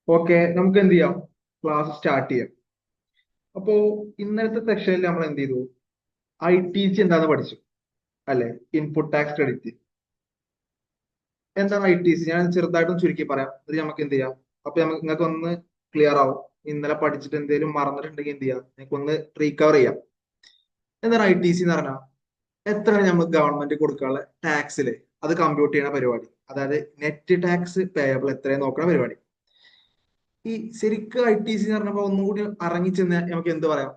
Okay, നമുക്ക് എന്ത് ചെയ്യാം? ക്ലാസ് സ്റ്റാർട്ട് ചെയ്യാം. അപ്പോ ഇന്നലത്തെ സെക്ഷനിൽ നമ്മൾ എന്ത് ചെയ്തു? ITC എന്താന്ന് പഠിച്ചു അല്ലെ? Input tax credit. എന്താണ് ITC? ഞാൻ ചെറുതായിട്ടും ചുരുക്കി പറയാം, അത് നമുക്ക് എന്ത് ചെയ്യാം? അപ്പൊ നിങ്ങൾക്ക് ഒന്ന് ക്ലിയർ ആവും. ഇന്നലെ പഠിച്ചിട്ട് എന്തെങ്കിലും മറന്നിട്ടുണ്ടെങ്കിൽ എന്ത് ചെയ്യാം? നിങ്ങൾക്ക് ഒന്ന് റീകവർ ചെയ്യാം. എന്താണ് ITC എന്ന് പറഞ്ഞാൽ? എത്രയാണ് നമ്മൾ ഗവൺമെന്റ് കൊടുക്കാനുള്ള ടാക്സില് അത് കമ്പ്യൂട്ട് ചെയ്യുന്ന പരിപാടി. അതായത് നെറ്റ് ടാക്സ് പേയബിൾ എത്രയാണ് നോക്കുന്ന പരിപാടി. ഈ ശരിക്കും ITC എന്ന് പറഞ്ഞപ്പോ ഒന്നും കൂടി ഇറങ്ങിച്ചെന്ന് നമുക്ക് എന്ത് പറയാം?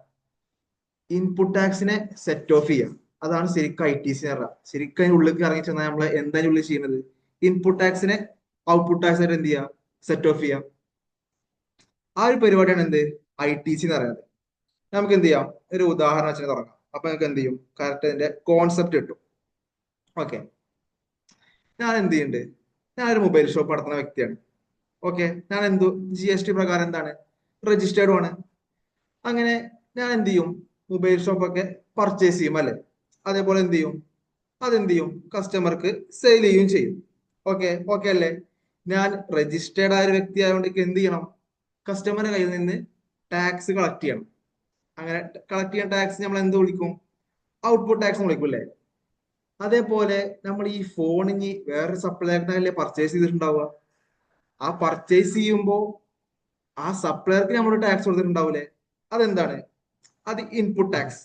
ഇൻപുട്ട് ടാക്സിനെ സെറ്റ് ഓഫ് ചെയ്യാം. അതാണ് ശരിക്കും ITC എന്ന് പറഞ്ഞാൽ. ശരിക്കും അതിന് ഉള്ളിൽ ഇറങ്ങി ചെന്നാൽ നമ്മൾ എന്തായാലും ഉള്ളിൽ ചെയ്യുന്നത്? ഇൻപുട്ട് ടാക്സിനെ ഔട്ട്പുട്ട് ടാക്സ് ആയിട്ട് എന്ത് ചെയ്യാം? സെറ്റ് ഓഫ് ചെയ്യാം. ആ ഒരു പരിപാടിയാണ് എന്ത്? ITC എന്ന് പറയുന്നത്. നമുക്ക് എന്ത് ചെയ്യാം? ഒരു ഉദാഹരണം വെച്ച് തുടങ്ങാം. അപ്പൊ നമുക്ക് എന്ത് ചെയ്യും? കറക്റ്റ് അതിന്റെ കോൺസെപ്റ്റ് കിട്ടും. ഓക്കെ, ഞാൻ എന്ത് ചെയ്യുന്നുണ്ട്? ഞാനൊരു മൊബൈൽ ഷോപ്പ് നടത്തുന്ന വ്യക്തിയാണ്. ഓക്കെ, ഞാൻ GST പ്രകാരം എന്താണ്? രജിസ്റ്റേർഡ് ആണ്. അങ്ങനെ ഞാൻ എന്ത് ചെയ്യും? മൊബൈൽ ഷോപ്പൊക്കെ പർച്ചേസ് ചെയ്യും അല്ലെ? അതേപോലെ എന്ത് ചെയ്യും? അതെന്ത് ചെയ്യും? കസ്റ്റമർക്ക് സെയിൽ ചെയ്യുകയും ചെയ്യും. ഓക്കെ, ഓക്കെ അല്ലേ? ഞാൻ രജിസ്റ്റേർഡ് ആയ ഒരു വ്യക്തി ആയതുകൊണ്ട് എനിക്ക് എന്ത് ചെയ്യണം? കസ്റ്റമറുടെ കയ്യിൽ നിന്ന് ടാക്സ് കളക്ട് ചെയ്യണം. അങ്ങനെ കളക്ട് ചെയ്യുന്ന ടാക്സ് നമ്മൾ എന്ത് വിളിക്കും? ഔട്ട്പുട്ട് ടാക്സ് വിളിക്കും അല്ലേ? അതേപോലെ നമ്മൾ ഈ ഫോണിന് വേറൊരു സപ്ലൈറിനല്ലേ പർച്ചേസ് ചെയ്തിട്ടുണ്ടാവുക. ആ പർച്ചേസ് ചെയ്യുമ്പോൾ ആ സപ്ലയർക്ക് നമ്മൾ ടാക്സ് കൊടുത്തിട്ടുണ്ടാവൂലേ? അതെന്താണ്? അത് ഇൻപുട്ട് ടാക്സ്.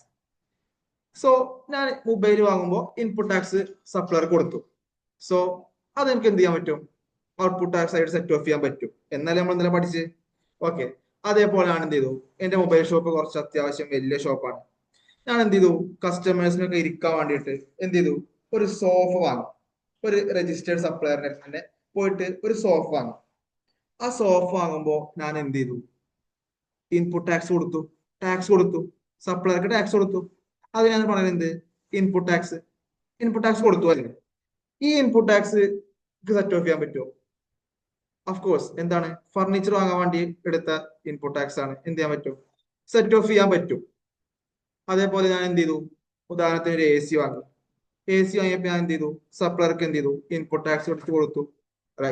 സോ ഞാൻ മൊബൈൽ വാങ്ങുമ്പോൾ ഇൻപുട്ട് ടാക്സ് സപ്ലയർ കൊടുത്തു. സോ അതെനിക്ക് എന്ത് ചെയ്യാൻ പറ്റും? ഔട്ട്പുട്ട് ടാക്സ് ആയിട്ട് സെറ്റ് ഓഫ് ചെയ്യാൻ പറ്റും. എന്നാലും നമ്മൾ എന്തെല്ലാം പഠിച്ച്. ഓക്കെ, അതേപോലെ ഞാൻ എന്ത് ചെയ്തു? എന്റെ മൊബൈൽ ഷോപ്പ് കുറച്ച് അത്യാവശ്യം വലിയ ഷോപ്പാണ്. ഞാൻ എന്ത് ചെയ്തു? കസ്റ്റമേഴ്സിനൊക്കെ ഇരിക്കാൻ വേണ്ടിയിട്ട് എന്ത് ചെയ്തു? ഒരു സോഫ വാങ്ങും. ഒരു രജിസ്റ്റേർഡ് സപ്ലയറിനെ തന്നെ പോയിട്ട് ഒരു സോഫ വാങ്ങും. ആ സോഫ വാങ്ങുമ്പോൾ ഞാൻ എന്ത് ചെയ്തു? ഇൻപുട്ട് ടാക്സ് കൊടുത്തു. ടാക്സ് കൊടുത്തു. സപ്ലയർക്ക് ടാക്സ് കൊടുത്തു. അത് ഞാൻ പറയുന്നത് എന്ത്? Input tax. ഇൻപുട്ട് ടാക്സ് കൊടുത്തു അല്ലേ? ഈ ഇൻപുട്ട് ടാക്സ് സെറ്റ് ഓഫ് ചെയ്യാൻ പറ്റുമോ? Of course. എന്താണ്? ഫർണിച്ചർ വാങ്ങാൻ വേണ്ടി എടുത്ത ഇൻപുട്ട് ടാക്സ് ആണ്. എന്ത് ചെയ്യാൻ പറ്റും? സെറ്റ് ഓഫ് ചെയ്യാൻ പറ്റും. അതേപോലെ ഞാൻ എന്ത് ചെയ്തു? ഉദാഹരണത്തിന് ഒരു AC വാങ്ങി. AC വാങ്ങിയപ്പോൾ ഞാൻ എന്ത് ചെയ്തു? സപ്ലയർക്ക് എന്ത് ചെയ്തു? ഇൻപുട്ട് ടാക്സ് കൊടുത്തു.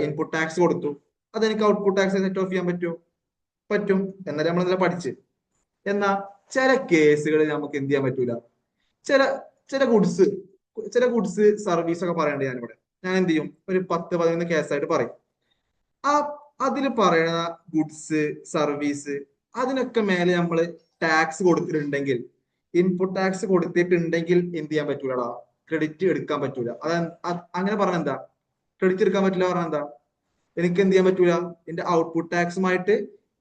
ഇൻപുട്ട് ടാക്സ് കൊടുത്തു. അതെനിക്ക് ഔട്ട്പുട്ട് ടാക്സ് സെറ്റ് ഓഫ് ചെയ്യാൻ പറ്റുമോ? പറ്റും. എന്നാലും നമ്മൾ ഇന്നലെ പഠിച്ച്. എന്നാ ചില കേസുകളിൽ നമുക്ക് എന്ത് ചെയ്യാൻ പറ്റൂല. ചില ചില ഗുഡ്സ് ചില ഗുഡ്സ് സർവീസ് ഒക്കെ പറയണ്ടേ ഞാനിവിടെ. ഞാൻ എന്ത് ചെയ്യും? ഒരു 10-11 കേസായിട്ട് പറയും. ആ അതിൽ പറയുന്ന ഗുഡ്സ് സർവീസ് അതിനൊക്കെ മേലെ നമ്മൾ ടാക്സ് കൊടുത്തിട്ടുണ്ടെങ്കിൽ, ഇൻപുട്ട് ടാക്സ് കൊടുത്തിട്ടുണ്ടെങ്കിൽ എന്ത് ചെയ്യാൻ പറ്റൂലടാ? ക്രെഡിറ്റ് എടുക്കാൻ പറ്റൂല. അങ്ങനെ പറഞ്ഞ എന്താ? ക്രെഡിറ്റ് എടുക്കാൻ പറ്റില്ല പറഞ്ഞ എന്താ? എനിക്ക് എന്ത് ചെയ്യാൻ പറ്റൂല? എന്റെ ഔട്ട്പുട്ട് ടാക്സുമായിട്ട്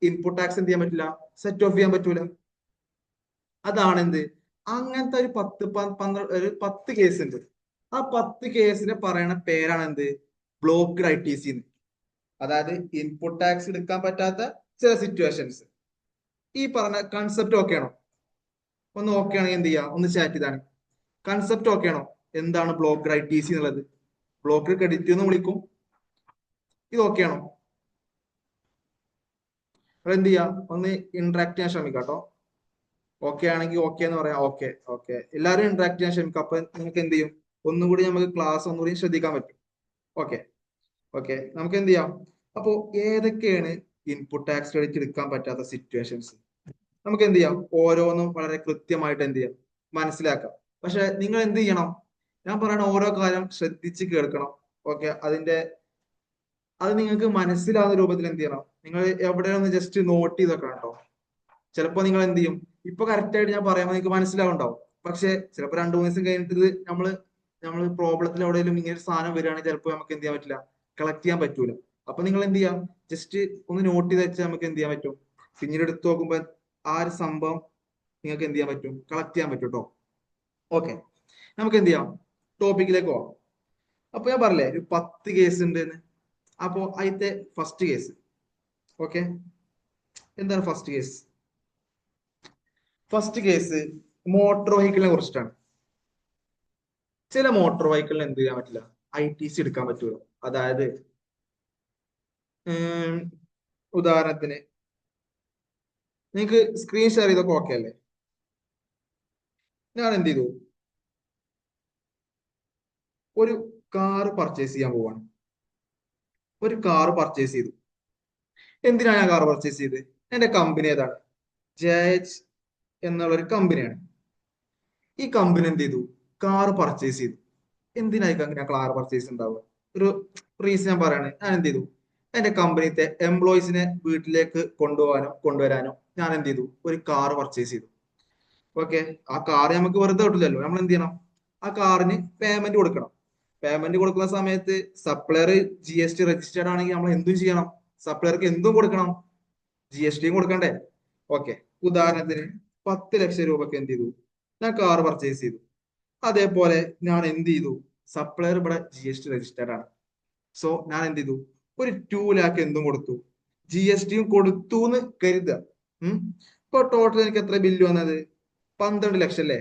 ഇൻപുട്ട് ടാക്സ് എന്ത് ചെയ്യാൻ പറ്റില്ല? സെറ്റ് ഓഫ് ചെയ്യാൻ പറ്റൂല. അതാണ് എന്ത്? അങ്ങനത്തെ ഒരു 10-12 ഒരു 10 കേസ് ഉണ്ട്. ആ 10 കേസിനെ പറയണ പേരാണ് എന്ത്? Blocked ITC. അതായത് ഇൻപുട്ട് ടാക്സ് എടുക്കാൻ പറ്റാത്ത ചില സിറ്റുവേഷൻസ്. ഈ പറഞ്ഞ കൺസെപ്റ്റ് ഓക്കെ ആണോ? ഒന്ന് ഓക്കെ ആണെങ്കിൽ എന്ത് ചെയ്യാം? ഒന്ന് ചാറ്റ് ചെയ്താണ്. കൺസെപ്റ്റ് ഓക്കെ ആണോ? എന്താണ് ബ്ലോക്ക്ഡ് ITC എന്നുള്ളത്? ബ്ലോക്ക്ഡ് ക്രെഡിറ്റ് എന്ന് വിളിക്കും. ഇത് ഓക്കെ ആണോ? അപ്പൊ എന്ത് ചെയ്യാം? ഒന്ന് ഇന്ററാക്ട് ചെയ്യാൻ ശ്രമിക്കാം കേട്ടോ. ഓക്കെ ആണെങ്കിൽ ഓക്കെ എന്ന് പറയാം. ഓക്കെ, ഓക്കെ, എല്ലാവരും ഇന്ററാക്ട് ചെയ്യാൻ ശ്രമിക്കാം. അപ്പൊ നിങ്ങൾക്ക് എന്ത് ചെയ്യും? ഒന്നുകൂടി നമുക്ക് ക്ലാസ് ഒന്നുകൂടി ശ്രദ്ധിക്കാൻ പറ്റും. ഓക്കെ, ഓക്കെ, നമുക്ക് എന്ത് ചെയ്യാം? അപ്പോ ഏതൊക്കെയാണ് ഇൻപുട്ട് ടാക്സ് ക്രെഡിറ്റ് എടുക്കാൻ പറ്റാത്ത സിറ്റുവേഷൻസ്? നമുക്ക് എന്ത് ചെയ്യാം? ഓരോന്നും വളരെ കൃത്യമായിട്ട് എന്ത് ചെയ്യാം? മനസ്സിലാക്കാം. പക്ഷെ നിങ്ങൾ എന്ത് ചെയ്യണം? ഞാൻ പറയുന്ന ഓരോ കാര്യം ശ്രദ്ധിച്ച് കേൾക്കണം. ഓക്കെ, അത് നിങ്ങൾക്ക് മനസ്സിലാവുന്ന രൂപത്തിൽ എന്ത് ചെയ്യണം? നിങ്ങൾ എവിടെയൊന്ന് ജസ്റ്റ് നോട്ട് ചെയ്ത് വെക്കണം കേട്ടോ. ചിലപ്പോ നിങ്ങൾ എന്ത് ചെയ്യും? ഇപ്പൊ കറക്റ്റ് ആയിട്ട് ഞാൻ പറയുമ്പോൾ നിങ്ങൾക്ക് മനസ്സിലാവുണ്ടാവും. പക്ഷെ ചിലപ്പോ 2-3 ദിവസം കഴിഞ്ഞിട്ട് ഇത് നമ്മൾ പ്രോബ്ലത്തിൽ എവിടെയെങ്കിലും ഇങ്ങനെ ഒരു സാധനം വരികയാണെങ്കിൽ ചിലപ്പോൾ നമുക്ക് എന്ത് ചെയ്യാൻ പറ്റില്ല? കളക്ട് ചെയ്യാൻ പറ്റൂല. അപ്പൊ നിങ്ങൾ എന്ത് ചെയ്യാം? ജസ്റ്റ് ഒന്ന് നോട്ട് ചെയ്ത് വെച്ചാൽ നമുക്ക് എന്ത് ചെയ്യാൻ പറ്റും? പിന്നീട് എടുത്ത് നോക്കുമ്പോൾ ആ ഒരു സംഭവം നിങ്ങൾക്ക് എന്ത് ചെയ്യാൻ പറ്റും? കളക്ട് ചെയ്യാൻ പറ്റും കേട്ടോ. ഓക്കെ, നമുക്ക് എന്ത് ചെയ്യാം? ടോപ്പിക്കിലേക്ക് പോവാം. അപ്പൊ ഞാൻ പറഞ്ഞില്ലേ ഒരു 10 കേസ് ഉണ്ട് എന്ന്. അപ്പോ അതിന്റെ ഫസ്റ്റ് കേസ്. ഓക്കെ, എന്താണ് first case? First case motor വെഹിക്കിളിനെ കുറിച്ചിട്ടാണ്. ചില മോട്ടോർ വെഹിക്കിളിന് എന്ത് ചെയ്യാൻ പറ്റില്ല? ITC എടുക്കാൻ പറ്റൂല. അതായത് ഉം, ഉദാഹരണത്തിന് നിങ്ങൾക്ക് സ്ക്രീൻ ഷെയർ ചെയ്തൊക്കെ ഓക്കെ അല്ലേ? ഞാൻ എന്ത് ചെയ്തു? ഒരു കാർ പർച്ചേസ് ചെയ്യാൻ പോവാണ്. ഒരു കാർ പർച്ചേസ് ചെയ്തു. എന്തിനാണ് ഞാൻ കാർ പർച്ചേസ് ചെയ്ത്? എന്റെ കമ്പനി ഏതാണ്? JH എന്നുള്ളൊരു കമ്പനിയാണ്. ഈ കമ്പനി എന്ത് ചെയ്തു? കാർ പർച്ചേസ് ചെയ്തു. എന്തിനായിരിക്കും അങ്ങനെ കാർ പർച്ചേസ് ഉണ്ടാവുക? ഒരു റീസൺ ഞാൻ പറയാണ്. ഞാൻ എന്ത് ചെയ്തു? എന്റെ കമ്പനിത്തെ എംപ്ലോയീസിനെ വീട്ടിലേക്ക് കൊണ്ടുപോകാനോ കൊണ്ടുവരാനോ ഞാൻ എന്ത് ചെയ്തു? ഒരു കാർ പർച്ചേസ് ചെയ്തു. ഓക്കെ, ആ കാർ നമുക്ക് വെറുതെ കിട്ടില്ലല്ലോ. നമ്മൾ എന്ത് ചെയ്യണം? ആ കാറിന് പേയ്മെന്റ് കൊടുക്കണം. പേയ്മെന്റ് കൊടുക്കുന്ന സമയത്ത് സപ്ലയർ GST രജിസ്റ്റേർഡ് ആണെങ്കിൽ നമ്മൾ എന്തും ചെയ്യണം? സപ്ലയർക്ക് എന്തും കൊടുക്കണം, GSTയും കൊടുക്കണ്ടേ? ഓക്കെ, ഉദാഹരണത്തിന് 10 ലക്ഷം രൂപക്ക് എന്ത് ചെയ്തു? ഞാൻ കാർ പർച്ചേസ് ചെയ്തു. അതേപോലെ ഞാൻ എന്ത് ചെയ്തു? സപ്ലയർ ഇവിടെ GST രജിസ്റ്റേർഡ് ആണ്. സോ ഞാൻ എന്ത് ചെയ്തു? ഒരു 2 ലാക്ക് എന്തും കൊടുത്തു, GSTയും കൊടുത്തു എന്ന് കരുതുക. ഇപ്പൊ ടോട്ടൽ എനിക്ക് എത്ര ബില്ല് വന്നത്? 12 ലക്ഷം അല്ലേ?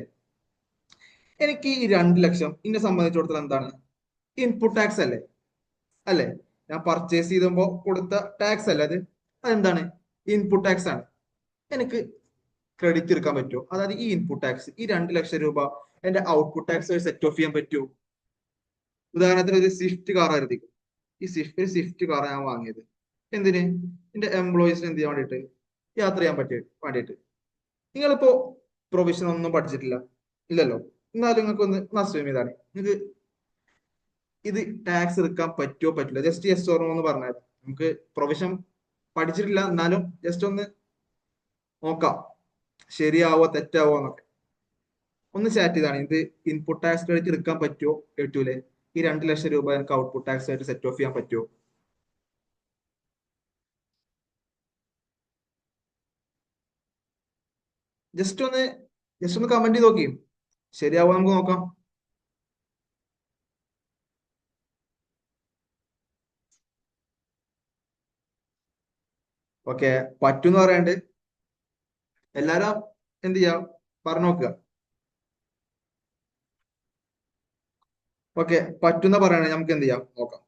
എനിക്ക് ഈ 2 ലക്ഷം എന്നെ സംബന്ധിച്ചിടത്തോളം എന്താണ്? ഇൻപുട്ട് ടാക്സ് അല്ലേ? അല്ലേ? ഞാൻ പർച്ചേസ് ചെയ്തപ്പോ കൊടുത്ത ടാക്സ് അല്ലേ അത്? അതെന്താണ്? ഇൻപുട്ട് ടാക്സ് ആണ്. എനിക്ക് ക്രെഡിറ്റ് എടുക്കാൻ പറ്റുമോ? അതായത് ഈ ഇൻപുട്ട് ടാക്സ്, ഈ 2 ലക്ഷം രൂപ എന്റെ ഔട്ട്പുട്ട് ടാക്സ് സെറ്റ് ഓഫ് ചെയ്യാൻ പറ്റുമോ? ഉദാഹരണത്തിന് ഒരു സ്വിഫ്റ്റ് കാർ ആയിരിക്കും. ഒരു സ്വിഫ്റ്റ് കാർ ഞാൻ വാങ്ങിയത് എന്തിന്? എന്റെ എംപ്ലോയീസിന് എന്ത് ചെയ്യാൻ വേണ്ടിയിട്ട്? യാത്ര ചെയ്യാൻ വേണ്ടിയിട്ട്. നിങ്ങളിപ്പോ പ്രൊവിഷൻ ഒന്നും പഠിച്ചിട്ടില്ല, ഇല്ലല്ലോ. എന്നാലും നിങ്ങൾക്ക് ഒന്ന് അസ്യൂം ചെയ്താണ് നിങ്ങൾക്ക് ഇത് ടാക്സ് എടുക്കാൻ പറ്റുമോ പറ്റില്ല. ജസ്റ്റ് യെസ് ഓർ നോ എന്ന് പറഞ്ഞാൽ നമുക്ക് പ്രൊവിഷൻ പഠിച്ചിട്ടില്ല, എന്നാലും ജസ്റ്റ് ഒന്ന് നോക്കാം ശരിയാവോ തെറ്റാവോ എന്നൊക്കെ. ഒന്ന് ചാറ്റ് ചെയ്താണ് ഇത് ഇൻപുട്ട് ടാക്സ് ക്രെഡിറ്റ് എടുക്കാൻ പറ്റുമോ പറ്റൂലേ? ഈ 2 ലക്ഷം രൂപ എനിക്ക് ഔട്ട്പുട്ട് ടാക്സ് ആയിട്ട് സെറ്റ് ഓഫ് ചെയ്യാൻ പറ്റുമോ? ജസ്റ്റ് ഒന്ന് ജസ്റ്റ് ഒന്ന് കമന്റ് ചെയ്ത് നോക്കി. ശരിയാവോ നമുക്ക് നോക്കാം. ഓക്കെ, പറ്റൂന്ന് പറയാണ്ട് എല്ലാരും എന്ത് ചെയ്യാം? പറഞ്ഞു നോക്കുക. ഓക്കെ, പറ്റുന്ന പറയണേ നമുക്ക് എന്ത് ചെയ്യാം നോക്കാം.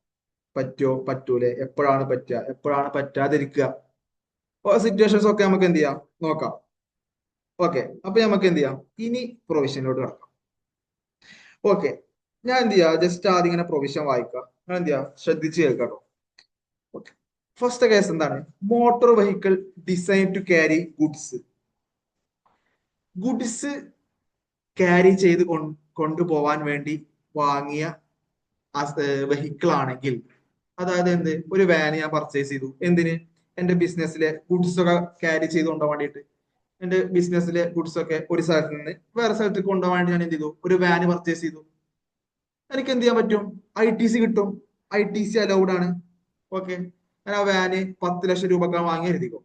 പറ്റുമോ പറ്റൂലേ? എപ്പോഴാണ് പറ്റുക, എപ്പോഴാണ് പറ്റാതിരിക്കുക? സിറ്റുവേഷൻസ് ഒക്കെ നമുക്ക് എന്ത് ചെയ്യാം നോക്കാം. ഓക്കെ, അപ്പൊ നമുക്ക് എന്ത് ചെയ്യാം? ഇനി പ്രൊവിഷനിലോട്ട് കിടക്കാം. ഓക്കെ, ഞാൻ എന്ത് ചെയ്യാം? ജസ്റ്റ് ആദ്യം ഇങ്ങനെ പ്രൊവിഷൻ വായിക്കാം. ഞാൻ എന്ത് ചെയ്യാം? ശ്രദ്ധിച്ച് കേൾക്കാട്ടോ. ഓക്കെ, ഫസ്റ്റ് കേസ് എന്താണ്? Motor vehicle design to carry goods. Goods carry ചെയ്ത് കൊണ്ടുപോവാൻ വേണ്ടി വാങ്ങിയ വെഹിക്കിൾ ആണെങ്കിൽ, അതായത് എന്ത്? ഒരു വാൻ ഞാൻ പർച്ചേസ് ചെയ്തു. എന്തിന്? എന്റെ ബിസിനസ്സിലെ ഗുഡ്സ് ഒക്കെ ക്യാരി ചെയ്ത് കൊണ്ടുപോകാൻ വേണ്ടിയിട്ട്. എന്റെ ബിസിനസ്സിലെ ഗുഡ്സ് ഒക്കെ ഒരു സ്ഥലത്ത് നിന്ന് വേറെ സ്ഥലത്തേക്ക് കൊണ്ടുപോകാൻ വേണ്ടി ഞാൻ എന്ത് ചെയ്തു? ഒരു വാന് പർച്ചേസ് ചെയ്തു. എനിക്ക് എന്ത് ചെയ്യാൻ പറ്റും? ITC കിട്ടും. ITC അലൗഡ് ആണ്. ഓക്കെ, ഞാൻ ആ വാന് 10 ലക്ഷം രൂപക്കാണ് വാങ്ങി എഴുതിക്കോ.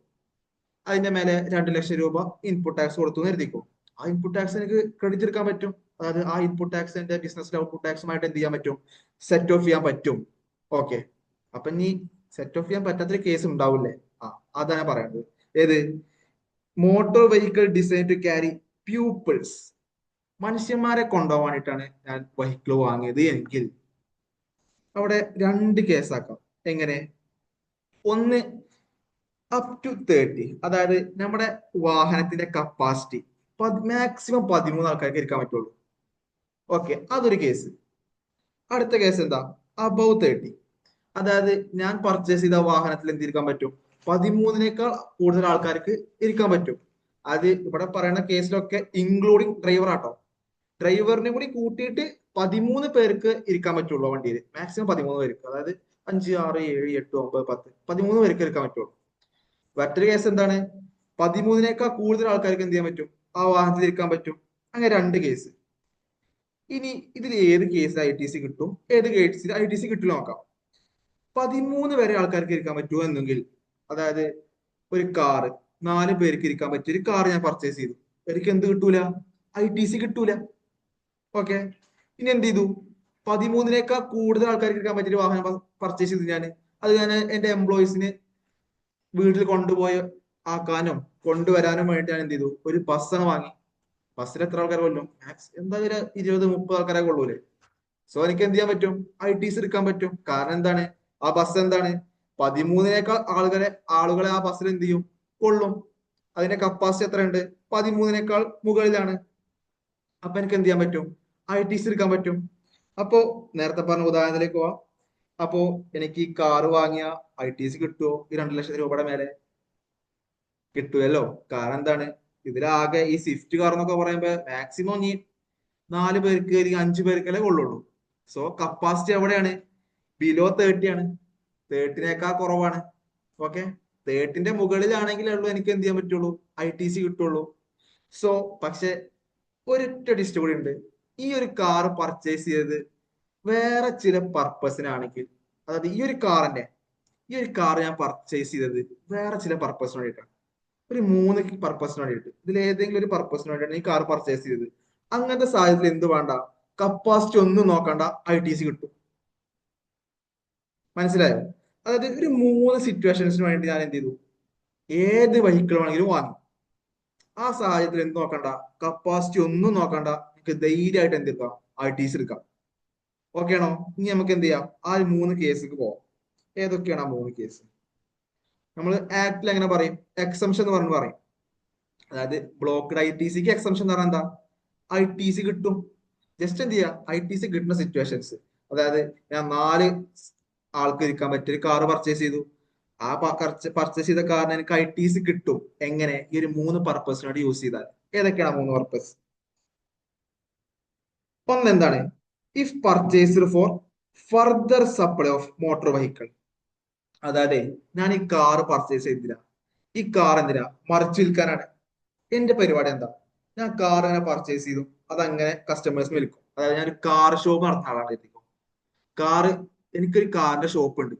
അതിന്റെ മേലെ 2 ലക്ഷം രൂപ ഇൻപുട്ട് ടാക്സ് കൊടുത്തു എന്ന് എഴുതിക്കോ. ആ ഇൻപുട്ട് ടാക്സ് എനിക്ക് ക്രെഡിറ്റ് എടുക്കാൻ പറ്റും. അതായത് ആ ഇൻപുട്ട് ടാക്സ് എന്റെ ബിസിനസ്സിലെ ഔട്ട്പുട്ട് ടാക്സുമായിട്ട് എന്ത് ചെയ്യാൻ പറ്റും? സെറ്റ് ഓഫ് ചെയ്യാൻ പറ്റും. ഓക്കെ, അപ്പൊ നീ സെറ്റ് ഓഫ് ചെയ്യാൻ പറ്റാത്തൊരു കേസ് ഉണ്ടാവില്ലേ? ആ, അതാണ് ഞാൻ പറയുന്നത്. ഏത്? Motor vehicle design to carry peoples, മനുഷ്യന്മാരെ കൊണ്ടുപോകാനായിട്ടാണ് ഞാൻ വെഹിക്കിൾ വാങ്ങിയത് എങ്കിൽ അവിടെ 2 കേസാക്കാം. എങ്ങനെ? ഒന്ന്, അപ് ടു 30, അതായത് നമ്മുടെ വാഹനത്തിന്റെ കപ്പാസിറ്റി മാക്സിമം 13 ആൾക്കാർക്ക് ഇരിക്കാൻ പറ്റുള്ളൂ. ഓക്കെ, അതൊരു കേസ്. അടുത്ത കേസ് എന്താ? അബവ് 30, അതായത് ഞാൻ പർച്ചേസ് ചെയ്ത വാഹനത്തിൽ എന്തിരിക്കാൻ പറ്റും? 13-നേക്കാൾ കൂടുതൽ ആൾക്കാർക്ക് ഇരിക്കാൻ പറ്റും. അത് ഇവിടെ പറയുന്ന കേസിലൊക്കെ ഇൻക്ലൂഡിങ് ഡ്രൈവർ ആട്ടോ. ഡ്രൈവറിനെ കൂടി കൂട്ടിയിട്ട് 13 പേർക്ക് ഇരിക്കാൻ പറ്റുള്ളൂ വണ്ടിയിൽ. മാക്സിമം 13 പേർക്ക്, അതായത് 5, 6, 7, 8, 9, 10, 13 പേർക്ക് ഇരിക്കാൻ പറ്റുള്ളൂ. മറ്റൊരു കേസ് എന്താണ്? 13-നേക്കാൾ കൂടുതൽ ആൾക്കാർക്ക് എന്ത് ചെയ്യാൻ പറ്റും? ആ വാഹനത്തിൽ ഇരിക്കാൻ പറ്റും. അങ്ങനെ 2 കേസ്. ഇനി ഇതിൽ ഏത് കേസിൽ ITC കിട്ടും, ഏത് കേസിൽ ITC കിട്ടില്ല നോക്കാം. 13 വരെ ആൾക്കാർക്ക് ഇരിക്കാൻ പറ്റുമോ എന്നെങ്കിൽ, അതായത് ഒരു കാറ് 4 പേർക്ക് ഇരിക്കാൻ പറ്റിയ ഒരു കാർ ഞാൻ പർച്ചേസ് ചെയ്തു. എനിക്ക് എന്ത് കിട്ടൂല? ITC കിട്ടൂല. ഓക്കെ, ഇനി എന്ത് ചെയ്തു? 13-നേക്കാൾ കൂടുതൽ ആൾക്കാർക്ക് ഇരിക്കാൻ പറ്റിയ വാഹനം പർച്ചേസ് ചെയ്തു ഞാൻ. അത് ഞാൻ എന്റെ എംപ്ലോയീസിന് വീട്ടിൽ കൊണ്ടുപോയി ആക്കാനും കൊണ്ടുവരാനും വേണ്ടി ഞാൻ എന്ത് ചെയ്തു? ഒരു ബസ്സാണ് വാങ്ങി. ബസ്സിൽ എത്ര ആൾക്കാരെ കൊല്ലും? എന്തായാലും ഒരു 20-30 ആൾക്കാരെ കൊള്ളൂലേ? സോ എനിക്ക് എന്ത് ചെയ്യാൻ പറ്റും? ITC എടുക്കാൻ പറ്റും. കാരണം എന്താണ്? ആ ബസ് എന്താണ്? 13-നേക്കാൾ ആളുകളെ ആ ബസ്സിൽ എന്ത് ചെയ്യും? കൊള്ളും. അതിന്റെ കപ്പാസിറ്റി എത്രയുണ്ട്? 13-നേക്കാൾ മുകളിലാണ്. അപ്പൊ എനിക്ക് എന്ത് ചെയ്യാൻ പറ്റും? ITC എടുക്കാൻ പറ്റും. അപ്പോ നേരത്തെ പറഞ്ഞ ഉദാഹരണത്തിലേക്ക് പോവാം. അപ്പോ എനിക്ക് ഈ കാറ് വാങ്ങിയ ITC കിട്ടുമോ ഈ 2 ലക്ഷം രൂപയുടെ മേലെ? കിട്ടുമല്ലോ. കാരണം എന്താണ്, ഇതിലാകെ ഈ സ്വിഫ്റ്റ് കാർ എന്നൊക്കെ പറയുമ്പോ മാക്സിമം ഇനി 4 പേർക്ക് അല്ലെങ്കിൽ 5 പേർക്കല്ലേ കൊള്ളുള്ളൂ. സോ കപ്പാസിറ്റി എവിടെയാണ്? ബിലോ 30 ആണ്. 30-നേക്കാൾ കുറവാണ്. ഓക്കെ, 30-ന്റെ മുകളിലാണെങ്കിലേ ഉള്ളൂ എനിക്ക് എന്ത് ചെയ്യാൻ പറ്റുള്ളൂ, ITC കിട്ടുള്ളൂ. സോ പക്ഷെ ഒരൊറ്റ ഡിസ്റ്റ് കൂടി ഉണ്ട്. ഈ ഒരു കാർ പർച്ചേസ് ചെയ്തത് വേറെ ചില പർപ്പസിനാണെങ്കിൽ, അതായത് ഈ ഒരു കാർ ഞാൻ പർച്ചേസ് ചെയ്തത് വേറെ ചില പർപ്പസിന് വേണ്ടിയിട്ടാണ്. ഒരു 3 പർപ്പസിന് വേണ്ടിയിട്ട്, ഇതിൽ ഏതെങ്കിലും ഒരു പർപ്പസിന് വേണ്ടിയിട്ടാണ് ഈ കാർ പർച്ചേസ് ചെയ്തത്. അങ്ങനത്തെ സാഹചര്യത്തിൽ എന്ത് വേണ്ട, കപ്പാസിറ്റി ഒന്നും നോക്കണ്ട, ITC കിട്ടും. മനസ്സിലായോ? അതായത് ഒരു 3 സിറ്റുവേഷൻസിന് വേണ്ടി ഞാൻ എന്ത് ചെയ്തു, ഏത് വെഹിക്കിൾ വേണമെങ്കിലും വാങ്ങി. ആ സാഹചര്യത്തിൽ എന്ത് നോക്കണ്ട, കപ്പാസിറ്റി ഒന്നും നോക്കണ്ട, നമുക്ക് ധൈര്യമായിട്ട് എന്ത് എടുക്കാം, ITC എടുക്കാം. ഓക്കെ ആണോ? ഇനി നമുക്ക് എന്ത് ചെയ്യാം, ആ 3 കേസിലേക്ക് പോവാം. ഏതൊക്കെയാണ് ആ 3 കേസ്? നമ്മൾ ആക്ടിൽ എങ്ങനെ പറയും, എക്സംഷൻ എന്ന് പറഞ്ഞു പറയും. അതായത് ബ്ലോക്ക്ഡ് ITCക്ക് എക്സംഷൻ എന്ന് പറഞ്ഞാൽ എന്താ, ITC കിട്ടും. ജസ്റ്റ് എന്ത് ചെയ്യാം, ITC കിട്ടുന്ന സിറ്റുവേഷൻസ്, അതായത് ഞാൻ 4 ആൾക്ക് ഇരിക്കാൻ പറ്റിയ ഒരു കാർ പർച്ചേസ് ചെയ്തു. ആ പർച്ചേസ് ചെയ്ത കാറിന് എനിക്ക് ITC കിട്ടും. എങ്ങനെ? ഈ ഒരു 3 പർപ്പസിന് വേണ്ടി യൂസ് ചെയ്താൽ. ഏതൊക്കെയാണ് 3 പർപ്പസ്? ഒന്ന് എന്താണ്, if purchased for further supply of motor vehicle. അതായത് ഞാൻ ഈ കാർ പർച്ചേസ് ചെയ്തില്ല, ഈ കാർ എന്തിനാ, മറിച്ചു വിൽക്കാനാണ്. എന്റെ പരിപാടി എന്താ, ഞാൻ കാർ അങ്ങനെ പർച്ചേസ് ചെയ്തു, അതങ്ങനെ കസ്റ്റമേഴ്സിന് വിൽക്കും. അതായത് ഞാൻ ഒരു കാർ ഷോപ്പ് നടത്തുന്ന ആളാണ് എത്തിക്കും. കാറ്, എനിക്കൊരു കാറിന്റെ ഷോപ്പ് ഉണ്ട്.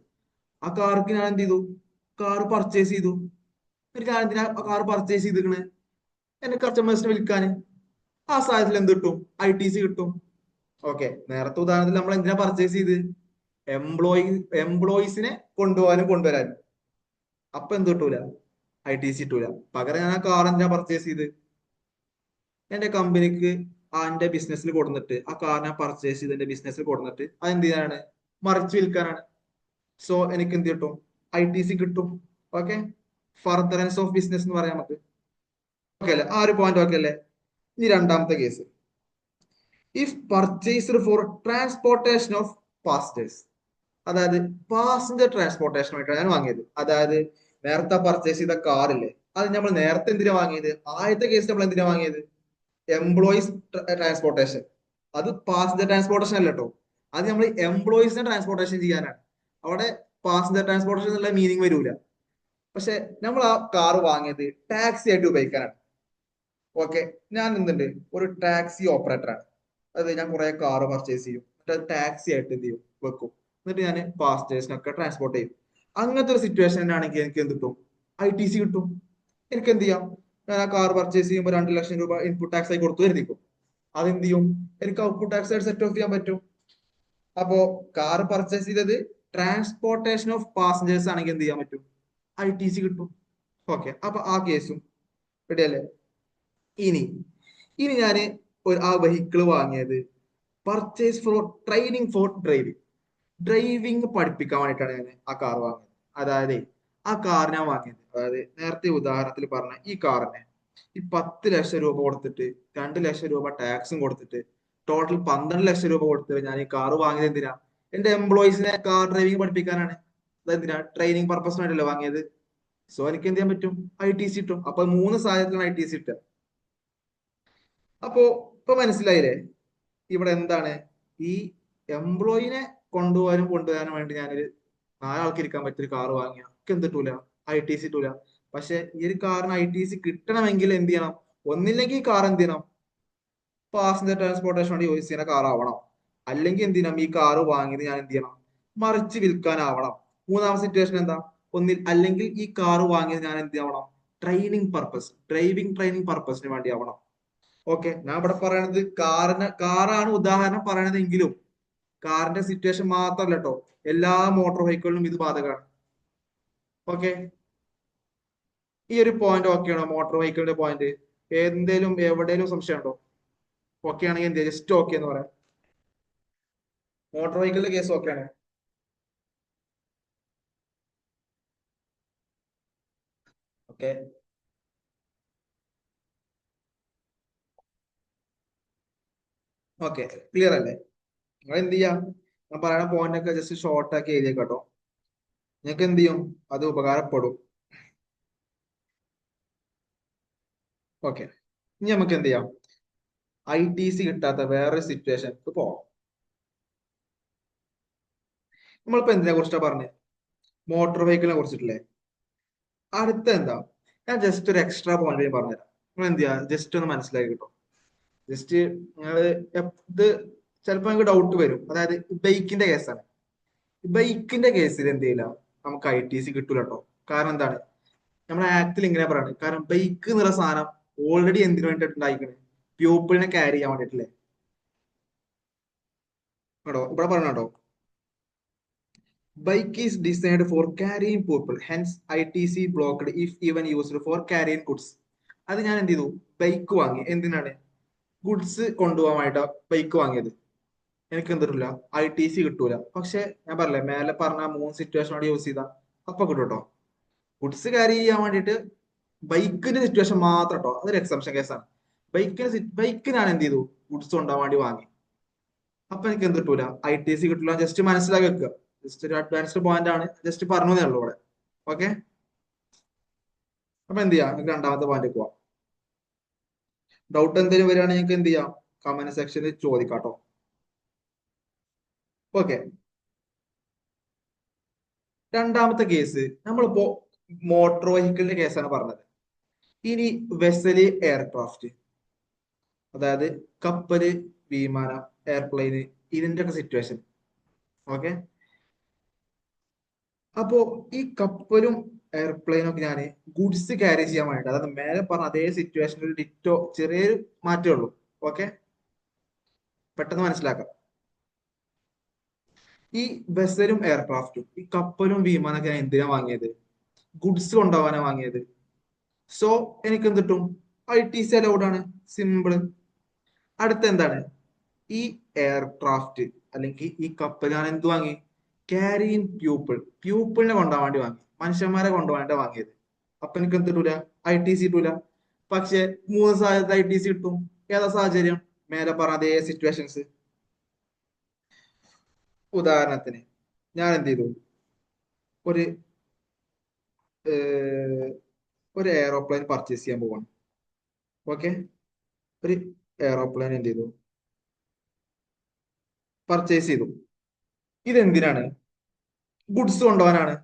ആ കാർക്ക് ഞാൻ എന്ത് ചെയ്തു, കാർ പർച്ചേസ് ചെയ്തു. എന്നിട്ട് ഞാൻ എന്തിനാ കാർ പർച്ചേസ് ചെയ്തിരിക്കണ്, എന്റെ കസ്റ്റമേഴ്സിന് വിൽക്കാൻ. ആ സാഹചര്യത്തിൽ എന്ത് കിട്ടും, ITC കിട്ടും. ഓക്കെ, നേരത്തെ ഉദാഹരണത്തിൽ നമ്മൾ എന്തിനാ പർച്ചേസ് ചെയ്ത്, എംപ്ലോയി എംപ്ലോയീസിനെ കൊണ്ടുപോകാനും കൊണ്ടുവരാനും. അപ്പൊ എന്ത് കിട്ടൂല, ITC കിട്ടൂല. പകരം ഞാൻ ആ കാർ എന്തിനാ പർച്ചേസ് ചെയ്ത്, എന്റെ കമ്പനിക്ക് എന്റെ ബിസിനസ്സിൽ കൊടുത്തിട്ട്, ആ കാർ ഞാൻ പർച്ചേസ് ചെയ്ത് എന്റെ ബിസിനസ്സിൽ കൊടുത്തിട്ട് അതെന്ത് ചെയ്യാനാണ്, മറിച്ച് വിൽക്കാനാണ്. സോ എനിക്ക് എന്ത് കിട്ടും, ITC കിട്ടും. ഓക്കെ, ഫർദറൻസ് ഓഫ് ബിസിനസ് എന്ന് പറയാൻ നമുക്ക്. ഓക്കെ അല്ലേ, ആ ഒരു പോയിന്റ് ഓക്കെ അല്ലേ? ഇനി രണ്ടാമത്തെ case, if purchased for transportation of passengers. അതായത് പാസഞ്ചർ ട്രാൻസ്പോർട്ടേഷൻ ആയിട്ടാണ് ഞാൻ വാങ്ങിയത്. അതായത് നേരത്തെ പർച്ചേസ് ചെയ്ത കാറില്ലേ, അത് നമ്മൾ നേരത്തെ എന്തിനാ വാങ്ങിയത്, ആദ്യത്തെ കേസ് നമ്മൾ എന്തിനാ വാങ്ങിയത്, എംപ്ലോയീസ് ട്രാൻസ്പോർട്ടേഷൻ. അത് പാസഞ്ചർ ട്രാൻസ്പോർട്ടേഷൻ അല്ല കേട്ടോ, അത് നമ്മൾ എംപ്ലോയീസിനെ ട്രാൻസ്പോർട്ടേഷൻ ചെയ്യാനാണ്. അവിടെ പാസഞ്ചർ ട്രാൻസ്പോർട്ടേഷൻ എന്നുള്ള മീനിങ് വരൂല. പക്ഷെ നമ്മൾ ആ കാർ വാങ്ങിയത് ടാക്സി ആയിട്ട് ഉപയോഗിക്കാനാണ്. ഓക്കെ, ഞാൻ എന്തുണ്ട്, ഒരു ടാക്സി ഓപ്പറേറ്റർ ആണ്. അതായത് ഞാൻ കുറെ കാർ പർച്ചേസ് ചെയ്യും, എന്നിട്ട് ടാക്സി ആയിട്ട് എന്ത് ചെയ്യും, വെക്കും. എന്നിട്ട് ഞാൻ പാസഞ്ചേഴ്സിനൊക്കെ ട്രാൻസ്പോർട്ട് ചെയ്യും. അങ്ങനത്തെ ഒരു സിറ്റുവേഷൻ ആണെങ്കിൽ എനിക്ക് എന്ത് കിട്ടും, ITC കിട്ടും. എനിക്ക് എന്ത് ചെയ്യാം, ഞാൻ ആ കാർ പർച്ചേസ് ചെയ്യുമ്പോൾ 2 ലക്ഷം രൂപ ഇൻപുട്ട് ടാക്സ് ആയി കൊടുത്തു കരുതിക്കും. അതെന്ത് ചെയ്യും, എനിക്ക് ഔട്ട്പുട്ട് ടാക്സ് ആയിട്ട് സെറ്റ് ഓഫ് ചെയ്യാൻ പറ്റും. അപ്പോ കാർ പർച്ചേസ് ചെയ്തത് ട്രാൻസ്പോർട്ടേഷൻ ഓഫ് പാസഞ്ചേഴ്സ് ആണെങ്കിൽ എന്ത് ചെയ്യാൻ പറ്റും, ITC കിട്ടും. ഓക്കെ, അപ്പൊ ആ കേസും റെഡി അല്ലേ? ഇനി ഇനി ഞാൻ ആ വെഹിക്കിൾ വാങ്ങിയത് purchase four training for driving. Driving പഠിപ്പിക്കാൻ വേണ്ടിയിട്ടാണ് ഞാൻ ആ കാർ വാങ്ങിയത്. അതായത് ആ കാർ ഞാൻ വാങ്ങിയത്, അതായത് നേരത്തെ ഉദാഹരണത്തിൽ പറഞ്ഞ ഈ കാറിനെ ഈ 10 ലക്ഷം രൂപ കൊടുത്തിട്ട് 2 ലക്ഷം രൂപ ടാക്സും കൊടുത്തിട്ട് ടോട്ടൽ 12 ലക്ഷം രൂപ കൊടുത്തിട്ട് ഞാൻ ഈ കാർ വാങ്ങിയത് എന്തിനാ, എന്റെ എംപ്ലോയീസിനെ കാർ ഡ്രൈവിംഗ് പഠിപ്പിക്കാനാണ്. അതെന്തിനാ, ട്രെയിനിങ് പർപ്പസിനായിട്ടല്ലേ വാങ്ങിയത്. സോ എനിക്ക് എന്ത് ചെയ്യാൻ പറ്റും, ITC കിട്ടും. അപ്പൊ 3 സാഹചര്യത്തിലാണ് ITC കിട്ടുക. അപ്പോ ഇപ്പൊ മനസ്സിലായില്ലേ, ഇവിടെ എന്താണ്, ഈ എംപ്ലോയിനെ കൊണ്ടുവരാനും വേണ്ടി ഞാനൊരു 4 ആൾക്ക് ഇരിക്കാൻ പറ്റിയ ഒരു കാർ വാങ്ങിയ എന്ത് കിട്ടൂല, ITC കിട്ടൂല. പക്ഷെ ഈ ഒരു കാറിന് ITC കിട്ടണമെങ്കിൽ എന്ത് ചെയ്യണം, ഒന്നില്ലെങ്കിൽ ഈ കാർ എന്ത് ചെയ്യണം, പാസഞ്ചർ ട്രാൻസ്പോർട്ടേഷൻ വേണ്ടി യൂസ് ചെയ്യുന്ന കാർ ആവണം. അല്ലെങ്കിൽ എന്ത് ചെയ്യണം, ഈ കാർ വാങ്ങിയത് ഞാൻ എന്ത് ചെയ്യണം, മറിച്ച് വിൽക്കാനാവണം. മൂന്നാമത്തെ സിറ്റുവേഷൻ എന്താ, ഒന്നിൽ അല്ലെങ്കിൽ ഈ കാർ വാങ്ങിയത് ഞാൻ എന്ത് ആവണം, ട്രെയിനിങ് പർപ്പസ്, ഡ്രൈവിംഗ് ട്രെയിനിങ് പർപ്പസിന് വേണ്ടി ആവണം. ഓക്കെ, ഞാൻ ഇവിടെ പറയണത് കാറാണ് ഉദാഹരണം പറയണതെങ്കിലും കാറിന്റെ സിറ്റുവേഷൻ മാത്രമല്ല കേട്ടോ, എല്ലാ മോട്ടോർ വെഹിക്കിളിനും ഇത് ബാധകമാണ്. ഓക്കെ, ഈ ഒരു പോയിന്റ് ഓക്കെ ആണോ, മോട്ടോർ വെഹിക്കിളിന്റെ പോയിന്റ്? എന്തേലും എവിടെയും സംശയം ഉണ്ടോ? ഓക്കെ ആണെങ്കിൽ എന്ത് ജസ്റ്റ് ഓക്കെ എന്ന് പറയാം. മോട്ടോർ വെഹിക്കിളിന്റെ കേസ് ഓക്കെ ആണ്. ഓക്കെ, ഓക്കെ, ക്ലിയർ അല്ലേ? നിങ്ങൾ എന്ത് ചെയ്യാം, ഞാൻ പറയുന്ന പോയിന്റ് ഒക്കെ ജസ്റ്റ് ഷോർട്ട് ആക്കി എഴുതിയേക്കട്ടോ. നിങ്ങൾക്ക് എന്ത് ചെയ്യും, അത് ഉപകാരപ്പെടും. ഓക്കെ, ഇനി നമുക്ക് എന്ത് ചെയ്യാം, ITC കിട്ടാത്ത വേറൊരു സിറ്റുവേഷനിലേക്ക് പോവാം. നമ്മളിപ്പോ എന്തിനെ കുറിച്ചാ പറഞ്ഞത്? മോട്ടോർ വെഹിക്കിളിനെ കുറിച്ചിട്ടില്ലേ? അടുത്ത എന്താ, ഞാൻ ജസ്റ്റ് ഒരു എക്സ്ട്രാ പോയിന്റ് പറഞ്ഞുതരാം. നിങ്ങൾ എന്ത് ചെയ്യാ, ജസ്റ്റ് ഒന്ന് മനസ്സിലാക്കി കിട്ടും. ജസ്റ്റ് നിങ്ങൾ ഇത് ചിലപ്പോൾ നിങ്ങൾക്ക് ഡൗട്ട് വരും. അതായത് ബൈക്കിന്റെ കേസാണ്. ബൈക്കിന്റെ കേസിൽ എന്ത് ചെയ്യില്ല, നമുക്ക് ITC കിട്ടൂല കേട്ടോ. കാരണം എന്താണ്, നമ്മുടെ ആക്ടിൽ ഇങ്ങനെ പറയുന്നത്. കാരണം ബൈക്ക് എന്നുള്ള സാധനം ഓൾറെഡി എന്തിനു വേണ്ടിയിട്ട് ഉണ്ടായിക്കണേ, പ്യൂപ്പിളിനെ ക്യാരി ചെയ്യാൻ വേണ്ടിയിട്ടില്ലേ. കേട്ടോ, ഇവിടെ പറഞ്ഞോ, bike is designed for carrying people, hence ITC blocked if even used for carrying goods. അത് ഞാൻ എന്ത് ചെയ്തു, ബൈക്ക് വാങ്ങി എന്തിനാണ്, ഗുഡ്സ് കൊണ്ടുപോകാനായിട്ടാ ബൈക്ക് വാങ്ങിയത്. എനിക്ക് എന്തിട്ടില്ല, ITC കിട്ടൂല. പക്ഷെ ഞാൻ പറഞ്ഞില്ലേ, മേലെ പറഞ്ഞ 3 സിറ്റുവേഷനോട് യൂസ് ചെയ്താ അപ്പൊ കിട്ടും കേട്ടോ. ഗുഡ്സ് ക്യാരി ചെയ്യാൻ വേണ്ടിയിട്ട് ബൈക്കിന്റെ സിറ്റുവേഷൻ മാത്രം കേട്ടോ, അതൊരു എക്സംഷൻ കേസാണ്. ബൈക്ക് ഞാൻ എന്ത് ചെയ്തു, ഗുഡ്സ് കൊണ്ടുപോകാൻ വേണ്ടി വാങ്ങി. അപ്പൊ എനിക്ക് എന്ത് കിട്ടൂല, ITC കിട്ടൂല. ജസ്റ്റ് മനസ്സിലാക്കി വെക്കുക. ജസ്റ്റ് ഒരു അഡ്വാൻസ്ഡ് പോയിന്റ് ആണ്, ജസ്റ്റ് പറഞ്ഞതേ ഉള്ളൂ ഇവിടെ. ഓക്കെ, അപ്പൊ എന്ത് ചെയ്യാം, നമുക്ക് രണ്ടാമത്തെ പോയിന്റ് പോവാം. ഡൗട്ട് എന്തെങ്കിലും വരികയാണെങ്കിൽ നിങ്ങൾക്ക് എന്ത് ചെയ്യാം, കമന്റ് സെക്ഷനിൽ ചോദിക്കാട്ടോ. ഓക്കെ, രണ്ടാമത്തെ കേസ് നമ്മളിപ്പോ മോട്ടോർ വെഹിക്കിളിന്റെ കേസാണ് പറഞ്ഞത്. ഇനി വെസല് എയർക്രാഫ്റ്റ്, അതായത് കപ്പല്, വിമാനം, എയർപ്ലെയിന്, ഇതിന്റെ ഒക്കെ സിറ്റുവേഷൻ. ഓക്കെ, അപ്പോ ഈ കപ്പലും എയർപ്ലെയിനും ഒക്കെ ഞാൻ ഗുഡ്സ് ക്യാരി ചെയ്യാൻ വേണ്ടി, അതായത് മേലെ പറഞ്ഞ അതേ സിറ്റുവേഷനിൽ ഡിറ്റോ ചെറിയൊരു മാറ്റേ ഉള്ളൂ. ഓക്കെ, പെട്ടെന്ന് മനസ്സിലാക്കാം. ഈ വെസലും എയർക്രാഫ്റ്റും, ഈ കപ്പലും വിമാനമൊക്കെ ഞാൻ എന്തിനാ വാങ്ങിയത്, ഗുഡ്സ് കൊണ്ടുപോകാനാ വാങ്ങിയത്. സോ എനിക്ക് എന്ത് കിട്ടും, ITC അലൗഡ് ആണ്, സിമ്പിള്. അടുത്ത എന്താണ്, ഈ എയർക്രാഫ്റ്റ് അല്ലെങ്കിൽ ഈ കപ്പൽ ഞാൻ എന്ത് വാങ്ങി, ക്യാരിയിങ് പ്യൂപ്പിളിനെ കൊണ്ടുപോകാൻ വേണ്ടി വാങ്ങി, മനുഷ്യന്മാരെ കൊണ്ടുപോകാൻ വാങ്ങിയത്. അപ്പൊ എനിക്ക് എന്ത് കിട്ടൂല, ITC കിട്ടൂല. പക്ഷെ 3 സാഹചര്യത്തിൽ ITC കിട്ടും. ഏതാ സാഹചര്യം, മേലെ പറഞ്ഞ അതേ സിറ്റുവേഷൻസ്. ഉദാഹരണത്തിന് ഞാൻ എന്ത് ചെയ്തു, ഒരു ഒരു എയറോപ്ലെയിൻ പർച്ചേസ് ചെയ്യാൻ പോവാണ്. ഓക്കെ, ഒരു എയറോപ്ലെയിൻ എന്ത് ചെയ്തു, പർച്ചേസ് ചെയ്തു. ഇതെന്തിനാണ്, ഗുഡ്സ് കൊണ്ടുപോകാനാണ്.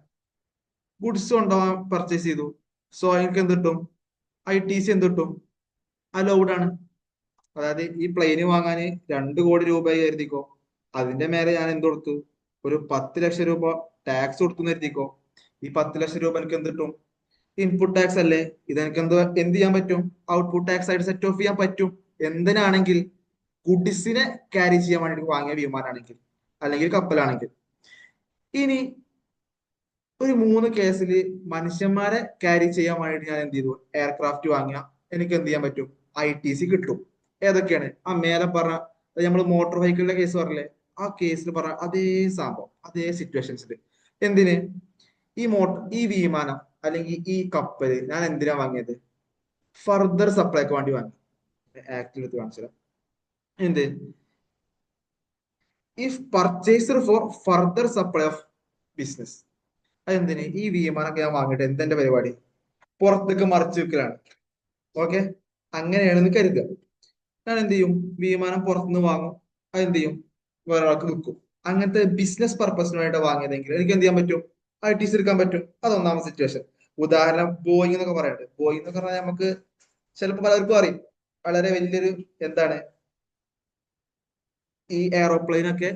ഗുഡ്സ് കൊണ്ടുപോകാൻ പർച്ചേസ് ചെയ്തു. സോ എനിക്ക് എന്ത് കിട്ടും, ITC എന്ത് കിട്ടും, അലൗഡ് ആണ്. അതായത് ഈ പ്ലെയിന് വാങ്ങാൻ 2 കോടി രൂപ കരുതിക്കോ, അതിന്റെ മേലെ ഞാൻ എന്ത് കൊടുത്തു, ഒരു 10 ലക്ഷം രൂപ ടാക്സ് കൊടുത്തു കരുതിക്കോ. ഈ 10 ലക്ഷം രൂപ എനിക്ക് എന്ത് കിട്ടും, ഇൻപുട്ട് ടാക്സ് അല്ലേ. ഇതെനിക്ക് എന്ത് ചെയ്യാൻ പറ്റും, ഔട്ട്പുട്ട് ടാക്സ് ആയിട്ട് സെറ്റ് ഓഫ് ചെയ്യാൻ പറ്റും. എന്തിനാണെങ്കിൽ, ഗുഡ്സിനെ ക്യാരി ചെയ്യാൻ വേണ്ടി വാങ്ങിയ വിമാനാണെങ്കിൽ അല്ലെങ്കിൽ കപ്പലാണെങ്കിൽ. ഇനി ഒരു 3 കേസിൽ മനുഷ്യന്മാരെ ക്യാരി ചെയ്യാൻ വേണ്ടി ഞാൻ എന്ത് ചെയ്തു, എയർക്രാഫ്റ്റ് വാങ്ങിയ എനിക്ക് എന്ത് ചെയ്യാൻ പറ്റും, ITC കിട്ടും. ഏതൊക്കെയാണ്, ആ മേലെ പറഞ്ഞ നമ്മൾ മോട്ടോർ വെഹിക്കിളിന്റെ കേസ് പറഞ്ഞില്ലേ, ആ കേസിൽ പറഞ്ഞ അതേ സംഭവം, അതേ സിറ്റുവേഷൻസിൽ. എന്തിന്, ഈ വിമാനം അല്ലെങ്കിൽ ഈ കപ്പല് ഞാൻ എന്തിനാ വാങ്ങിയത്, ഫർദർ സപ്ലൈക്ക് വേണ്ടി വാങ്ങി. ആക്ടിൽ എടുത്ത് കാണിച്ചത് എന്ത്, if purchased for further supply of business. അതെന്തിന്, ഈ വിമാനമൊക്കെ ഞാൻ വാങ്ങിയിട്ട് എന്തെന്റെ പരിപാടി, പുറത്തേക്ക് മറച്ചു വെക്കലാണ്. ഓക്കെ, അങ്ങനെയാണെന്ന് കരുതുക. ഞാൻ എന്ത് ചെയ്യും, വിമാനം പുറത്തുനിന്ന് വാങ്ങും, അതെന്ത് ചെയ്യും, വേറൊരാൾക്ക് വിൽക്കും. അങ്ങനത്തെ ബിസിനസ് പർപ്പസിനായിട്ട് വാങ്ങിയതെങ്കിൽ എനിക്ക് എന്ത് ചെയ്യാൻ പറ്റും, ITC എടുക്കാൻ പറ്റും. അതൊന്നാമത്തെ സിറ്റുവേഷൻ. ഉദാഹരണം ബോയിങ് എന്നൊക്കെ പറയുന്നത്. ബോയിങ് എന്നൊക്കെ പറഞ്ഞാൽ നമുക്ക് ചിലപ്പോൾ പലർക്കും അറിയും, വളരെ വലിയൊരു എന്താണ്, ഈ എയറോപ്ലെയിൻ ഒക്കെ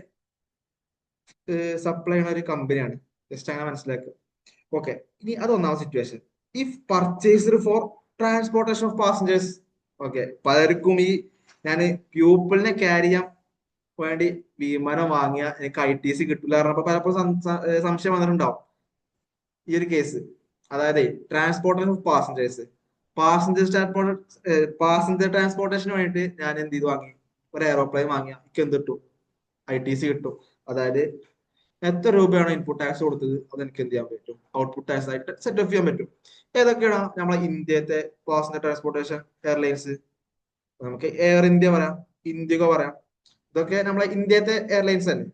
സപ്ലൈ ചെയ്യുന്ന ഒരു കമ്പനിയാണ്. ജസ്റ്റ് അങ്ങനെ മനസ്സിലാക്കുക. ഓക്കെ, ഇനി അതൊന്നാമത്തെ situation. If purchased for transportation of passengers. Okay, പലർക്കും ഈ ഞാൻ പ്യൂപ്പിളിനെ ക്യാരി ചെയ്യാൻ വേണ്ടി വിമാനം വാങ്ങിയ എനിക്ക് ITC കിട്ടില്ല പറഞ്ഞപ്പോ പലപ്പോഴും സംശയം വന്നിട്ടുണ്ടാവും ഈ ഒരു കേസ്. അതായത് ട്രാൻസ്പോർട്ടേഷൻ ഓഫ് പാസഞ്ചേഴ്സ്, പാസഞ്ചർ ട്രാൻസ്പോർട്ടേഷന് വേണ്ടിയിട്ട് ഞാൻ എന്ത് ചെയ്ത് വാങ്ങി, ഒരു എയറോപ്ലെയിൻ വാങ്ങിയ എനിക്ക് എന്ത് കിട്ടും, ITC കിട്ടും. അതായത് എത്ര രൂപയാണോ ഇൻപുട്ട് ടാക്സ് കൊടുത്തത് അത് എനിക്ക് എന്ത് ചെയ്യാൻ പറ്റും, ഔട്ട്പുട്ട് ടാക്സ് ആയിട്ട് സെറ്റ് ഓഫ് ചെയ്യാൻ പറ്റും. ഏതൊക്കെയാണ് നമ്മളെ ഇന്ത്യത്തെ പാസഞ്ചർ ട്രാൻസ്പോർട്ടേഷൻ എയർലൈൻസ്, നമുക്ക് എയർ ഇന്ത്യ പറയാം, ഇൻഡിഗോ പറയാം. ഇതൊക്കെ നമ്മളെ ഇന്ത്യത്തെ എയർലൈൻസ് അല്ലേ.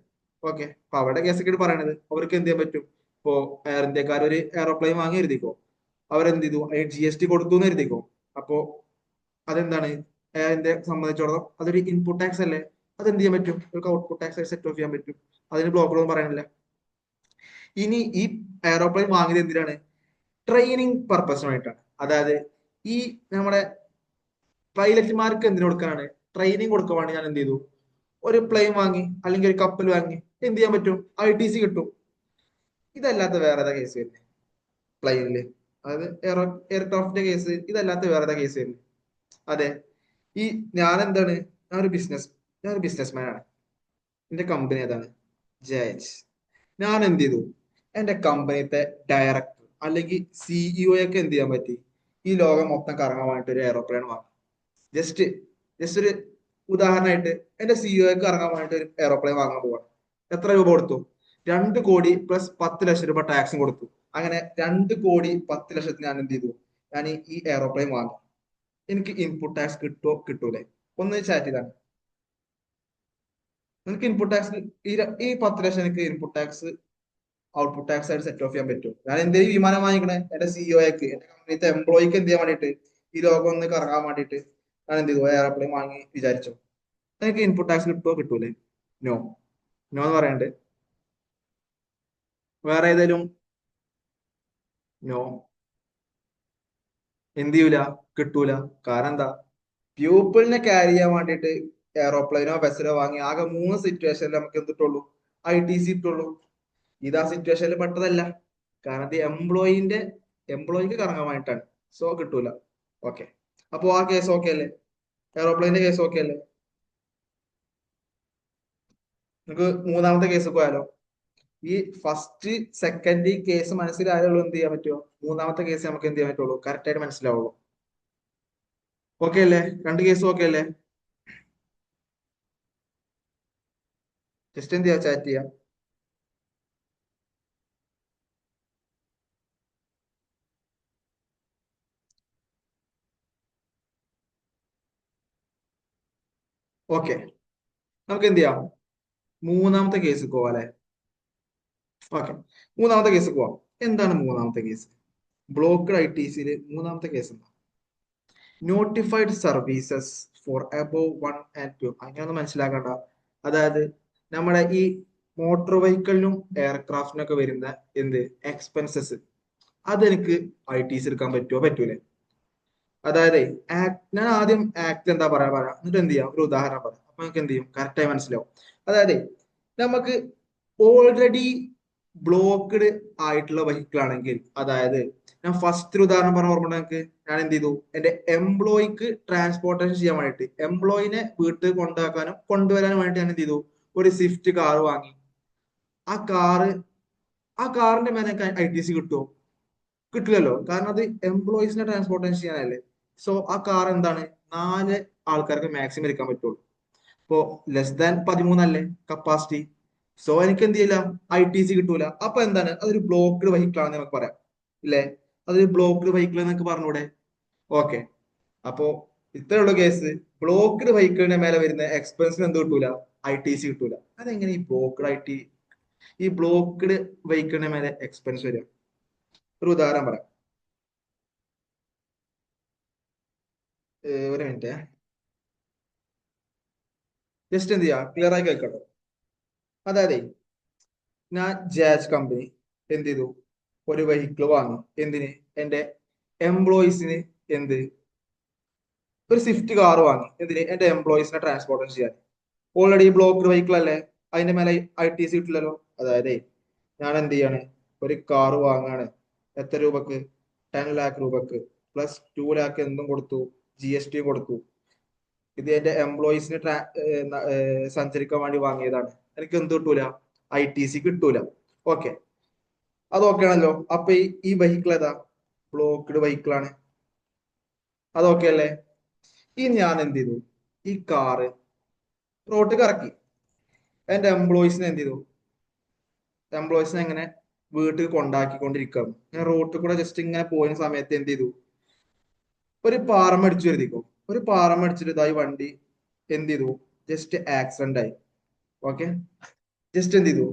ഓക്കെ, അപ്പൊ അവിടെ കേസൊക്കെ പറയണത് അവർക്ക് എന്ത് ചെയ്യാൻ പറ്റും? ഇപ്പോ എയർ ഇന്ത്യക്കാർ ഒരു എയറോപ്ലെയിൻ വാങ്ങി എഴുതിക്കോ, അവരെന്ത് ചെയ്തു, അതിന് GST കൊടുത്തു എന്ന് എഴുതിക്കോ. അപ്പോ അതെന്താണ്, എയർ ഇന്ത്യയെ സംബന്ധിച്ചിടത്തോളം അതൊരു ഇൻപുട്ട് ടാക്സ് അല്ലേ, അതെന്ത് ചെയ്യാൻ പറ്റും, അവർക്ക് ഔട്ട്പുട്ട് ടാക്സ് ആയി സെറ്റ് ഓഫ് ചെയ്യാൻ പറ്റും. അതിന് ബ്ലോക്കുകളൊന്നും പറയാനില്ല. ഇനി ഈ എയറോപ്ലെയിൻ വാങ്ങിയത് എന്തിനാണ്? ട്രെയിനിങ് പർപ്പസിനായിട്ടാണ്. അതായത് ഈ നമ്മുടെ പൈലറ്റുമാർക്ക് എന്തിനു കൊടുക്കാനാണ്? ട്രെയിനിങ് കൊടുക്കാൻ വേണ്ടി ഞാൻ എന്ത് ചെയ്തു, ഒരു പ്ലെയിൻ വാങ്ങി അല്ലെങ്കിൽ ഒരു കപ്പൽ വാങ്ങി. എന്ത് ചെയ്യാൻ പറ്റും? ITC കിട്ടും. ഇതല്ലാത്ത വേറെ ഏതാ കേസ് വരുന്നത് പ്ലെയിനില്? അതായത് എയർക്രാഫ്റ്റിന്റെ കേസ് ഇതല്ലാത്ത വേറെ ഏതാ കേസ് വരുന്നത്? അതെ, ഈ ഞാൻ എന്താണ്, ഞാനൊരു ബിസിനസ്മാൻ ആണ്. എന്റെ കമ്പനി ഏതാണ്? ജയൻസ്. ഞാൻ എന്ത് ചെയ്തു, എന്റെ കമ്പനിത്തെ ഡയറക്ടർ അല്ലെങ്കിൽ CEO ഒക്കെ എന്ത് ചെയ്യാൻ പറ്റി, ഈ ലോകം മൊത്തം കറങ്ങാൻ വേണ്ടിട്ട് ഒരു എയറോപ്ലെയിൻ വാങ്ങി. ജസ്റ്റ് ജസ്റ്റ് ഒരു ഉദാഹരണമായിട്ട് എന്റെ CEO ഇറങ്ങാൻ വേണ്ടിട്ട് ഒരു എയറോപ്ലെയിൻ വാങ്ങാൻ പോവാണ്. എത്ര രൂപ കൊടുത്തു? 2 കോടി പ്ലസ് 10 ലക്ഷം രൂപ ടാക്സും കൊടുത്തു. അങ്ങനെ 2 കോടി 10 ലക്ഷത്തിന് ഞാൻ എന്ത് ചെയ്തു, ഞാൻ ഈ എയറോപ്ലെയിൻ വാങ്ങി. എനിക്ക് ഇൻപുട്ട് ടാക്സ് കിട്ടുമോ കിട്ടൂലേ? ഒന്ന് ചാറ്റ് ചെയ്താണ്. എനിക്ക് ഇൻപുട്ട് ടാക്സ് ഈ 10 ലക്ഷം എനിക്ക് ഇൻപുട്ട് ടാക്സ് ഔട്ട്പുട്ട് ടാക്സ് ആയിട്ട് സെറ്റ് ഓഫ് ചെയ്യാൻ പറ്റും? ഞാൻ എന്തെങ്കിലും വിമാനം വാങ്ങിക്കണേ എന്റെ CEOക്ക്, എന്റെ കമ്പനിത്തെ എംപ്ലോയിക്ക് എന്ത് ചെയ്യാൻ വേണ്ടിട്ട്, ഈ ലോകം ഒന്ന് കറങ്ങാൻ വേണ്ടിട്ട് ഞാൻ എന്ത് ചെയ്തു, എയർപ്ലെയിൻ വാങ്ങി വിചാരിച്ചു. എനിക്ക് ഇൻപുട്ട് ടാക്സ് കിട്ടുമോ കിട്ടൂലേ? നോ. നോ എന്ന് പറയാണ്ട് വേറെ ഏതെങ്കിലും നോ എന്ത് ചെയ്യൂല, കിട്ടൂല. കാരണം എന്താ, പ്യൂപ്പിളിനെ ക്യാരി ചെയ്യാൻ വേണ്ടിയിട്ട് എയറോപ്ലെയിനോ ബസ്സിലോ വാങ്ങി ആകെ 3 സിറ്റുവേഷനിൽ നമുക്ക് എന്തിട്ടുള്ളൂ, ITC ഇട്ടുള്ളൂ. ഇത് ആ സിറ്റുവേഷനിൽ പെട്ടതല്ല. കാരണം ഇത് എംപ്ലോയിക്ക് കറങ്ങാൻ വേണ്ടിയിട്ടാണ്. സോ കിട്ടൂല. ഓക്കെ, അപ്പോ ആ കേസ് ഓക്കെ അല്ലേ? എയറോപ്ലെയിന്റെ കേസ് ഓക്കെ അല്ലേ? നമുക്ക് മൂന്നാമത്തെ കേസ് പോയാലോ? ഈ ഫസ്റ്റ് സെക്കൻഡ് കേസ് മനസ്സിലായാലുള്ളൂ എന്ത് ചെയ്യാൻ പറ്റുമോ, മൂന്നാമത്തെ കേസ് നമുക്ക് എന്ത് ചെയ്യാൻ പറ്റുള്ളൂ, കറക്റ്റ് ആയിട്ട് മനസ്സിലാവുള്ളൂ. ഓക്കെ അല്ലേ? രണ്ട് കേസും ഓക്കെ അല്ലേ? ജസ്റ്റ് എന്ത് ചെയ്യാ, ചാറ്റ് ചെയ്യാം. ഓക്കെ, നമുക്ക് എന്ത് ചെയ്യാം, മൂന്നാമത്തെ കേസ് പോവാം അല്ലെ? ഓക്കെ, മൂന്നാമത്തെ കേസ് പോവാം. എന്താണ് മൂന്നാമത്തെ കേസ്? ബ്ലോക്ക്ഡ് ITCയിൽ മൂന്നാമത്തെ കേസ് എന്താ? Notified services four above 1 and 2. അങ്ങനെയൊന്നും മനസ്സിലാക്കണ്ട. അതായത് നമ്മുടെ ഈ മോട്ടോർ വെഹിക്കിളിനും എയർക്രാഫ്റ്റിനൊക്കെ വരുന്ന എന്ത് എക്സ്പെൻസസ്, അതെനിക്ക് ITC എടുക്കാൻ പറ്റുമോ പറ്റൂലേ? അതായത് ഞാൻ ആദ്യം ആക്ട് എന്താ പറയാ എന്നിട്ട് എന്ത് ചെയ്യാം, ഒരു ഉദാഹരണം പറയാം. അപ്പൊ നമുക്ക് എന്ത് ചെയ്യും, കറക്റ്റായി മനസ്സിലാവും. അതായത് നമുക്ക് ഓൾറെഡി ബ്ലോക്ക്ഡ് ആയിട്ടുള്ള വെഹിക്കിൾ ആണെങ്കിൽ, അതായത് ഞാൻ ഫസ്റ്റ് ഒരു ഉദാഹരണം പറഞ്ഞ ഓർമ്മ നിങ്ങൾക്ക്, ഞാൻ എന്ത് ചെയ്തു, എന്റെ എംപ്ലോയിക്ക് ട്രാൻസ്പോർട്ടേഷൻ ചെയ്യാൻ വേണ്ടിയിട്ട് എംപ്ലോയിനെ വീട്ടിൽ കൊണ്ടാക്കാനും കൊണ്ടുവരാനും വേണ്ടിയിട്ട് ഞാൻ എന്ത് ചെയ്തു, ഒരു സ്വിഫ്റ്റ് കാർ വാങ്ങി. ആ കാറ് ആ കാറിന്റെ മേലെ ITC കിട്ടുമോ? കിട്ടില്ലല്ലോ, കാരണം അത് എംപ്ലോയീസിനെ ട്രാൻസ്പോർട്ടേഷൻ ചെയ്യാനല്ലേ. സോ ആ കാർ എന്താണ്, 4 ആൾക്കാർക്ക് മാക്സിമം ഇരിക്കാൻ പറ്റുള്ളൂ. ഇപ്പോ ലെസ് ദാൻ 13 അല്ലേ കപ്പാസിറ്റി. സോ എനിക്ക് എന്ത് ചെയ്യില്ല, ITC കിട്ടൂല. അപ്പൊ എന്താണ്, അതൊരു ബ്ലോക്ക്ഡ് വെഹിക്കിൾ ആണെന്ന് നമുക്ക് പറയാം ഇല്ലേ? അതൊരു ബ്ലോക്ക്ഡ് വെഹിക്കിൾ എന്നൊക്കെ പറഞ്ഞൂടെ? ഓക്കെ, അപ്പോ ഇത്രയുള്ള കേസ്. ബ്ലോക്ക്ഡ് വെഹിക്കിളിന്റെ മേലെ വരുന്ന എക്സ്പെൻസിന് എന്ത് കിട്ടൂല, ITC കിട്ടൂല. അതെങ്ങനെ ഈ ബ്ലോക്ക്ഡ് വെഹിക്കിളിന്റെ മേലെ എക്സ്പെൻസ് വരിക? ഒരു ഉദാഹരണം പറയാം. ഒരു മിനിറ്റ്, ജസ്റ്റ് എന്ത് ചെയ്യാ, ക്ലിയർ ആയി കേൾക്കട്ടോ. അതായത് ഞാൻ ജാസ് കമ്പനി എന്ത് ചെയ്തു, ഒരു വെഹിക്കിൾ വാങ്ങി. എന്തിന്? എന്റെ എംപ്ലോയീസിന് എന്ത്, ഒരു സ്വിഫ്റ്റ് കാർ വാങ്ങി. എന്തിന്? എന്റെ എംപ്ലോയീസിനെ ട്രാൻസ്പോർട്ടേഷൻ ചെയ്യാൻ. ഓൾറെഡി ബ്ലോക്ക്ഡ് വെഹിക്കിൾ അല്ലേ, അതിന്റെ മേലെ ITC കിട്ടില്ലല്ലോ. അതായത് ഞാൻ എന്ത് ചെയ്യാണ്, ഒരു കാർ വാങ്ങാണ്. എത്ര രൂപക്ക്? 10 lakh രൂപക്ക്. പ്ലസ് 2 lakh എന്തും കൊടുത്തു, GST കൊടുത്തു. ഇത് എന്റെ എംപ്ലോയീസിന് സഞ്ചരിക്കാൻ വേണ്ടി വാങ്ങിയതാണ്. എനിക്ക് എന്ത് കിട്ടൂല, ITC കിട്ടൂല. ഓക്കെ, അത് ഓക്കെ ആണല്ലോ. അപ്പൊ ഈ വെഹിക്കിൾ ഏതാ, ബ്ലോക്ക്ഡ് വെഹിക്കിൾ ആണ്. അത് ഓക്കെ അല്ലേ? ഈ ഞാൻ എന്ത് ചെയ്തു, ഈ കാറ് റോട്ടിൽ ഇറക്കി. എന്റെ എംപ്ലോയീസിനെ എന്ത് ചെയ്തു, എംപ്ലോയീസിനെ എങ്ങനെ വീട്ടിൽ കൊണ്ടാക്കിക്കൊണ്ടിരിക്കുകയാണ്. ഞാൻ റോട്ടിൽ കൂടെ ജസ്റ്റ് ഇങ്ങനെ പോയ സമയത്ത് എന്ത് ചെയ്തു, ഒരു പാറം അടിച്ചു എഴുതിക്കോ. ഒരു പാറം അടിച്ചിട്ട് ഇതായി വണ്ടി എന്ത് ചെയ്തു, ജസ്റ്റ് ആക്സിഡന്റ് ആയി. ഓക്കെ, ജസ്റ്റ് എന്ത് ചെയ്തു,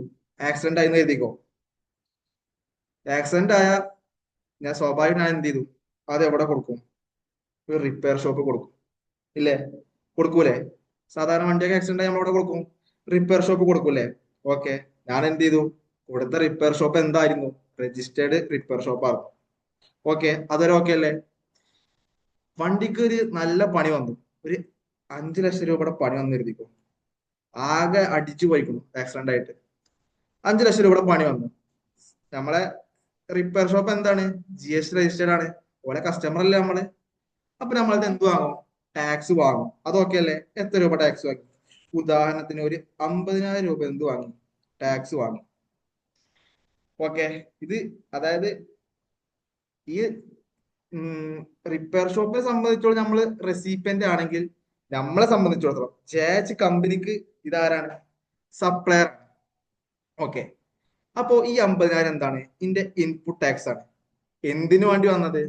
ആക്സിഡന്റ് ആയി എഴുതിക്കോ. ആക്സിഡന്റ് ആയ ഞാൻ സ്വാഭാവികം ഞാൻ എന്ത് ചെയ്തു, അത് എവിടെ കൊടുക്കും? ഒരു റിപ്പയർ ഷോപ്പ് കൊടുക്കും, ഇല്ലേ? കൊടുക്കൂലേ? സാധാരണ വണ്ടിയൊക്കെ ആക്സിഡന്റ് ആയി നമ്മളവിടെ കൊടുക്കും, റിപ്പയർ ഷോപ്പ് കൊടുക്കൂലേ? ഓക്കെ, ഞാൻ എന്ത് ചെയ്തു, ഇവിടുത്തെ റിപ്പയർ ഷോപ്പ് എന്തായിരുന്നു? രജിസ്റ്റേർഡ് റിപ്പയർ ഷോപ്പ് ആയിരുന്നു. ഓക്കെ, അതൊരു ഓക്കെ അല്ലേ? വണ്ടിക്ക് ഒരു നല്ല പണി വന്നു, ഒരു 5 ലക്ഷം രൂപയുടെ പണി വന്നു കരുതിക്കോ. ആകെ അടിച്ചു പോയിക്കുന്നു ആക്സിഡന്റ് ആയിട്ട്. 5 ലക്ഷം രൂപയുടെ പണി വന്നു. നമ്മളെ റിപ്പയർ ഷോപ്പ് എന്താണ്? GST രജിസ്റ്റേർഡ് ആണ്. ഓലെ കസ്റ്റമർ അല്ലേ നമ്മള്. അപ്പൊ നമ്മളത് എന്ത് വാങ്ങും? ടാക്സ് വാങ്ങും. അതൊക്കെ അല്ലേ? എത്ര രൂപ ടാക്സ് വാങ്ങി? ഉദാഹരണത്തിന് ഒരു 50,000 രൂപ എന്ത് വാങ്ങി? ടാക്സ് വാങ്ങി. ഓക്കെ, ഇത് അതായത് ഈ റിപ്പയർ ഷോപ്പിനെ സംബന്ധിച്ചോളം നമ്മൾ റെസിപ്പന്റ് ആണെങ്കിൽ, നമ്മളെ സംബന്ധിച്ചിടത്തോളം ജാച്ച് കമ്പനിക്ക് ഇതാരാണ്? സപ്ലയർ. ഓക്കെ, അപ്പോ ഈ 50,000 എന്താണ്? ഇതിന്റെ ഇൻപുട്ട് ടാക്സ് ആണ്. എന്തിനു വേണ്ടി വന്നത്?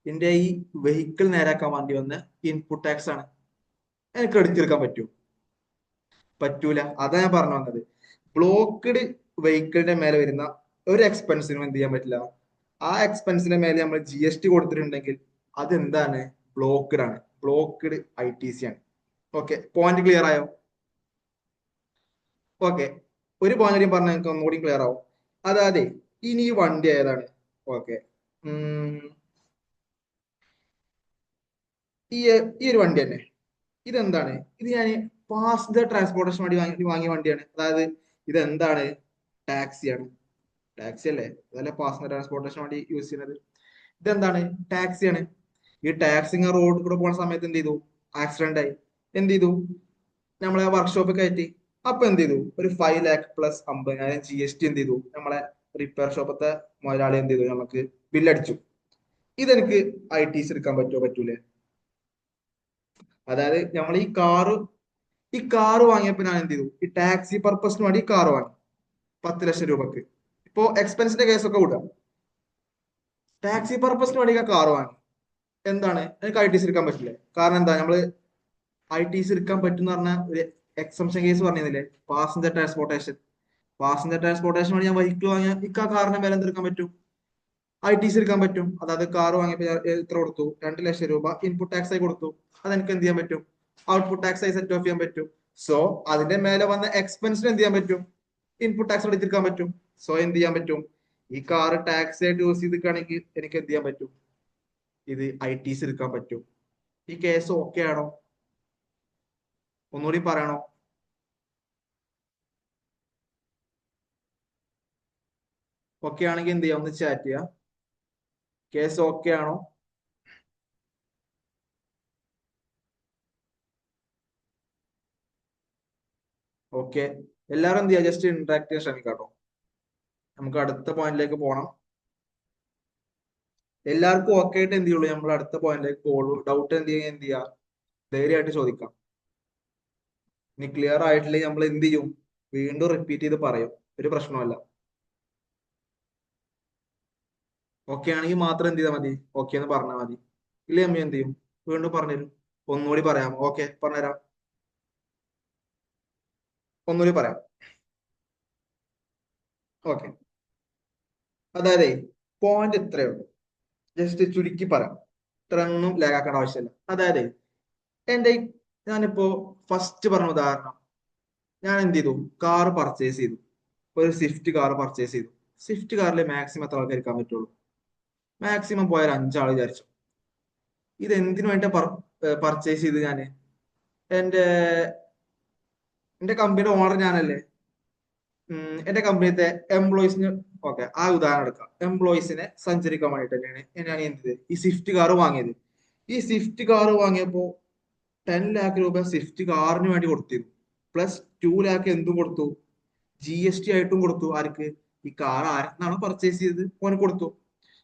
എന്റെ ഈ വെഹിക്കിൾ നേരാക്കാൻ വേണ്ടി വന്ന ഇൻപുട്ട് ടാക്സ് ആണ്. എനിക്ക് എടുത്തെടുക്കാൻ പറ്റൂ? പറ്റൂല. അതാ ഞാൻ പറഞ്ഞു വന്നത്. ബ്ലോക്ക്ഡ് വെഹിക്കിളിന്റെ മേലെ വരുന്ന ഒരു എക്സ്പെൻസിനും എന്ത് ചെയ്യാൻ പറ്റില്ല. ആ എക്സ്പെൻസിന്റെ മേലെ നമ്മൾ GST കൊടുത്തിട്ടുണ്ടെങ്കിൽ അതെന്താണ്? ബ്ലോക്ക്ഡ് ആണ്. ബ്ലോക്ക്ഡ് ITC ആണ്. ഓക്കെ, പോയിന്റ് ക്ലിയർ ആയോ? ഓക്കെ, ഒരു പോയിന്റ് പറഞ്ഞാൽ നിങ്ങൾക്ക് ഒന്നുകൂടി ക്ലിയർ ആവും. അതായത് ഇനി ഈ വണ്ടി ഏതാണ്? ഓക്കെ, ഈ ഈ ഒരു വണ്ടി തന്നെ, ഇതെന്താണ്? ഇത് ഞാൻ പാസഞ്ചർ ട്രാൻസ്പോർട്ടേഷൻ വേണ്ടി വാങ്ങിയ വണ്ടിയാണ്. അതായത് ഇതെന്താണ്? ടാക്സിയാണ്. ടാക്സി അല്ലേ? അതല്ലേ പാസഞ്ചർ ട്രാൻസ്പോർട്ടേഷൻ വേണ്ടി യൂസ് ചെയ്യുന്നത്. ഇതെന്താണ്? ടാക്സിയാണ്. ഈ ടാക്സി റോഡിൽ കൂടെ പോകുന്ന സമയത്ത് എന്ത് ചെയ്തു? ആക്സിഡന്റ് ആയി. എന്ത് ചെയ്തു? നമ്മളെ വർക്ക്ഷോപ്പ് കയറ്റി. അപ്പൊ എന്ത് ചെയ്തു? ഒരു 5 lakh പ്ലസ് 50,000 GST എന്ത് ചെയ്തു? നമ്മളെ റിപ്പയർ ഷോപ്പത്തെ മുതലാളി എന്ത് ചെയ്തു? നമുക്ക് ബില്ലടിച്ചു. ഇതെനിക്ക് ITC എടുക്കാൻ പറ്റുമോ? പറ്റൂലേ? അതായത് നമ്മൾ ഈ കാറ് വാങ്ങിയപ്പോ ഞാൻ എന്ത് ചെയ്തു? ഈ ടാക്സി പർപ്പസിന് വേണ്ടി ഈ കാറ് വാങ്ങി 10 ലക്ഷം രൂപക്ക്. ഇപ്പോ എക്സ്പെൻസിന്റെ കേസൊക്കെ വിടാം. ടാക്സി പർപ്പസിന് വേണ്ടി ഞാൻ കാറ് വാങ്ങി. എന്താണ്? എനിക്ക് ITC എടുക്കാൻ പറ്റില്ലേ? കാരണം എന്താ? നമ്മള് ITC എടുക്കാൻ പറ്റും എന്ന് പറഞ്ഞ ഒരു എക്സംഷൻ കേസ് പറഞ്ഞില്ലേ? Passenger transportation. പാസഞ്ചർ ട്രാൻസ്പോർട്ടേഷൻ വേണ്ടി ഞാൻ വെഹിക്കിൾ വാങ്ങിയാൽ എനിക്ക് ആ കാറിന്റെ മേലെ എന്തെടുക്കാൻ പറ്റും? ITC എടുക്കാൻ പറ്റും. അതായത് കാർ വാങ്ങിയപ്പോൾ ഞാൻ എത്ര കൊടുത്തു? 2 ലക്ഷം രൂപ ഇൻപുട്ട് ടാക്സ് ആയി കൊടുത്തു. അതെനിക്ക് എന്ത് ചെയ്യാൻ പറ്റും? ഔട്ട്പുട്ട് ടാക്സ് ആയി സെറ്റ് ഓഫ് ചെയ്യാൻ പറ്റും. സോ അതിന്റെ മേലെ വന്ന എക്സ്പെൻസിന് എന്ത് ചെയ്യാൻ പറ്റും? ഇൻപുട്ട് ടാക്സ് എടുത്തിരിക്കാൻ പറ്റും. സോ എന്ത് ചെയ്യാൻ പറ്റും? ഈ കാർ ടാക്സ് ആയിട്ട് യൂസ് ചെയ്തിരിക്കുകയാണെങ്കിൽ എനിക്ക് എന്ത് ചെയ്യാൻ പറ്റും? ഇത് ITC എടുക്കാൻ പറ്റും. ഈ കേസ് ഓക്കെ ആണോ? ഒന്നുകൂടി പറയണോ? ഓക്കെ ആണെങ്കിൽ എന്ത് ചെയ്യാം? ഒന്ന് ചാറ്റ് ചെയ്യാം. കേസ് ഓക്കെ ആണോ? ഓക്കെ, എല്ലാവരും എന്ത് ചെയ്യാം? ജസ്റ്റ് ഇന്ററാക്ട് ചെയ്യാൻ ശ്രമിക്കാട്ടോ. നമുക്ക് അടുത്ത പോയിന്റിലേക്ക് പോകണം. എല്ലാവർക്കും ഓക്കെ ആയിട്ട് എന്ത് ചെയ്യുള്ളൂ? നമ്മൾ അടുത്ത പോയിന്റിലേക്ക് പോകുള്ളൂ. ഡൗട്ട് എന്ത് ചെയ്യാം? ധൈര്യമായിട്ട് ചോദിക്കാം. ഇനി ക്ലിയർ ആയിട്ടില്ലെങ്കിൽ നമ്മൾ എന്ത് ചെയ്യും? വീണ്ടും റിപ്പീറ്റ് ചെയ്ത് പറയും. ഒരു പ്രശ്നമല്ല. ഓക്കെ ആണെങ്കിൽ മാത്രം എന്ത് ചെയ്താൽ മതി? ഓക്കെ എന്ന് പറഞ്ഞാൽ മതി. ഇല്ലേ അമ്മ എന്ത് ചെയ്യും? വീണ്ടും പറഞ്ഞുതരും. ഒന്നുകൂടി പറയാം. ഓക്കെ, പറഞ്ഞുതരാം. ഒന്നുകൂടി പറയാം. ഓക്കെ, അതായത് പോയിന്റ് ഇത്രയേ ഉള്ളൂ. ജസ്റ്റ് ചുരുക്കി പറയാം. ഇത്രയൊന്നും ലാഗാക്കേണ്ട ആവശ്യമില്ല. അതായത് എന്റെ ഞാനിപ്പോ ഫസ്റ്റ് പറഞ്ഞ ഉദാഹരണം, ഞാൻ എന്ത് ചെയ്തു? കാർ പർച്ചേസ് ചെയ്തു. ഒരു സ്വിഫ്റ്റ് കാർ പർച്ചേസ് ചെയ്തു. സ്വിഫ്റ്റ് കാറിൽ മാക്സിമം എത്ര ആൾക്കാർ ഇരിക്കാൻ പറ്റുള്ളൂ? മാക്സിമം പോയാൽ 5 ആൾ വിചാരിച്ചു. ഇത് എന്തിനു വേണ്ടി പർച്ചേസ് ചെയ്ത് ഞാൻ? എന്റെ എന്റെ കമ്പനിയുടെ ഓണർ ഞാനല്ലേ? എന്റെ കമ്പനിത്തെ എംപ്ലോയീസിന്, ഓക്കെ ആ ഉദാഹരണം എടുക്കാം. എംപ്ലോയീസിനെ സഞ്ചരിക്കാൻ വേണ്ടിട്ട് തന്നെയാണ് ഞാൻ എന്ത് ഈ സ്വിഫ്റ്റ് കാർ വാങ്ങിയത്. ഈ സ്വിഫ്റ്റ് കാർ വാങ്ങിയപ്പോ 10 lakh രൂപ സ്വിഫ്റ്റ് കാറിന് വേണ്ടി കൊടുത്തിരുന്നു. പ്ലസ് 2 lakh എന്തും കൊടുത്തു? GST ആയിട്ടും കൊടുത്തു. ആർക്ക്? ഈ കാർ ആരെന്നാണോ പർച്ചേസ് ചെയ്തത് ഓന് കൊടുത്തു.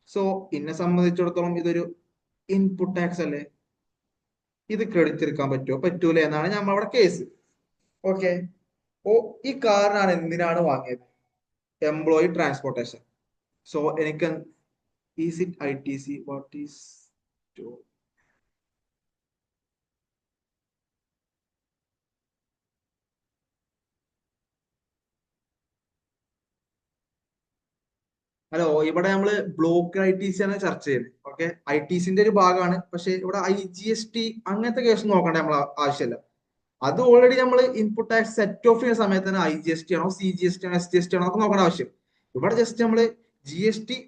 സോ എന്നെ സംബന്ധിച്ചിടത്തോളം ഇതൊരു ഇൻപുട്ട് ടാക്സ് അല്ലേ? ഇത് ക്രെഡിറ്റ് എടുക്കാൻ പറ്റുമോ? പറ്റൂല എന്നാണ് നമ്മളവിടെ കേസ്. ഓക്കെ, ഓ ഈ കാർ ഞാൻ എന്തിനാണ് വാങ്ങിയത്? Employee transportation. സോ എനിക്ക് is it ITC? What is hello, ഇവിടെ നമ്മള് ബ്ലോക്ക് ഐ ടി സി ആണ് ചർച്ച ചെയ്യുന്നത്. ഓക്കെ, ഐ ടി സിന്റെ ഒരു ഭാഗമാണ്. പക്ഷെ ഇവിടെ IGST അങ്ങനത്തെ കേസ് നോക്കേണ്ട നമ്മൾ ആവശ്യമില്ല. അത് ഓൾറെഡി നമ്മൾ ഇൻപുട്ട് ടാക്സ് സെറ്റ് ഓഫ് ചെയ്യുന്ന സമയത്ത് തന്നെ IGST ആണോ CGST ആണോ SGST ആണോ ഒക്കെ നോക്കേണ്ട ആവശ്യം. ഇവിടെ ജസ്റ്റ് നമ്മള് GST,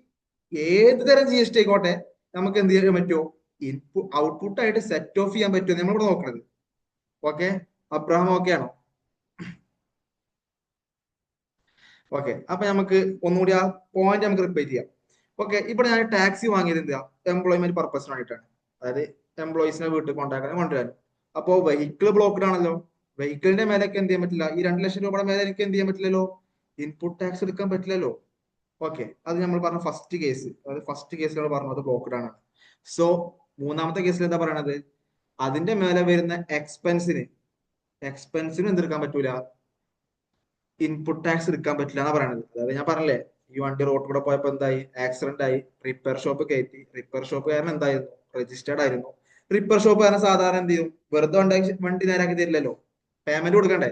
ഏത് തരം GST ആയിക്കോട്ടെ, നമുക്ക് എന്ത് ചെയ്യാൻ പറ്റുമോ, ഔട്ട്പുട്ട് ആയിട്ട് സെറ്റ് ഓഫ് ചെയ്യാൻ പറ്റുമോ നമ്മളിവിടെ നോക്കണത്. ഓക്കെ, അബ്രഹാം ഓക്കെ ആണോ? ഓക്കെ, അപ്പൊ നമുക്ക് ഒന്നുകൂടി ആ പോയിന്റ് നമുക്ക് റിപ്പീറ്റ് ചെയ്യാം. ഓക്കെ, ഇവിടെ ഞാൻ ടാക്സി വാങ്ങിയത് എന്താ, എംപ്ലോയ്മെന്റ് പർപ്പസിന് വേണ്ടിയിട്ടാണ്. അതായത് എംപ്ലോയീസിനെ വീട്ടിൽ കൊണ്ടുവരാനും. അപ്പോ വെഹിക്കിൾ ബ്ലോക്ക്ഡ് ആണല്ലോ. വെഹിക്കിളിന്റെ മേലേക്ക് എന്ത് ചെയ്യാൻ പറ്റില്ല, ഈ 2 ലക്ഷം രൂപയുടെ മേലെ എനിക്ക് എന്ത് ചെയ്യാൻ പറ്റില്ലല്ലോ, ഇൻപുട്ട് ടാക്സ് എടുക്കാൻ പറ്റില്ലല്ലോ. ഓക്കെ, അത് നമ്മൾ പറഞ്ഞ ഫസ്റ്റ് കേസ്, അതായത് ഫസ്റ്റ് കേസിലാണ് പറഞ്ഞത് ബ്ലോക്ക്ഡ് ആണ്. സോ മൂന്നാമത്തെ കേസിൽ എന്താ പറയണത്, അതിന്റെ മേലെ വരുന്ന എക്സ്പെൻസിന് എന്തെടുക്കാൻ പറ്റൂല, ഇൻപുട്ട് ടാക്സ് എടുക്കാൻ പറ്റില്ല എന്നാ പറയണത്. അതായത് ഞാൻ പറഞ്ഞില്ലേ, ഈ വണ്ടി റോഡ് കൂടെ പോയപ്പോ എന്തായി, ആക്സിഡന്റ് ആയി, റിപ്പയർ ഷോപ്പ് കയറ്റി. റിപ്പയർ ഷോപ്പ് കാരണം എന്തായിരുന്നു, രജിസ്റ്റേർഡ് ആയിരുന്നു. റിപ്പയർ ഷോപ്പ് കാരണം സാധാരണ എന്ത് ചെയ്യും, വെറുതെ വണ്ടി നേരാക്കി തരില്ലല്ലോ, പേയ്മെന്റ് കൊടുക്കണ്ടേ.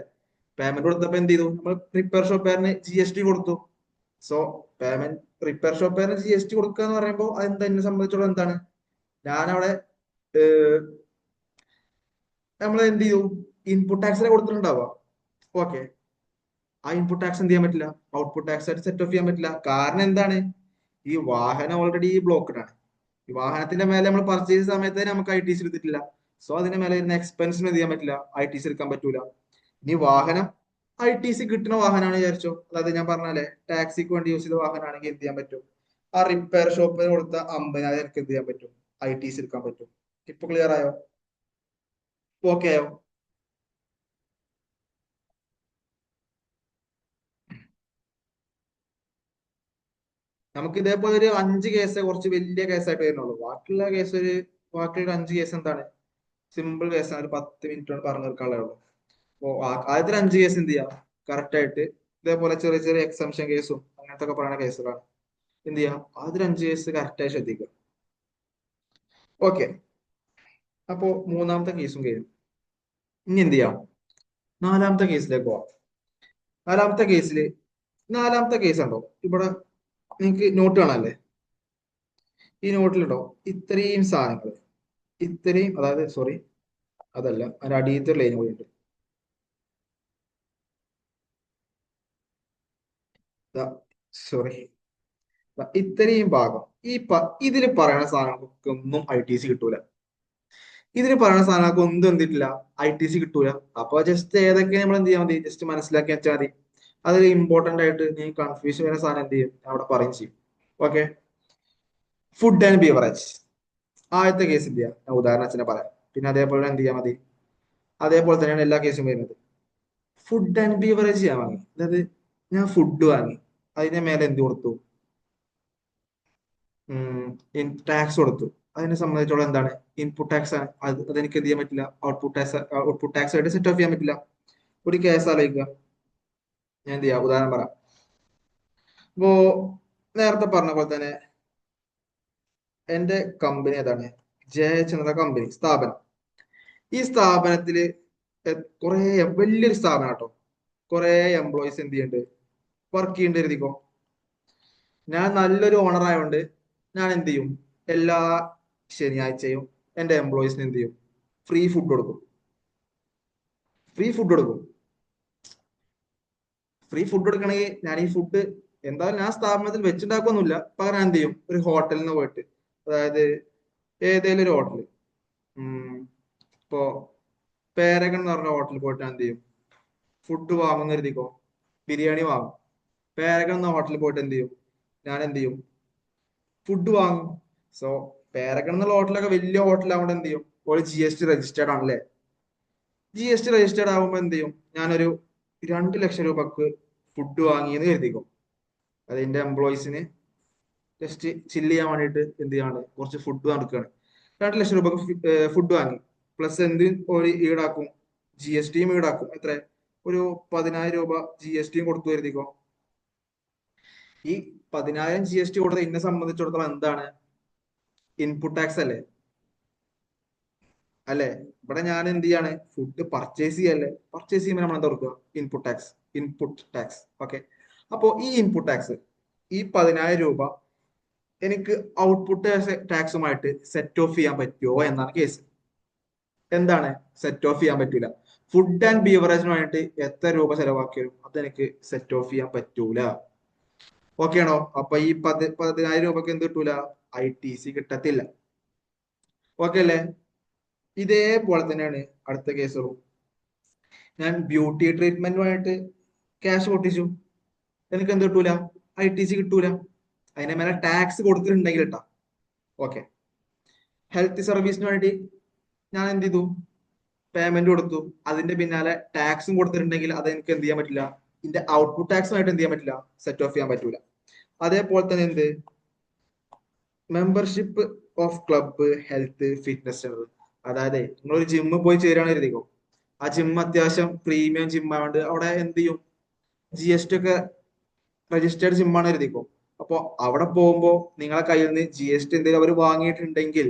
പേയ്മെന്റ് കൊടുത്തപ്പോ എന്ത് ചെയ്തു, നമ്മൾ റിപ്പയർ ഷോപ്പുകാരന് GST കൊടുത്തു. സോ പേയ്മെന്റ്, റിപ്പയർ ഷോപ്പുകാരന് GST കൊടുക്കുക എന്ന് പറയുമ്പോൾ അതെന്താ, എന്നെ സംബന്ധിച്ചോളം എന്താണ്, ഞാനവിടെ നമ്മൾ എന്ത് ചെയ്തു, ഇൻപുട്ട് ടാക്സിനെ കൊടുത്തിട്ടുണ്ടാവുക. ഓക്കെ, ആ ഇൻപുട്ട് ടാക്സ് എന്ത് ചെയ്യാൻ പറ്റില്ല, ഔട്ട്പുട്ട് ടാക്സ് ആയിട്ട് സെറ്റ് ഓഫ് ചെയ്യാൻ പറ്റില്ല. കാരണം എന്താണ്, ഈ വാഹനം ഓൾറെഡി ബ്ലോക്ക്ഡ് ആണ്. ഈ വാഹനത്തിന്റെ മേലെ നമ്മൾ പർച്ചേസ് സമയത്ത് തന്നെ നമുക്ക് ITC എടുത്തിട്ടില്ല. സോ അതിന്റെ മേലെ വരുന്ന എക്സ്പെൻസിന് എന്ത് ചെയ്യാൻ പറ്റില്ല, ITC എടുക്കാൻ പറ്റൂല. ഇനി വാഹനം ITC കിട്ടുന്ന വാഹനമാണ് വിചാരിച്ചോ, അതായത് ഞാൻ പറഞ്ഞാലേ ടാക്സിക്ക് വേണ്ടി യൂസ് ചെയ്ത വാഹനമാണെങ്കിൽ എന്ത് ചെയ്യാൻ പറ്റും, ആ റിപ്പയർ ഷോപ്പിന് കൊടുത്ത 50,000 എനിക്ക് എന്ത് ചെയ്യാൻ പറ്റും, ITC എടുക്കാൻ പറ്റും. ഇപ്പൊ ക്ലിയർ ആയോ? ഓക്കെ ആയോ? നമുക്ക് ഇതേപോലെ ഒരു 5 കേസ് കുറച്ച് വലിയ കേസായിട്ട് വരുന്നുള്ളൂ. ബാക്കിയുള്ള 5 കേസ് എന്താണ്, സിമ്പിൾ കേസാണ്. ഒരു 10 മിനിറ്റ് കൊണ്ട് പറഞ്ഞു തീർക്കാനുള്ളേ ഉള്ളൂ. അപ്പോ ആദ്യത്തെ 5 കേസ് എന്ത് ചെയ്യാം, കറക്റ്റ് ആയിട്ട് ഇതേപോലെ ചെറിയ ചെറിയ എക്സംഷൻ കേസും അങ്ങനത്തെ ഒക്കെ പറയുന്ന കേസുകളാണ്. എന്ത് ചെയ്യാം, ആദ്യത്തെ 5 കേസ് കറക്റ്റായി ശ്രദ്ധിക്കുക. ഓക്കെ, അപ്പോ മൂന്നാമത്തെ കേസും കഴിഞ്ഞു. ഇനി എന്ത് ചെയ്യാം, നാലാമത്തെ കേസിലേക്ക് പോവാം. നാലാമത്തെ കേസില് നാലാമത്തെ കേസ് ഉണ്ടോ, ഇവിടെ നിങ്ങൾക്ക് നോട്ട് കാണാല്ലേ, ഈ നോട്ടിലുണ്ടോ ഇത്രയും സാധനങ്ങൾ, ഇത്രയും, അതായത് സോറി, അതല്ല, അതിന്റെ അടിയത്തെ ലൈൻ കൂടി ഉണ്ട്. സോറി, ഇത്രയും ഭാഗം, ഇതിൽ പറയുന്ന സാധനങ്ങൾക്ക് ഒന്നും ITC കിട്ടൂല. ഇതിൽ പറയുന്ന സാധനങ്ങൾക്ക് ഒന്നും എന്തിട്ടില്ല, ITC കിട്ടൂല. അപ്പൊ ജസ്റ്റ് ഏതൊക്കെ നമ്മൾ എന്ത് ചെയ്യാൻ മതി, ജസ്റ്റ് മനസ്സിലാക്കി വെച്ചാൽ മതി. അതിൽ ഇമ്പോർട്ടന്റ് ആയിട്ട് നീ കൺഫ്യൂഷൻ വരുന്ന സാധനം എന്ത് ചെയ്യും, ഞാൻ അവിടെ പറയും ചെയ്യും. Okay, food and beverage. ആദ്യത്തെ കേസ് എന്ത് ചെയ്യാം, ഞാൻ ഉദാഹരണത്തിന് പറയാം. പിന്നെ അതേപോലെ എന്ത് ചെയ്യാൻ മതി, അതേപോലെ തന്നെയാണ് എല്ലാ കേസും വരുന്നത്. ഫുഡ് ആൻഡ് ബീവറേജ് ഞാൻ വാങ്ങി, അതായത് ഞാൻ ഫുഡ് വാങ്ങി, അതിന്റെ മേലെ എന്ത് കൊടുത്തു, ടാക്സ് കൊടുത്തു. അതിനെ സംബന്ധിച്ചോളം എന്താണ്, ഇൻപുട്ട് ടാക്സ് ആണ്. അതെനിക്ക് എന്ത് ചെയ്യാൻ പറ്റില്ല, ഔട്ട്പുട്ട് ടാക്സ് ആയിട്ട് സെറ്റ് ഓഫ് ചെയ്യാൻ പറ്റില്ല. ഒരു കേസ് ആലോചിക്കുക, ഞാൻ എന്ത് ചെയ്യാം, ഉദാഹരണം പറയാം. ഇപ്പോ നേരത്തെ പറഞ്ഞ പോലെ തന്നെ എന്റെ കമ്പനി ഏതാണ്, JH എന്ന കമ്പനി, സ്ഥാപനം. ഈ സ്ഥാപനത്തില് കുറെ, വലിയൊരു സ്ഥാപനം കേട്ടോ, കുറെ എംപ്ലോയീസ് എന്ത് ചെയ്യുന്നുണ്ട്, വർക്ക് ചെയ്യേണ്ടി കരുതിക്കോ. ഞാൻ നല്ലൊരു ഓണർ ആയതുകൊണ്ട് ഞാൻ എന്ത് ചെയ്യും, എല്ലാ ശനിയാഴ്ചയും എന്റെ എംപ്ലോയീസിന് എന്ത് ചെയ്യും, ഫ്രീ ഫുഡ് കൊടുക്കും. ഫ്രീ ഫുഡ് കൊടുക്കും. ഫ്രീ ഫുഡ് കൊടുക്കണമെങ്കിൽ ഞാൻ ഈ ഫുഡ് എന്തായാലും ഞാൻ സ്ഥാപനത്തിൽ വെച്ചുണ്ടാക്കൊന്നുമില്ല. പകരം എന്ത് ചെയ്യും, ഒരു ഹോട്ടലിൽ നിന്ന് പോയിട്ട്, അതായത് ഏതേലും ഒരു ഹോട്ടൽ, ഇപ്പോ പേരകൻ എന്ന് പറഞ്ഞ ഹോട്ടലിൽ പോയിട്ട് എന്ത് ചെയ്യും, ഫുഡ് വാങ്ങുന്ന കരുതിക്കോ, ബിരിയാണി വാങ്ങും. പേരകൻ എന്ന ഹോട്ടലിൽ പോയിട്ട് എന്ത് ചെയ്യും, ഞാൻ എന്ത് ചെയ്യും, ഫുഡ് വാങ്ങും. സോ പേരകൻ എന്നുള്ള ഹോട്ടലൊക്കെ വലിയ ഹോട്ടലാവുകൊണ്ട് എന്ത് ചെയ്യും, ഒരു GST രജിസ്റ്റേർഡ് ആണല്ലേ. GST രജിസ്റ്റേർഡ് ആകുമ്പോൾ എന്ത് ചെയ്യും, ഞാനൊരു 2 ലക്ഷം രൂപക്ക് ഫുഡ് വാങ്ങിയെന്ന് കരുതിക്കും. അത് എന്റെ എംപ്ലോയീസിന് ജസ്റ്റ് ചില്ല് ചെയ്യാൻ വേണ്ടിയിട്ട് എന്ത് ചെയ്യാണ്, കുറച്ച് ഫുഡ് നടക്കുകയാണ്. 2 ലക്ഷം രൂപക്ക് ഫുഡ് വാങ്ങി, പ്ലസ് എന്ത് ഒരു ഈടാക്കും, GSTയും ഈടാക്കും. എത്ര, ഒരു 10,000 രൂപ GSTയും കൊടുത്തു കരുതിക്കോ. ഈ 10,000 GST കൊടുത്ത എന്നെ സംബന്ധിച്ചിടത്തോളം എന്താണ്, ഇൻപുട്ട് ടാക്സ് അല്ലേ. അല്ലെ, ഇവിടെ ഞാൻ എന്ത് ചെയ്യാണ്, ഫുഡ് പർച്ചേസ് ചെയ്യല്ലേ. പർച്ചേസ് ചെയ്യുമ്പോൾ നമ്മൾ എന്താ കൊടുക്കുക, ഇൻപുട്ട് ടാക്സ്. ഓക്കെ, അപ്പോ ഈ ഈ 10,000 രൂപ എനിക്ക് ഔട്ട്പുട്ട് ടാക്സുമായിട്ട് സെറ്റ് ഓഫ് ചെയ്യാൻ പറ്റുമോ എന്നാണ് കേസ്. എന്താണ് സെറ്റ് ഓഫ് ചെയ്യാൻ പറ്റൂല. ഫുഡ് ആൻഡ് ബീവറേജിനുമായിട്ട് എത്ര രൂപ ചെലവാക്കിയാലും അതെനിക്ക് സെറ്റ് ഓഫ് ചെയ്യാൻ പറ്റൂല. ഓക്കെ ആണോ? അപ്പൊ ഈ 10,000 രൂപക്ക് എന്ത് കിട്ടൂല? ITC കിട്ടത്തില്ല. ഓക്കെ അല്ലേ? ഇതേപോലെ തന്നെയാണ് അടുത്ത കേസുകളും. ഞാൻ ബ്യൂട്ടി ട്രീറ്റ്മെന്റുമായിട്ട് ക്യാഷ് പൊട്ടിച്ചു, എനിക്ക് എന്ത് കിട്ടൂല? ITC കിട്ടൂല. അതിന്റെ മേലെ ടാക്സ് കൊടുത്തിട്ടുണ്ടെങ്കിൽ കേട്ടാ. ഓക്കെ. ഹെൽത്ത് സർവീസിന് വേണ്ടി ഞാൻ എന്ത് ചെയ്തു? പേയ്മെന്റ് കൊടുത്തു. അതിന്റെ പിന്നാലെ ടാക്സും കൊടുത്തിട്ടുണ്ടെങ്കിൽ അത് എനിക്ക് എന്ത് ചെയ്യാൻ പറ്റില്ല? ഇതിന്റെ ഔട്ട്പുട്ട് ടാക്സുമായിട്ട് എന്ത് ചെയ്യാൻ പറ്റില്ല? സെറ്റ് ഓഫ് ചെയ്യാൻ പറ്റൂല. അതേപോലെ തന്നെ എന്ത് membership of club, health, fitness centre. അതായത് നിങ്ങൾ ഒരു ജിമ്മിൽ പോയി ചേരാണ് കരുതിക്കോ. ആ ജിം അത്യാവശ്യം പ്രീമിയം ജിം ആയതുകൊണ്ട് അവിടെ എന്ത് ചെയ്യും? GST ഒക്കെ രജിസ്റ്റേർഡ് ജിമ്മാണ് കരുതിക്കോ. അപ്പൊ അവിടെ പോകുമ്പോ നിങ്ങളെ കയ്യിൽ നിന്ന് GST എന്തെങ്കിലും അവർ വാങ്ങിയിട്ടുണ്ടെങ്കിൽ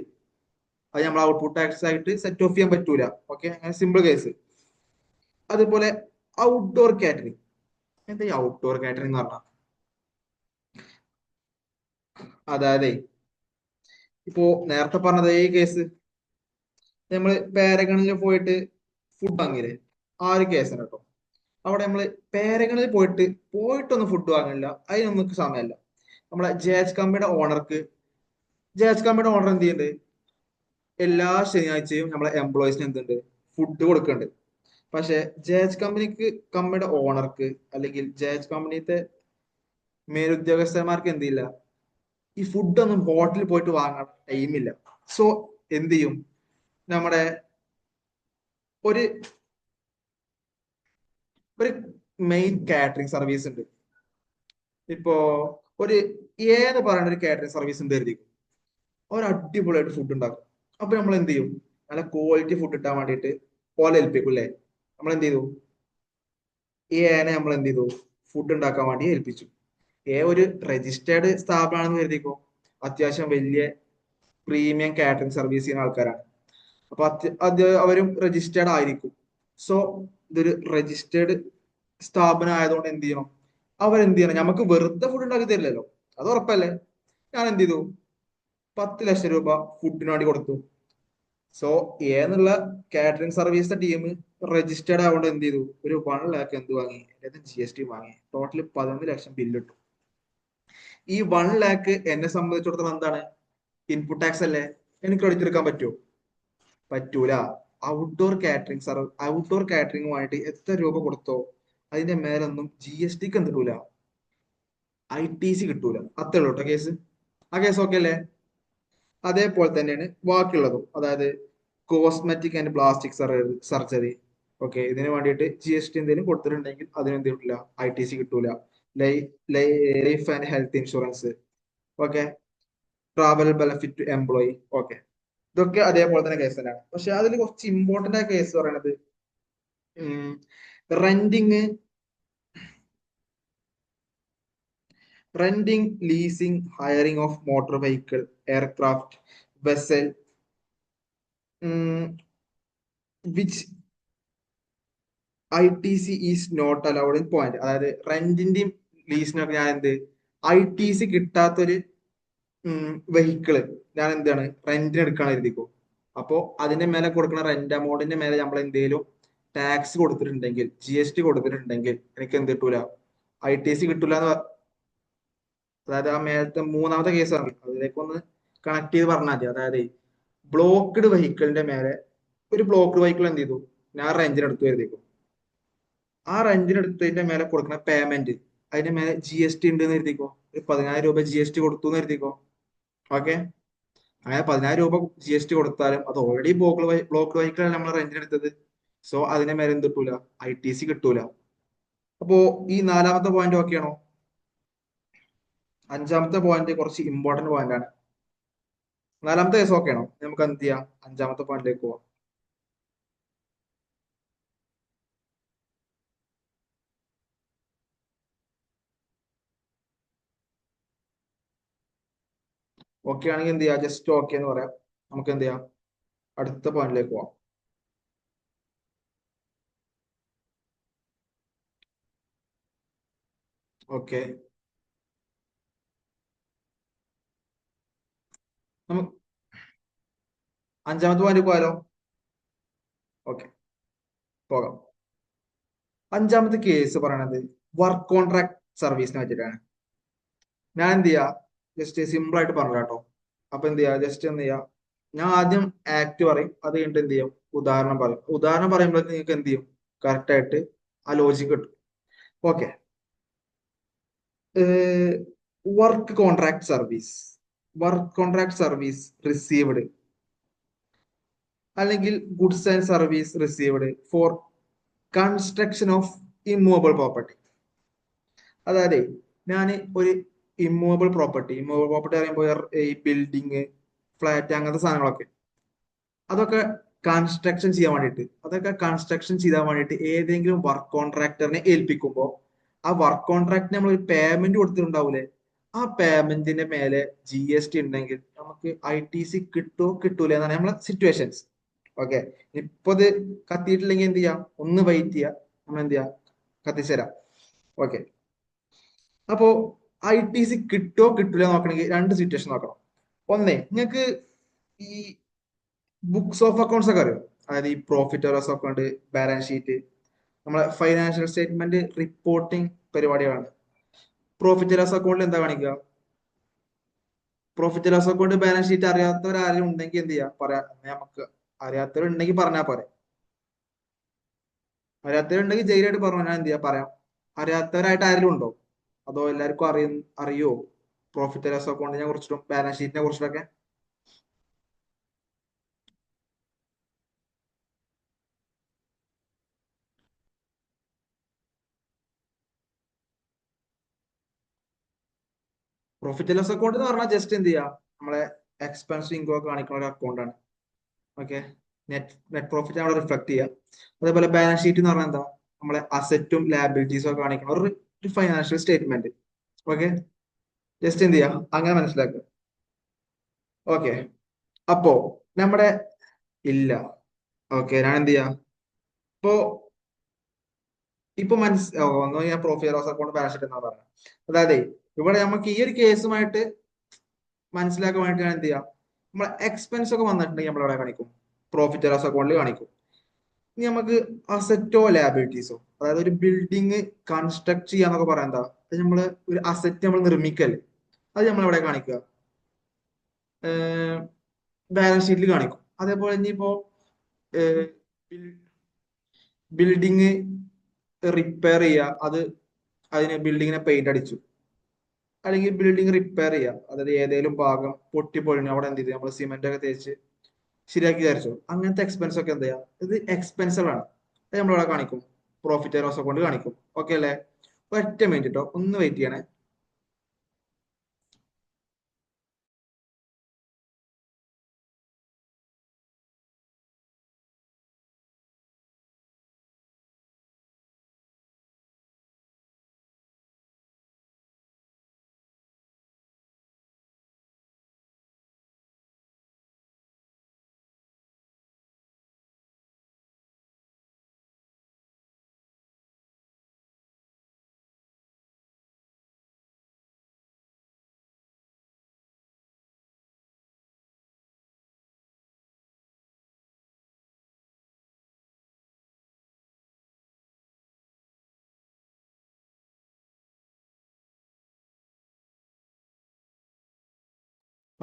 അത് നമ്മൾ ഔട്ട്പുട്ട് ടാക്സ് ആയിട്ട് സെറ്റ് ഓഫ് ചെയ്യാൻ പറ്റൂല. ഓക്കെ, അങ്ങനെ സിമ്പിൾ കേസ്. അതുപോലെ ഔട്ട്ഡോർ കാറ്ററിംഗ്. എന്താ ഈ ഔട്ട്ഡോർ കാറ്ററിംഗ് എന്ന് പറഞ്ഞാൽ? അതായത് ഇപ്പോ നേരത്തെ പറഞ്ഞത് ഈ കേസ് നമ്മള് പാരഗണിൽ പോയിട്ട് ഫുഡ് വാങ്ങിയില്ലേ, ആ ഒരു കേസാണ് കേട്ടോ. അവിടെ നമ്മള് പാരഗണിൽ പോയിട്ടൊന്നും ഫുഡ് വാങ്ങില്ല, അതിനൊന്നും സമയമല്ല. നമ്മളെ ജെ എച്ച് കമ്പനിയുടെ ഓണർ എന്ത് ചെയ്യുന്നുണ്ട്? എല്ലാ ശനിയാഴ്ചയും നമ്മളെ എംപ്ലോയീസിന് എന്തുണ്ട്? ഫുഡ് കൊടുക്കുന്നുണ്ട്. പക്ഷെ കമ്പനിയുടെ ഓണർക്ക് അല്ലെങ്കിൽ കമ്പനിത്തെ മേലുദ്യോഗസ്ഥന്മാർക്ക് എന്തില്ല? ഈ ഫുഡൊന്നും ഹോട്ടലിൽ പോയിട്ട് വാങ്ങാൻ ടൈമില്ല. സോ എന്ത് ചെയ്യും? നമ്മുടെ ഒരു ഒരു മെയിൻ കാറ്ററിംഗ് സർവീസ് ഉണ്ട്. ഇപ്പോ ഒരു ഏത് പറയുന്ന ഒരു കാറ്ററിംഗ് സർവീസ് ഉണ്ട് കരുതിക്കും. ഒരു അടിപൊളിയായിട്ട് ഫുഡ് ഉണ്ടാക്കും. അപ്പൊ നമ്മൾ എന്ത് ചെയ്യും? നല്ല ക്വാളിറ്റി ഫുഡ് കിട്ടാൻ വേണ്ടിയിട്ട് ഓലെ ഏൽപ്പിക്കും അല്ലേ? നമ്മൾ എന്ത് ചെയ്തു? നമ്മൾ എന്ത് ചെയ്തു? ഫുഡ് ഉണ്ടാക്കാൻ വേണ്ടി ഏൽപ്പിച്ചു. ഒരു രജിസ്റ്റേർഡ് സ്ഥാപനമാണെന്ന് കരുതിക്കോ. അത്യാവശ്യം വലിയ പ്രീമിയം കാറ്ററിംഗ് സർവീസ് ചെയ്യുന്ന ആൾക്കാരാണ്. അപ്പൊ അത് അവരും രജിസ്റ്റേർഡ് ആയിരിക്കും. സോ ഇതൊരു രജിസ്റ്റേർഡ് സ്ഥാപനം ആയതുകൊണ്ട് എന്ത് ചെയ്യണം? അവരെന്ത് ചെയ്യണം? നമുക്ക് വെറുതെ ഫുഡ് ഉണ്ടാക്കി തരില്ലല്ലോ, അത് ഉറപ്പല്ലേ? ഞാൻ എന്ത് ചെയ്തു? 10 ലക്ഷം രൂപ ഫുഡിന് വേണ്ടി കൊടുത്തു. സോ എന്നുള്ള കാറ്ററിംഗ് സർവീസിന്റെ ടീം രജിസ്റ്റേർഡ് ആവുകൊണ്ട് എന്ത് ചെയ്തു? ഒരു 1 lakh എന്ത് വാങ്ങി? GST വാങ്ങി. ടോട്ടൽ 11 ലക്ഷം ബില്ല് ഇട്ടു. ഈ 1 lakh എന്നെ സംബന്ധിച്ചിടത്തോളം എന്താണ്? ഇൻപുട്ട് ടാക്സ് അല്ലേ? എനിക്ക് അടിച്ചെടുക്കാൻ പറ്റുമോ? പറ്റൂല. ഔട്ട്ഡോർ കാറ്ററിംഗുമായിട്ട് എത്ര രൂപ കൊടുത്തോ അതിന്റെ മേലൊന്നും GSTക്ക് എന്ത് കിട്ടൂല? ITC കിട്ടൂല. അത്രേ ഉള്ളൂ കേട്ടോ കേസ്. ആ കേസ് ഓക്കെ അല്ലേ? അതേപോലെ തന്നെയാണ് ബാക്കിയുള്ളതും. അതായത് cosmetic and plastic surgery. Okay, ഇതിന് വേണ്ടിയിട്ട് GST എന്തെങ്കിലും കൊടുത്തിട്ടുണ്ടെങ്കിൽ അതിനെന്ത് കിട്ടില്ല? ITC കിട്ടൂല. Life and health insurance. Okay, travel benefit to employee. Okay, ഇതൊക്കെ അതേപോലെ തന്നെ കേസ് തന്നെയാണ്. പക്ഷെ അതിൽ കുറച്ച് ഇമ്പോർട്ടന്റ് ആയ കേസ് പറയണത് renting leasing, hiring of motor vehicle, aircraft, vessel, which ITC is not allowed in point. അതായത് റെന്റിന്റെയും ലീസിനൊക്കെ ഞാൻ എന്ത് ITC കിട്ടാത്തൊരു വെഹിക്കിള് ഞാൻ എന്താണ് റെന്റിന് എടുക്കാൻ എഴുതിക്കോ. അപ്പോ അതിന്റെ മേലെ കൊടുക്കുന്ന റെന്റ് എമൗണ്ടിന്റെ മേലെ നമ്മൾ എന്തെങ്കിലും ടാക്സ് കൊടുത്തിട്ടുണ്ടെങ്കിൽ, GST കൊടുത്തിട്ടുണ്ടെങ്കിൽ എനിക്ക് എന്ത് കിട്ടൂല? ITC കിട്ടൂല എന്ന്. അതായത് ആ മേലത്തെ മൂന്നാമത്തെ കേസാണ്, അതിലേക്ക് ഒന്ന് കണക്ട് ചെയ്ത് പറഞ്ഞാൽ മതി. അതായത് ബ്ലോക്ക്ഡ് വെഹിക്കിളിന്റെ മേലെ ഒരു ബ്ലോക്ക്ഡ് വെഹിക്കിൾ എന്ത് ചെയ്തു? ഞാൻ റെന്റിന് എടുത്തു എഴുതിക്കും. ആ റെന്റിന് എടുത്തതിന്റെ മേലെ കൊടുക്കുന്ന പേയ്മെന്റ്, അതിന്റെ മേലെ GST ഉണ്ട് എന്ന് എഴുതിക്കോ. ഒരു 10,000 രൂപ GST കൊടുത്തു എന്ന് എഴുതിക്കോ. ഓക്കെ, അങ്ങനെ 10,000 രൂപ GST കൊടുത്താലും അത് ഓൾറെഡി ബ്ലോക്ക് വെഹിക്കിൾ നമ്മൾ റെന്റിന് എടുത്തത്. സോ അതിന്റെ മേലെ എന്ത് കിട്ടൂല? ITC കിട്ടൂല. അപ്പോ ഈ നാലാമത്തെ പോയിന്റ് ഓക്കെ ആണോ? അഞ്ചാമത്തെ പോയിന്റ് കുറച്ച് ഇമ്പോർട്ടന്റ് പോയിന്റ് ആണ്. നാലാമത്തെ കേസ് ഓക്കെ ആണോ? നമുക്ക് എന്ത് ചെയ്യാം? അഞ്ചാമത്തെ പോയിന്റിലേക്ക് പോവാം. ഓക്കെ ആണെങ്കിൽ എന്ത് ചെയ്യാം? ജസ്റ്റ് ഓക്കെ എന്ന് പറയാം. നമുക്ക് എന്ത് ചെയ്യാം? അടുത്ത പോയിന്റിലേക്ക് പോവാം. ഓക്കെ, നമുക്ക് അഞ്ചാമത്തെ പോയിന്റ് പോയാലോ? ഓക്കെ, പോകാം. അഞ്ചാമത്തെ കേസ് പറയണത് വർക്ക് കോൺട്രാക്ട് സർവീസിനെ പറ്റിയിട്ടാണ്. ഞാൻ എന്ത് ചെയ്യാ, ജസ്റ്റ് സിമ്പിൾ ആയിട്ട് പറഞ്ഞു കേട്ടോ. അപ്പൊ എന്ത് ചെയ്യാ, ജസ്റ്റ് എന്ത് ചെയ്യാ, ഞാൻ ആദ്യം ആക്ട് പറയും, അത് കഴിഞ്ഞിട്ട് എന്ത് ചെയ്യും, ഉദാഹരണം പറയും. ഉദാഹരണം പറയുമ്പോൾ നിങ്ങൾക്ക് എന്ത് ചെയ്യും, കറക്റ്റ് ആയിട്ട് ആ ലോജിക്ക് കിട്ടും. Okay. Work contract service, work contract service received, അല്ലെങ്കിൽ goods and service received for construction of immovable property. അതായത് ഞാൻ ഒരു ഇമ്മൂവബിൾ പ്രോപ്പർട്ടി പറയുമ്പോൾ ഈ ബിൽഡിങ്, ഫ്ലാറ്റ്, അങ്ങനത്തെ സാധനങ്ങളൊക്കെ, അതൊക്കെ കൺസ്ട്രക്ഷൻ ചെയ്യാൻ വേണ്ടിയിട്ട്, ഏതെങ്കിലും വർക്ക് കോൺട്രാക്ടറിനെ ഏൽപ്പിക്കുമ്പോൾ ആ വർക്ക് കോൺട്രാക്ടിന് നമ്മൾ ഒരു പേയ്മെന്റ് കൊടുത്തിട്ടുണ്ടാവൂലേ, ആ പേയ്മെന്റിന്റെ മേലെ GST ഉണ്ടെങ്കിൽ നമുക്ക് ITC കിട്ടോ കിട്ടൂല എന്നാണ് നമ്മളെ സിറ്റുവേഷൻസ്. ഓക്കെ. ഇപ്പൊ ഇത് കത്തിയിട്ടില്ലെങ്കിൽ എന്ത് ചെയ്യാം, ഒന്ന് വെയിറ്റ് ചെയ്യാം, നമ്മൾ എന്ത് ചെയ്യാം, കത്തിച്ചേരാം. ഓക്കെ. അപ്പോ ITC കിട്ടോ കിട്ടൂല നോക്കണമെങ്കിൽ രണ്ട് സിറ്റുവേഷൻ നോക്കണം. ഒന്നേ, നിങ്ങൾക്ക് ഈ ബുക്സ് ഓഫ് അക്കൗണ്ട്സ് ഒക്കെ അറിയോ? അതായത് ഈ profit and loss account, balance sheet, നമ്മളെ ഫൈനാൻഷ്യൽ സ്റ്റേറ്റ്മെന്റ് റിപ്പോർട്ടിംഗ് പരിപാടികളാണ്. പ്രോഫിറ്റ് ആൻഡ് ലോസ് അക്കൗണ്ടിൽ എന്താ കാണിക്കുക? Profit and loss account, balance sheet അറിയാത്തവരാരും ഉണ്ടെങ്കിൽ എന്ത് ചെയ്യാ, പറയാ, നമുക്ക് അറിയാത്തവരുണ്ടെങ്കിൽ പറഞ്ഞാൽ പോരെ. അറിയാത്തവരുണ്ടെങ്കിൽ ജയിലായിട്ട് പറഞ്ഞു, ഞാൻ എന്ത് ചെയ്യാ, പറയാം. അറിയാത്തവരായിട്ട് ആരെങ്കിലും ഉണ്ടോ? അതോ എല്ലാവർക്കും അറിയോ പ്രോഫിറ്റ് ആൻഡ് ലോസ് അക്കൗണ്ടിനെ കുറിച്ചിട്ടും ബാലൻസ് ഷീറ്റിനെ കുറിച്ചിട്ടൊക്കെ? പ്രോഫിറ്റ് ആൻഡ് ലോസ് അക്കൗണ്ട് എന്ന് പറഞ്ഞാൽ ജസ്റ്റ് എന്ത് ചെയ്യാ, നമ്മളെ എക്സ്പെൻസ് ഇൻകം ഒക്കെ കാണിക്കുന്ന ഒരു അക്കൗണ്ട് ആണ്. ഓക്കെ. നെറ്റ് പ്രോഫിറ്റ് അവിടെ റിഫ്ലക്ട് ചെയ്യാം. അതേപോലെ ബാലൻസ് ഷീറ്റ് എന്ന് പറഞ്ഞാൽ എന്താ, നമ്മളെ അസറ്റും ലാബിലിറ്റീസും ഒക്കെ കാണിക്കുന്ന ഒരു ഫൈനാൻഷ്യൽ സ്റ്റേറ്റ്മെന്റ്. ഓക്കെ. ജസ്റ്റ് എന്ത് ചെയ്യാം, അങ്ങനെ മനസ്സിലാക്കുക. ഓക്കെ. അപ്പോ നമ്മുടെ ഇല്ല. ഓക്കെ, ഞാൻ എന്ത് ചെയ്യാം, ഇപ്പോ ഇപ്പൊ ഒന്ന് ഞാൻ profit loss account balance sheet എന്നാ പറഞ്ഞത്. അതായത് ഇവിടെ നമുക്ക് ഈ ഒരു കേസുമായിട്ട് മനസ്സിലാക്കാൻ വേണ്ടി ഞാൻ എന്ത് ചെയ്യാം, നമ്മളെ എക്സ്പെൻസ് ഒക്കെ വന്നിട്ടുണ്ടെങ്കിൽ നമ്മൾ ഇവിടെ കാണിക്കും, പ്രോഫിറ്റ് ലോസ് അക്കൗണ്ടിൽ കാണിക്കും. ഇനി നമുക്ക് അസറ്റോ ലാബിലിറ്റീസോ, അതായത് ഒരു ബിൽഡിങ് കൺസ്ട്രക്ട് ചെയ്യാന്നൊക്കെ പറയാൻ എന്താ, അത് നമ്മള് ഒരു അസറ്റ് നമ്മൾ നിർമ്മിക്കല്, അത് നമ്മൾ എവിടെ കാണിക്കുക, ബാലൻസ് ഷീറ്റിൽ കാണിക്കും. അതേപോലെ ഇനിയിപ്പോ ബിൽഡിങ് റിപ്പയർ ചെയ്യുക, അതിന് ബിൽഡിങ്ങിനെ പെയിന്റ് അടിച്ചു, അല്ലെങ്കിൽ ബിൽഡിങ് റിപ്പയർ ചെയ്യുക, അതായത് ഏതെങ്കിലും ഭാഗം പൊട്ടിപ്പൊളിഞ്ഞു, അവിടെ എന്ത് ചെയ്തു, നമ്മൾ സിമെന്റ് ഒക്കെ തേച്ച് ശരിയാക്കി വിചാരിച്ചു, അങ്ങനത്തെ എക്സ്പെൻസ് ഒക്കെ എന്ത് ചെയ്യാം, ഇത് എക്സ്പെൻസുകളാണ്, അത് നമ്മളിവിടെ കാണിക്കും, പ്രോഫിറ്റ് ആൻഡ് ലോസ് അക്കൗണ്ട് കാണിക്കും. ഓക്കെ അല്ലേ? ഒറ്റ മിനിറ്റ് കേട്ടോ, ഒന്ന് വെയിറ്റ് ചെയ്യണേ.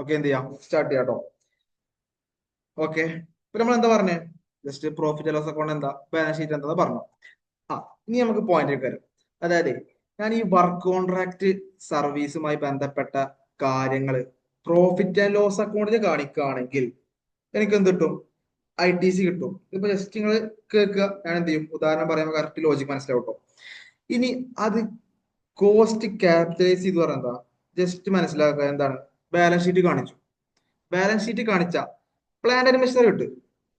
ഓക്കെ, എന്ത് ചെയ്യാം, സ്റ്റാർട്ട് ചെയ്യാം കേട്ടോ. ഓക്കെ. ഇപ്പൊ നമ്മൾ എന്താ പറഞ്ഞേ, just profit and loss account എന്താ, ബാലൻസ് ഷീറ്റ് എന്താ പറഞ്ഞു. ആ, ഇനി നമുക്ക് പോയിന്റിലേക്ക് വരാം. അതായത് ഞാൻ ഈ വർക്ക് കോൺട്രാക്ട് സർവീസുമായി ബന്ധപ്പെട്ട കാര്യങ്ങൾ പ്രോഫിറ്റ് ആൻഡ് ലോസ് അക്കൗണ്ടിൽ കാണിക്കുകയാണെങ്കിൽ എനിക്ക് എന്ത് കിട്ടും, ITC കിട്ടും. ഇപ്പൊ ജസ്റ്റ് നിങ്ങൾ കേൾക്കുക, ഞാൻ എന്ത് ചെയ്യും, ഉദാഹരണം പറയുമ്പോൾ കറക്റ്റ് ലോജിക് മനസ്സിലാവട്ടോ. ഇനി അത് കോസ്റ്റ് ക്യാപിറ്റലൈസ് ചെയ്ത് പറഞ്ഞാൽ എന്താ, ജസ്റ്റ് മനസ്സിലാക്കുക, എന്താണ്, ബാലൻസ് ഷീറ്റ് കാണിച്ചു, ബാലൻസ് ഷീറ്റ് കാണിച്ച പ്ലാന്റ് ആൻഡ് മെഷീനറി കിട്ടും.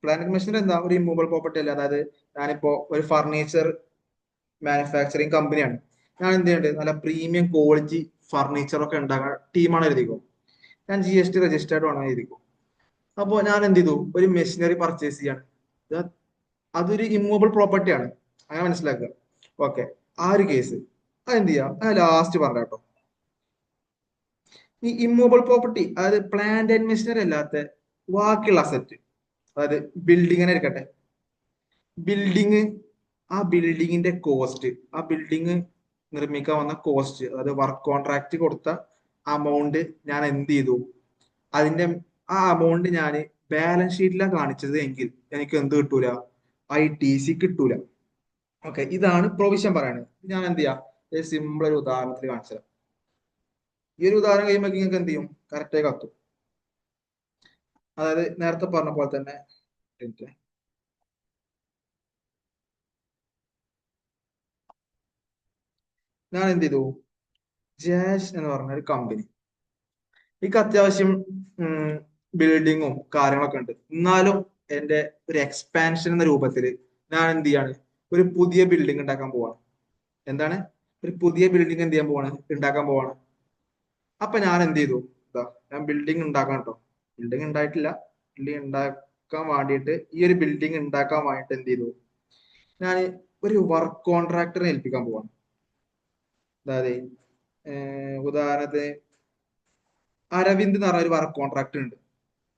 പ്ലാന്റ് ആൻഡ് മെഷീനറി എന്താ, ഒരു ഇമ്മൂവബിൾ പ്രോപ്പർട്ടി അല്ല. അതായത് ഞാനിപ്പോ ഒരു ഫർണിച്ചർ മാനുഫാക്ചറിങ് കമ്പനിയാണ്, ഞാൻ എന്ത് ചെയ്യുന്നുണ്ട്, നല്ല പ്രീമിയം ക്വാളിറ്റി ഫർണിച്ചർ ഒക്കെ ഉണ്ടാക്കാൻ ടീമാണ് എഴുതിക്കും, ഞാൻ GST രജിസ്റ്റേർഡ് ആണ് എഴുതിക്കും. അപ്പോൾ ഞാൻ എന്ത് ചെയ്തു, ഒരു മെഷീനറി പർച്ചേസ് ചെയ്യാണ്, ഇത് അതൊരു ഇമ്മൂവബിൾ പ്രോപ്പർട്ടി ആണ്, അങ്ങനെ മനസ്സിലാക്കുക. ഓക്കെ. ആ ഒരു കേസ് അതെന്ത് ചെയ്യാം, ലാസ്റ്റ് പറഞ്ഞ കേട്ടോ. ഈ ഇമ്മൂവബിൾ പ്രോപ്പർട്ടി, അതായത് പ്ലാന്റ് ആൻഡ് മെഷീനറി അല്ലാത്ത ബാക്കിയുള്ള അസറ്റ്, അതായത് ബിൽഡിങ്ങിനെ എടുക്കട്ടെ. ബിൽഡിങ്, ആ ബിൽഡിങ്ങിന്റെ കോസ്റ്റ്, ആ ബിൽഡിങ് നിർമ്മിക്കാൻ വന്ന കോസ്റ്റ്, അതായത് വർക്ക് കോൺട്രാക്ട് കൊടുത്ത അമൗണ്ട് ഞാൻ എന്ത് ചെയ്തു, അതിന്റെ ആ അമൗണ്ട് ഞാൻ ബാലൻസ് ഷീറ്റിലാണ് കാണിച്ചത് എങ്കിൽ എനിക്ക് എന്ത് കിട്ടൂല, ITC കിട്ടൂല. ഓക്കെ, ഇതാണ് പ്രൊവിഷൻ പറയുന്നത്. ഞാൻ എന്ത് ചെയ്യാം, സിമ്പിൾ ഒരു ഉദാഹരണത്തിൽ കാണിച്ചത്. ഈ ഒരു ഉദാഹരണം കഴിയുമ്പോൾ നിങ്ങൾക്ക് എന്ത് ചെയ്യും, കറക്റ്റായി കത്തും. അതായത് നേരത്തെ പറഞ്ഞ പോലെ തന്നെ ഞാൻ എന്ത് ചെയ്തു, ജാഷ് എന്ന് പറഞ്ഞ ഒരു കമ്പനി, എനിക്ക് അത്യാവശ്യം ബിൽഡിങ്ങും കാര്യങ്ങളൊക്കെ ഉണ്ട്. എന്നാലും എന്റെ ഒരു എക്സ്പാൻഷൻ എന്ന രൂപത്തിൽ ഞാൻ എന്ത് ചെയ്യാണ്, ഒരു പുതിയ ബിൽഡിംഗ് ഉണ്ടാക്കാൻ പോവാണ്. എന്താണ്, ഒരു പുതിയ ബിൽഡിംഗ് എന്ത് ചെയ്യാൻ പോവാണ്, ഉണ്ടാക്കാൻ പോവാണ്. അപ്പൊ ഞാൻ എന്ത് ചെയ്തു, ഞാൻ ബിൽഡിംഗ് ഉണ്ടാക്കാൻ കേട്ടോ, ബിൽഡിംഗ് ഉണ്ടായിട്ടില്ല, ബിൽഡിംഗ് ഉണ്ടാക്കാൻ വേണ്ടിയിട്ട്, ഈ ഒരു ബിൽഡിംഗ് ഉണ്ടാക്കാൻ വേണ്ടിയിട്ട് എന്ത് ചെയ്തു, ഞാൻ ഒരു വർക്ക് കോൺട്രാക്ടറെ ഏൽപ്പിക്കാൻ പോവാണ്. അതായത് ഉദാഹരണത്തിന് അരവിന്ദ് എന്ന് പറഞ്ഞ ഒരു വർക്ക് കോൺട്രാക്ടർ ഉണ്ട്.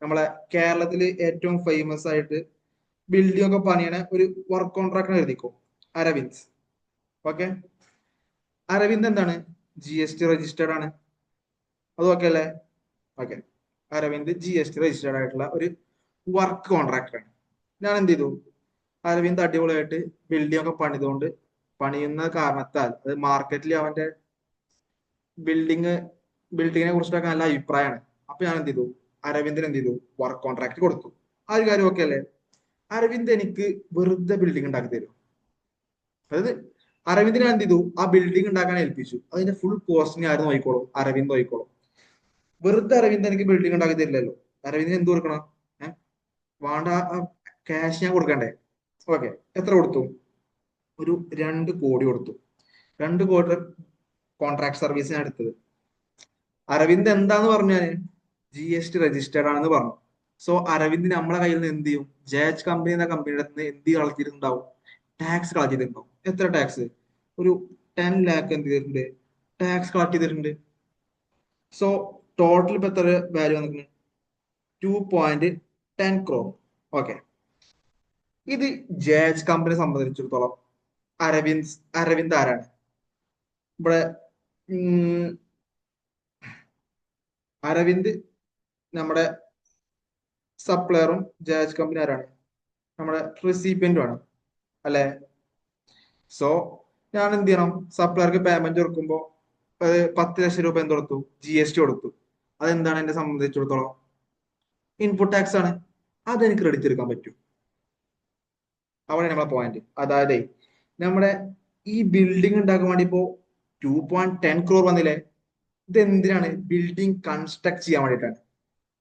നമ്മളെ കേരളത്തില് ഏറ്റവും ഫേമസ് ആയിട്ട് ബിൽഡിംഗ് ഒക്കെ പണിയണ ഒരു വർക്ക് കോൺട്രാക്ടർ എഴുതിക്കോ, അരവിന്ദ്. ഓക്കെ, അരവിന്ദ് എന്താണ്, GST രജിസ്റ്റേർഡ് ആണ്. അത് ഓക്കെ അല്ലേ? ഓക്കെ, അരവിന്ദ് GST രജിസ്റ്റേർഡ് ആയിട്ടുള്ള ഒരു വർക്ക് കോൺട്രാക്ടർ ആണ്. ഞാൻ എന്ത് ചെയ്തു, അരവിന്ദ് അടിപൊളിയായിട്ട് ബിൽഡിംഗ് ഒക്കെ പണിതുകൊണ്ട്, പണിയുന്ന കാരണത്താൽ അത് മാർക്കറ്റിൽ അവന്റെ ബിൽഡിങ് ബിൽഡിങ്ങിനെ കുറിച്ചിട്ടൊക്കെ നല്ല അഭിപ്രായമാണ്. അപ്പൊ ഞാൻ എന്ത് ചെയ്തു, അരവിന്ദിന് എന്ത് ചെയ്തു, വർക്ക് കോൺട്രാക്ട് കൊടുത്തു. ആ ഒരു കാര്യം ഓക്കെ അല്ലേ? അരവിന്ദ് എനിക്ക് വെറുതെ ബിൽഡിംഗ് ഉണ്ടാക്കി തരും. അതായത് അരവിന്ദിനെ എന്ത് ചെയ്തു, ആ ബിൽഡിംഗ് ഉണ്ടാക്കാൻ ഏൽപ്പിച്ചു. അതിന്റെ ഫുൾ കോസ്റ്റിന് ആരും നോക്കിക്കോളും, അരവിന്ദ് നോക്കിക്കോളും. വെറുതെ അരവിന്ദ് എനിക്ക് ബിൽഡിംഗ് ഉണ്ടാക്കി തരില്ലല്ലോ. അരവിന്ദിന് എന്ത് കൊടുക്കണം, ഏഹ് വേണ്ട, ക്യാഷ് ഞാൻ കൊടുക്കണ്ടേ? ഓക്കെ, എത്ര കൊടുത്തു, ഒരു 2 കോടി കൊടുത്തു. 2 കോടി കോൺട്രാക്ട് സർവീസ് ഞാൻ എടുത്തത്. അരവിന്ദ് എന്താന്ന് പറഞ്ഞാല് GST രജിസ്റ്റേർഡ് ആണെന്ന് പറഞ്ഞു. സോ അരവിന്ദ് നമ്മളെ കയ്യിൽ നിന്ന് എന്ത് ചെയ്യും, ജയജ് കമ്പനി എന്ന കമ്പനിയുടെ നിന്ന് എന്ത് കളഞ്ഞിട്ടുണ്ടാവും, ടാക്സ് കളക്ട് ചെയ്തിട്ടുണ്ടാവും. എത്ര ടാക്സ്, ഒരു 10 lakh എന്ത് ചെയ്തിട്ടുണ്ട്, ടാക്സ് കളക്ട് ചെയ്തിട്ടുണ്ട്. സോ ടോട്ടൽ ഇപ്പൊ എത്ര വാല്യൂ വന്നിട്ടുണ്ട്, 2.10 crore. ഓക്കെ, ഇത് ജയജ് കമ്പനിയെ സംബന്ധിച്ചിടത്തോളം അരവിന്ദ് ആരാണ് ഇവിടെ, അരവിന്ദ് നമ്മുടെ സപ്ലയറും, ജയജ് കമ്പനി ആരാണ്, നമ്മുടെ റിസീപ്പിയന്റും ആണ് അല്ലെ? സോ ഞാൻ എന്ത് ചെയ്യണം, സപ്ലയർക്ക് പേയ്മെന്റ് കൊടുക്കുമ്പോൾ 10 ലക്ഷം രൂപ എന്ത് കൊടുത്തു, GST കൊടുത്തു. അതെന്താണ് എന്നെ സംബന്ധിച്ചിടത്തോളം, ഇൻപുട്ട് ടാക്സ് ആണ്. അതെനിക്ക് ക്രെഡിറ്റ് എടുക്കാൻ പറ്റും. അവിടെ നമ്മളെ പോയിന്റ്. അതായത് നമ്മുടെ ഈ ബിൽഡിംഗ് ഉണ്ടാക്കാൻ വേണ്ടി ഇപ്പോ 2.10 crore വന്നില്ലേ, ഇത് എന്തിനാണ്, ബിൽഡിംഗ് കൺസ്ട്രക്ട് ചെയ്യാൻ വേണ്ടിയിട്ടാണ്.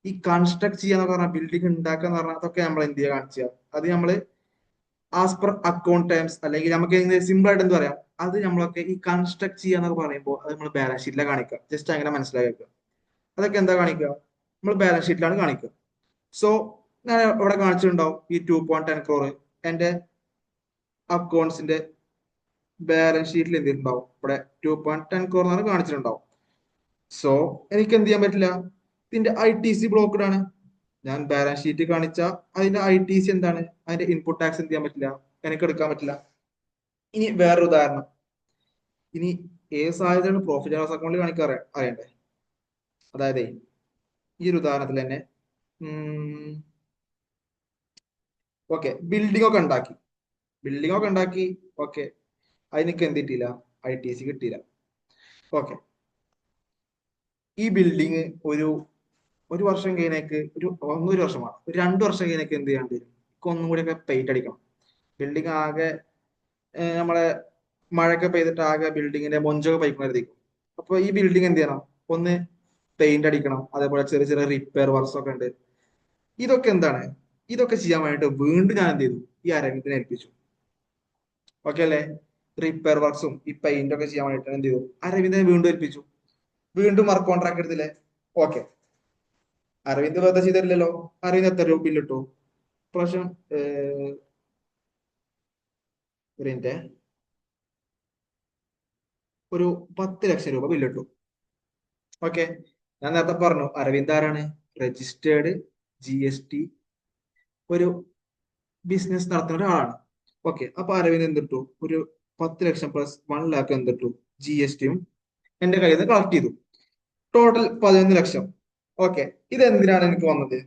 ഈ കൺസ്ട്രക്ട് ചെയ്യാന്ന് പറഞ്ഞാൽ, ബിൽഡിംഗ് ഉണ്ടാക്കുക എന്ന് പറഞ്ഞാൽ, അതൊക്കെ നമ്മൾ എന്ത് ചെയ്യുക, കാണിക്കുക. അത് നമ്മള് ആസ് പെർ അക്കൗണ്ട് ടേംസ്, അല്ലെങ്കിൽ നമുക്ക് സിമ്പിൾ ആയിട്ട് എന്ത് പറയാം, അത് നമ്മളൊക്കെ ഈ കൺസ്ട്രക്ട് ചെയ്യാന്നൊക്കെ പറയുമ്പോൾ അത് നമ്മൾ ബാലൻസ് ഷീറ്റിലാണ് കാണിക്കുക. ജസ്റ്റ് അങ്ങനെ മനസ്സിലാക്കുക. അതൊക്കെ എന്താ കാണിക്കുക, നമ്മൾ ബാലൻസ് ഷീറ്റിലാണ് കാണിക്കുക. സോ ഞാൻ ഇവിടെ കാണിച്ചിട്ടുണ്ടാവും ഈ 2.10 crore എന്റെ അക്കൗണ്ട്സിന്റെ ബാലൻസ് ഷീറ്റിൽ എന്ത് ചെയ്തിട്ടുണ്ടാവും, ഇവിടെ 2.10 crore എന്നാണ് കാണിച്ചിട്ടുണ്ടാവും. സോ എനിക്ക് എന്ത് ചെയ്യാൻ പറ്റില്ല, ഇതിന്റെ ITC ബ്ലോക്ക്ഡ് ആണ്. ഞാൻ ബാലൻസ് ഷീറ്റ് കാണിച്ച അതിന്റെ ITC എന്താണ്, അതിന്റെ ഇൻപുട്ട് ടാക്സ് എന്ത് ചെയ്യാൻ പറ്റില്ല, എനിക്ക് എടുക്കാൻ പറ്റില്ല. ഇനി വേറൊരു ഉദാഹരണം. ഇനി ഏത് സാഹചര്യമാണ് പ്രോഫിറ്റ് ആൻഡ് ലോസ് അക്കൗണ്ടിൽ കാണിക്കാൻ അറിയണ്ടേ? അതായത് ഈ ഒരു ഉദാഹരണത്തിൽ തന്നെ ഓക്കെ, ബിൽഡിംഗ് ഒക്കെ ഉണ്ടാക്കി. ഓക്കെ, അതിനൊക്കെ എന്ത് കിട്ടിയില്ല, ITC കിട്ടിയില്ല. ഓക്കെ, ഈ ബിൽഡിങ് ഒരു ഒരു വർഷം കഴിഞ്ഞേക്ക്, ഒരു വർഷമാണ്, ഒരു 2 വർഷം കഴിഞ്ഞേക്ക് എന്ത് ചെയ്യാണ്ട് വരും, ഒന്നും കൂടി ഒക്കെ പെയിന്റ് അടിക്കണം. ബിൽഡിംഗ് ആകെ നമ്മളെ മഴയൊക്കെ പെയ്തിട്ട് ആകെ ബിൽഡിങ്ങിന്റെ മൊഞ്ചൊക്കെ പൈക്കുന്നതായിരിക്കും. അപ്പൊ ഈ ബിൽഡിംഗ് എന്ത് ചെയ്യണം, ഒന്ന് പെയിന്റ് അടിക്കണം. അതേപോലെ ചെറിയ ചെറിയ റിപ്പയർ വർക്ക്സ് ഒക്കെ ഉണ്ട്. ഇതൊക്കെ എന്താണ്, ഇതൊക്കെ ചെയ്യാൻ വേണ്ടിട്ട് വീണ്ടും ഞാൻ എന്ത് ചെയ്തു, ഈ അരവിന്ദിനെ ഏൽപ്പിച്ചു. ഓക്കെ അല്ലേ? റിപ്പയർ വർക്ക്സും ഈ പെയിന്റ് ഒക്കെ ചെയ്യാൻ വേണ്ടിട്ട് എന്ത് ചെയ്തു, അരവിന്ദിനെ വീണ്ടും ഏൽപ്പിച്ചു. വീണ്ടും വർക്ക് കോൺട്രാക്ട് എടുത്തില്ലേ? ഓക്കെ, അരവിന്ദ് വെറുതെ ചെയ്തിട്ടില്ലല്ലോ. അരവിന്ദ് എത്ര രൂപ ബില്ലിട്ടു പ്രാവശ്യം, ഒരു മിനിറ്റ്, ഒരു 10 ലക്ഷം രൂപ ബില്ലിട്ടു. ഓക്കെ, ഞാൻ നേരത്തെ പറഞ്ഞു അരവിന്ദ് ആരാണ്? രജിസ്റ്റേർഡ് GST ഒരു ബിസിനസ് നടത്തുന്ന ഒരാളാണ്. ഓക്കെ, അപ്പൊ അരവിന്ദ് എന്തിട്ടു? ഒരു 10 ലക്ഷം പ്ലസ് 1 ലാഖ് എന്തിട്ടു? GSTയും എന്റെ കയ്യിൽ നിന്ന് കളക്ട് ചെയ്തു. ടോട്ടൽ 11 ലക്ഷം. ഓക്കെ, ഇത് എന്തിനാണ് എനിക്ക് വന്നത്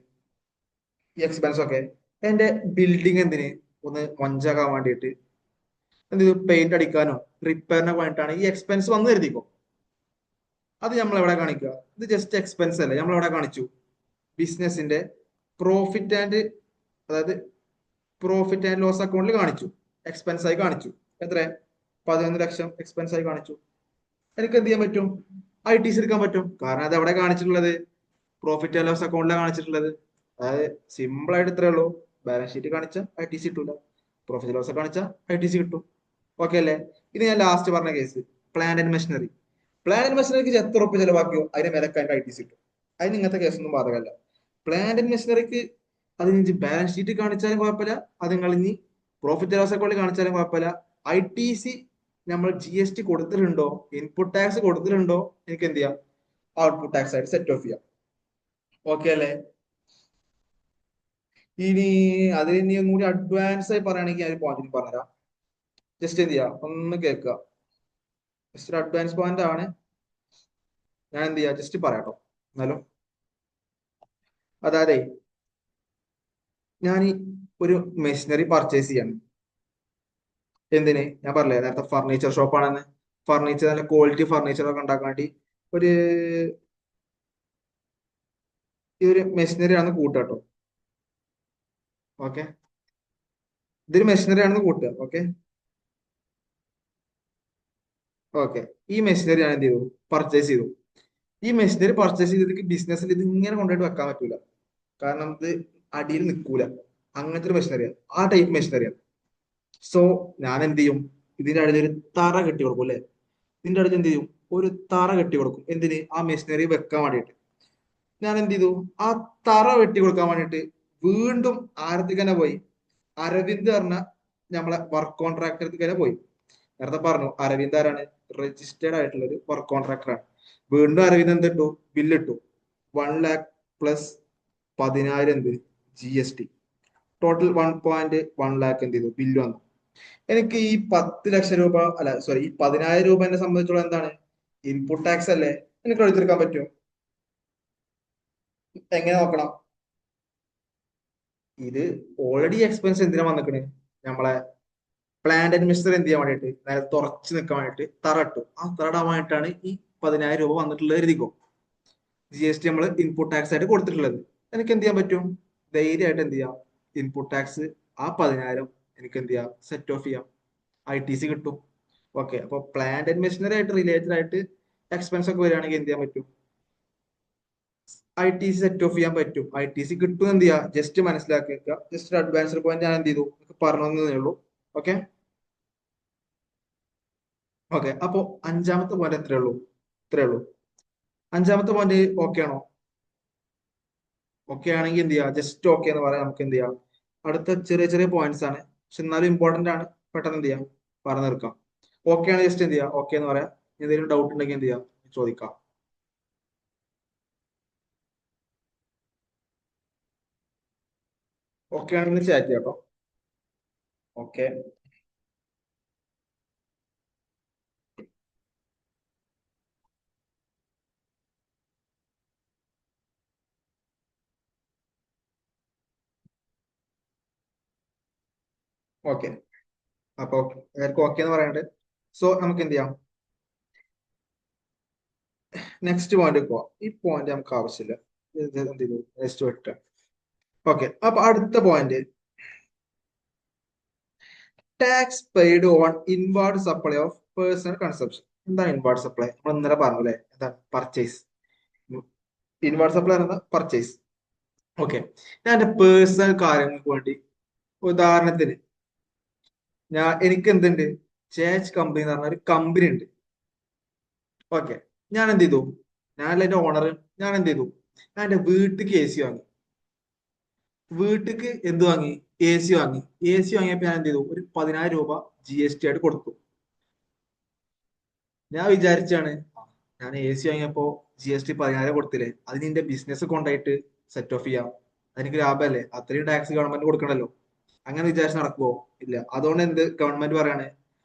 ഈ എക്സ്പെൻസ് ഒക്കെ? എന്റെ ബിൽഡിംഗ് എന്തിന് ഒന്ന് മഞ്ചാകാൻ വേണ്ടിയിട്ട് എന്ത് ചെയ്തു? പെയിന്റ് അടിക്കാനോ റിപ്പയറിനോ വേണ്ടിയിട്ടാണ് ഈ എക്സ്പെൻസ് വന്നു കരുതിക്കോ. അത് നമ്മൾ എവിടെ കാണിക്കുക? ഇത് ജസ്റ്റ് എക്സ്പെൻസ് അല്ലേ, നമ്മൾ എവിടെ കാണിച്ചു? ബിസിനസിന്റെ പ്രോഫിറ്റ് ആൻഡ് അതായത് പ്രോഫിറ്റ് ആൻഡ് ലോസ് അക്കൗണ്ടിൽ കാണിച്ചു, എക്സ്പെൻസ് ആയി കാണിച്ചു. എത്ര? 11 ലക്ഷം എക്സ്പെൻസ് ആയി കാണിച്ചു. എനിക്ക് എന്ത് ചെയ്യാൻ പറ്റും? ITC എടുക്കാൻ പറ്റും. കാരണം അത് എവിടെ കാണിച്ചിട്ടുള്ളത്? പ്രോഫിറ്റ് ആൻഡ് ലോസ് അക്കൗണ്ടിലാണ് കാണിച്ചിട്ടുള്ളത്. അതായത് സിമ്പിൾ ആയിട്ട് ഇത്രേ ഉള്ളൂ. ബാലൻസ് ഷീറ്റ് കാണിച്ച ITC കിട്ടൂല, പ്രോഫിറ്റ് ലോസ് കാണിച്ച ITC കിട്ടും. ഓക്കെ അല്ലേ? ഇത് ഞാൻ ലാസ്റ്റ് പറഞ്ഞ case plant and machinery. Plant and മെഷീനറിക്ക് എത്ര ഉറപ്പ് ചെലവാക്കിയോ അതിന് മേലൊക്കെ ITC കിട്ടും. അതിന് ഇങ്ങനത്തെ കേസൊന്നും ബാധകമല്ല. പ്ലാന്റ് ആൻഡ് മെഷീനറിക്ക് അത് ഇനി ബാലൻസ് ഷീറ്റ് കാണിച്ചാലും കുഴപ്പമില്ല, അത് നിങ്ങൾ ഇനി പ്രോഫിറ്റ് ലോസ് അക്കൗണ്ടിൽ കാണിച്ചാലും കുഴപ്പമില്ല. ITC നമ്മൾ GST കൊടുത്തിട്ടുണ്ടോ, ഇൻപുട്ട് ടാക്സ് കൊടുത്തിട്ടുണ്ടോ, എനിക്ക് എന്ത് ചെയ്യാം? ഔട്ട്പുട്ട് ടാക്സ് ആയിട്ട് സെറ്റ് ഓഫ് ചെയ്യാം. ഓക്കെ അല്ലേ? ഇനി അത് ഇനി ഒന്നും കൂടി അഡ്വാൻസ് ആയി പറയുകയാണെങ്കിൽ ഞാൻ ഒരു പോയിന്റ് പറഞ്ഞുതരാം. ജസ്റ്റ് എന്ത് ചെയ്യാം, ഒന്ന് കേൾക്കുക. ജസ്റ്റ് ഒരു അഡ്വാൻസ് പോയിന്റ് ആണ്, ഞാൻ എന്ത് ചെയ്യാം ജസ്റ്റ് പറയാട്ടോ എന്നാലും. അതായത് ഞാൻ ഒരു മെഷീനറി പർച്ചേസ് ചെയ്യാണ്. എന്തിന്? ഞാൻ പറഞ്ഞില്ലേ നേരത്തെ ഫർണിച്ചർ ഷോപ്പാണെന്ന്. ഫർണിച്ചർ നല്ല ക്വാളിറ്റി ഫർണിച്ചർ ഒക്കെ ഉണ്ടാക്കാൻ വേണ്ടി ഒരു ഈ ഒരു മെഷീനറി ആണെന്ന് കൂട്ടാട്ടോ. ഓക്കെ, ഇതൊരു മെഷീനറി ആണെന്ന് കൂട്ടുക. ഓക്കെ ഓക്കെ, ഈ മെഷീനറി ഞാൻ എന്ത് ചെയ്തു? പർച്ചേസ് ചെയ്തു. ഈ മെഷീനറി പർച്ചേസ് ചെയ്തതിക്ക് ബിസിനസ്സിൽ ഇത് ഇങ്ങനെ കൊണ്ടുപോയിട്ട് വെക്കാൻ പറ്റൂല. കാരണം ഇത് അടിയിൽ നിൽക്കൂല. അങ്ങനത്തെ ഒരു മെഷീനറിയാണ്, ആ ടൈപ്പ് മെഷീനറിയാണ്. സോ ഞാൻ എന്ത് ചെയ്യും? ഇതിന്റെ അടിയിൽ ഒരു തറ കെട്ടി കൊടുക്കും അല്ലെ? ഇതിന്റെ അടുത്ത് എന്ത് ചെയ്യും? ഒരു തറ കെട്ടി കൊടുക്കും. എന്തിന്? ആ മെഷീനറി വെക്കാൻ വേണ്ടിയിട്ട്. ഞാൻ എന്ത് ചെയ്തു? ആ തറ വെട്ടി കൊടുക്കാൻ വേണ്ടിയിട്ട് വീണ്ടും ആരത്തേക്ക് തന്നെ പോയി? അരവിന്ദ് പറഞ്ഞ നമ്മളെ വർക്ക് കോൺട്രാക്ടർക്ക് തന്നെ പോയി. നേരത്തെ പറഞ്ഞു അരവിന്ദ് ആരാണ്? രജിസ്റ്റേർഡ് ആയിട്ടുള്ള ഒരു വർക്ക് കോൺട്രാക്ടറാണ്. വീണ്ടും അരവിന്ദ് എന്തിട്ടു? ബില്ലിട്ടു. 1 ലാഖ് പ്ലസ് 10,000 എന്ത്? GST. ടോട്ടൽ 1.1 ലാഖ് എന്ത് ചെയ്തു? ബില്ല് വന്നു. എനിക്ക് ഈ 10 ലക്ഷം രൂപ അല്ല സോറി ഈ 10,000 രൂപ എന്നെ സംബന്ധിച്ചോളം എന്താണ്? ഇൻപുട്ട് ടാക്സ് അല്ലേ? എനിക്ക് എടുത്തെടുക്കാൻ പറ്റുമോ? എങ്ങനെ നോക്കണം? ഇത് ഓൾറെഡി എക്സ്പെൻസ് എന്തിനാ വന്നിക്കണ്? നമ്മളെ പ്ലാന്റ് ആൻഡ് മെഷീനറി എന്ത് ചെയ്യാൻ വേണ്ടിയിട്ട്, നേരെ തുറച്ചു നിൽക്കാൻ വേണ്ടിയിട്ട് തറ ഇട്ടു. ആ തറ ഇടാൻ വേണ്ടിയിട്ടാണ് ഈ 10,000 രൂപ വന്നിട്ടുള്ളത് എഴുതിക്കോ. GST നമ്മൾ ഇൻപുട്ട് ടാക്സ് ആയിട്ട് കൊടുത്തിട്ടുള്ളത്. എനിക്ക് എന്ത് ചെയ്യാൻ പറ്റും? ധൈര്യമായിട്ട് എന്ത് ചെയ്യാം? ഇൻപുട്ട് ടാക്സ് ആ 10,000 എനിക്ക് എന്ത് ചെയ്യാം? സെറ്റ് ഓഫ് ചെയ്യാം. ITC കിട്ടും. ഓക്കെ, അപ്പൊ പ്ലാന്റ് ആൻഡ് മെഷീനറി ആയിട്ട് റിലേറ്റഡ് ആയിട്ട് എക്സ്പെൻസ് ഒക്കെ വരികയാണെങ്കിൽ എന്ത് ചെയ്യാൻ പറ്റും? ITC സെറ്റ് ഓഫ് ചെയ്യാൻ പറ്റും. ITC കിട്ടും. എന്ത് ചെയ്യാ? ജസ്റ്റ് മനസ്സിലാക്കി വെക്കുക. ജസ്റ്റ് അഡ്വാൻസ്ഡ് പോയിന്റ് ഞാൻ എന്ത് ചെയ്തു? പറഞ്ഞു തന്നേ ഉള്ളൂ. ഓക്കെ ഓക്കെ, അപ്പൊ അഞ്ചാമത്തെ പോയിന്റ് എത്രയേ ഉള്ളൂ? ഇത്രയേ ഉള്ളൂ. അഞ്ചാമത്തെ പോയിന്റ് ഓക്കെ ആണോ? ഓക്കെ ആണെങ്കിൽ എന്ത് ചെയ്യാം? ജസ്റ്റ് ഓക്കെ എന്ന് പറയാം. നമുക്ക് എന്ത് ചെയ്യാം? അടുത്ത ചെറിയ ചെറിയ പോയിന്റ്സ് ആണ്, പക്ഷെ എന്നാലും ഇമ്പോർട്ടന്റ് ആണ്. പെട്ടെന്ന് എന്ത് ചെയ്യാം? പറഞ്ഞു തീർക്കാം. ഓക്കെ ആണ് ജസ്റ്റ് എന്ത് ചെയ്യാം? ഓക്കെ എന്ന് പറയാം. എന്തെങ്കിലും ഡൗട്ട് ഉണ്ടെങ്കിൽ എന്ത് ചെയ്യാം? ചോദിക്കാം. ഓക്കെ ആണെങ്കിൽ ചാറ്റ് ചെയ്യാം കേട്ടോ. ഓക്കെ ഓക്കെ, അപ്പൊ എല്ലാവർക്കും ഓക്കെ എന്ന് പറയാനുണ്ട്. സോ നമുക്ക് എന്ത് ചെയ്യാം? നെക്സ്റ്റ് പോയിന്റ് പോവാം. ഈ പോയിന്റ് നമുക്ക് ആവശ്യമില്ല. ഇത് എന്ത് ചെയ്തു? നെക്സ്റ്റ് വിട്ട്. ഓക്കെ, അപ്പൊ അടുത്ത point tax paid on inward supply of personal consumption. എന്താണ് ഇൻവാർഡ് സപ്ലൈ? നമ്മൾ ഇന്നലെ പറഞ്ഞു അല്ലെ? എന്താണ്? പർച്ചേസ്. ഇൻവാർഡ് സപ്ലൈ പറയുന്നത് പർച്ചേസ്. ഓക്കെ, ഞാൻ എന്റെ പേഴ്സണൽ കാര്യങ്ങൾക്ക് വേണ്ടി ഉദാഹരണത്തിന് എനിക്ക് എന്തുണ്ട്? ചേച്ച് കമ്പനി എന്ന് പറഞ്ഞ ഒരു കമ്പനി ഉണ്ട്. ഓക്കെ, ഞാൻ എന്ത് ചെയ്തു? ഞാനല്ല എന്റെ ഓണർ. ഞാൻ എന്ത് ചെയ്തു? ഞാൻ എന്റെ വീട്ടിക്ക് AC വാങ്ങി. വീട്ടിക്ക് എന്ത് വാങ്ങി? AC വാങ്ങി. AC വാങ്ങിയപ്പോ ഞാൻ എന്ത് ചെയ്തു? ഒരു 10,000 രൂപ GST ആയിട്ട് കൊടുത്തു. ഞാൻ വിചാരിച്ചാണ് ഞാൻ AC വാങ്ങിയപ്പോ GST 16 കൊടുത്തില്ലേ, അതിന് നിന്റെ ബിസിനസ് കൊണ്ടായിട്ട് സെറ്റ് ഓഫ് ചെയ്യാം. അതെനിക്ക് ലാഭമല്ലേ, അത്രയും ടാക്സ് ഗവൺമെന്റ് കൊടുക്കണല്ലോ. അങ്ങനെ വിചാരിച്ച് നടക്കുവോ? ഇല്ല. അതുകൊണ്ട് എന്ത് ഗവൺമെന്റ് പറയാണ്,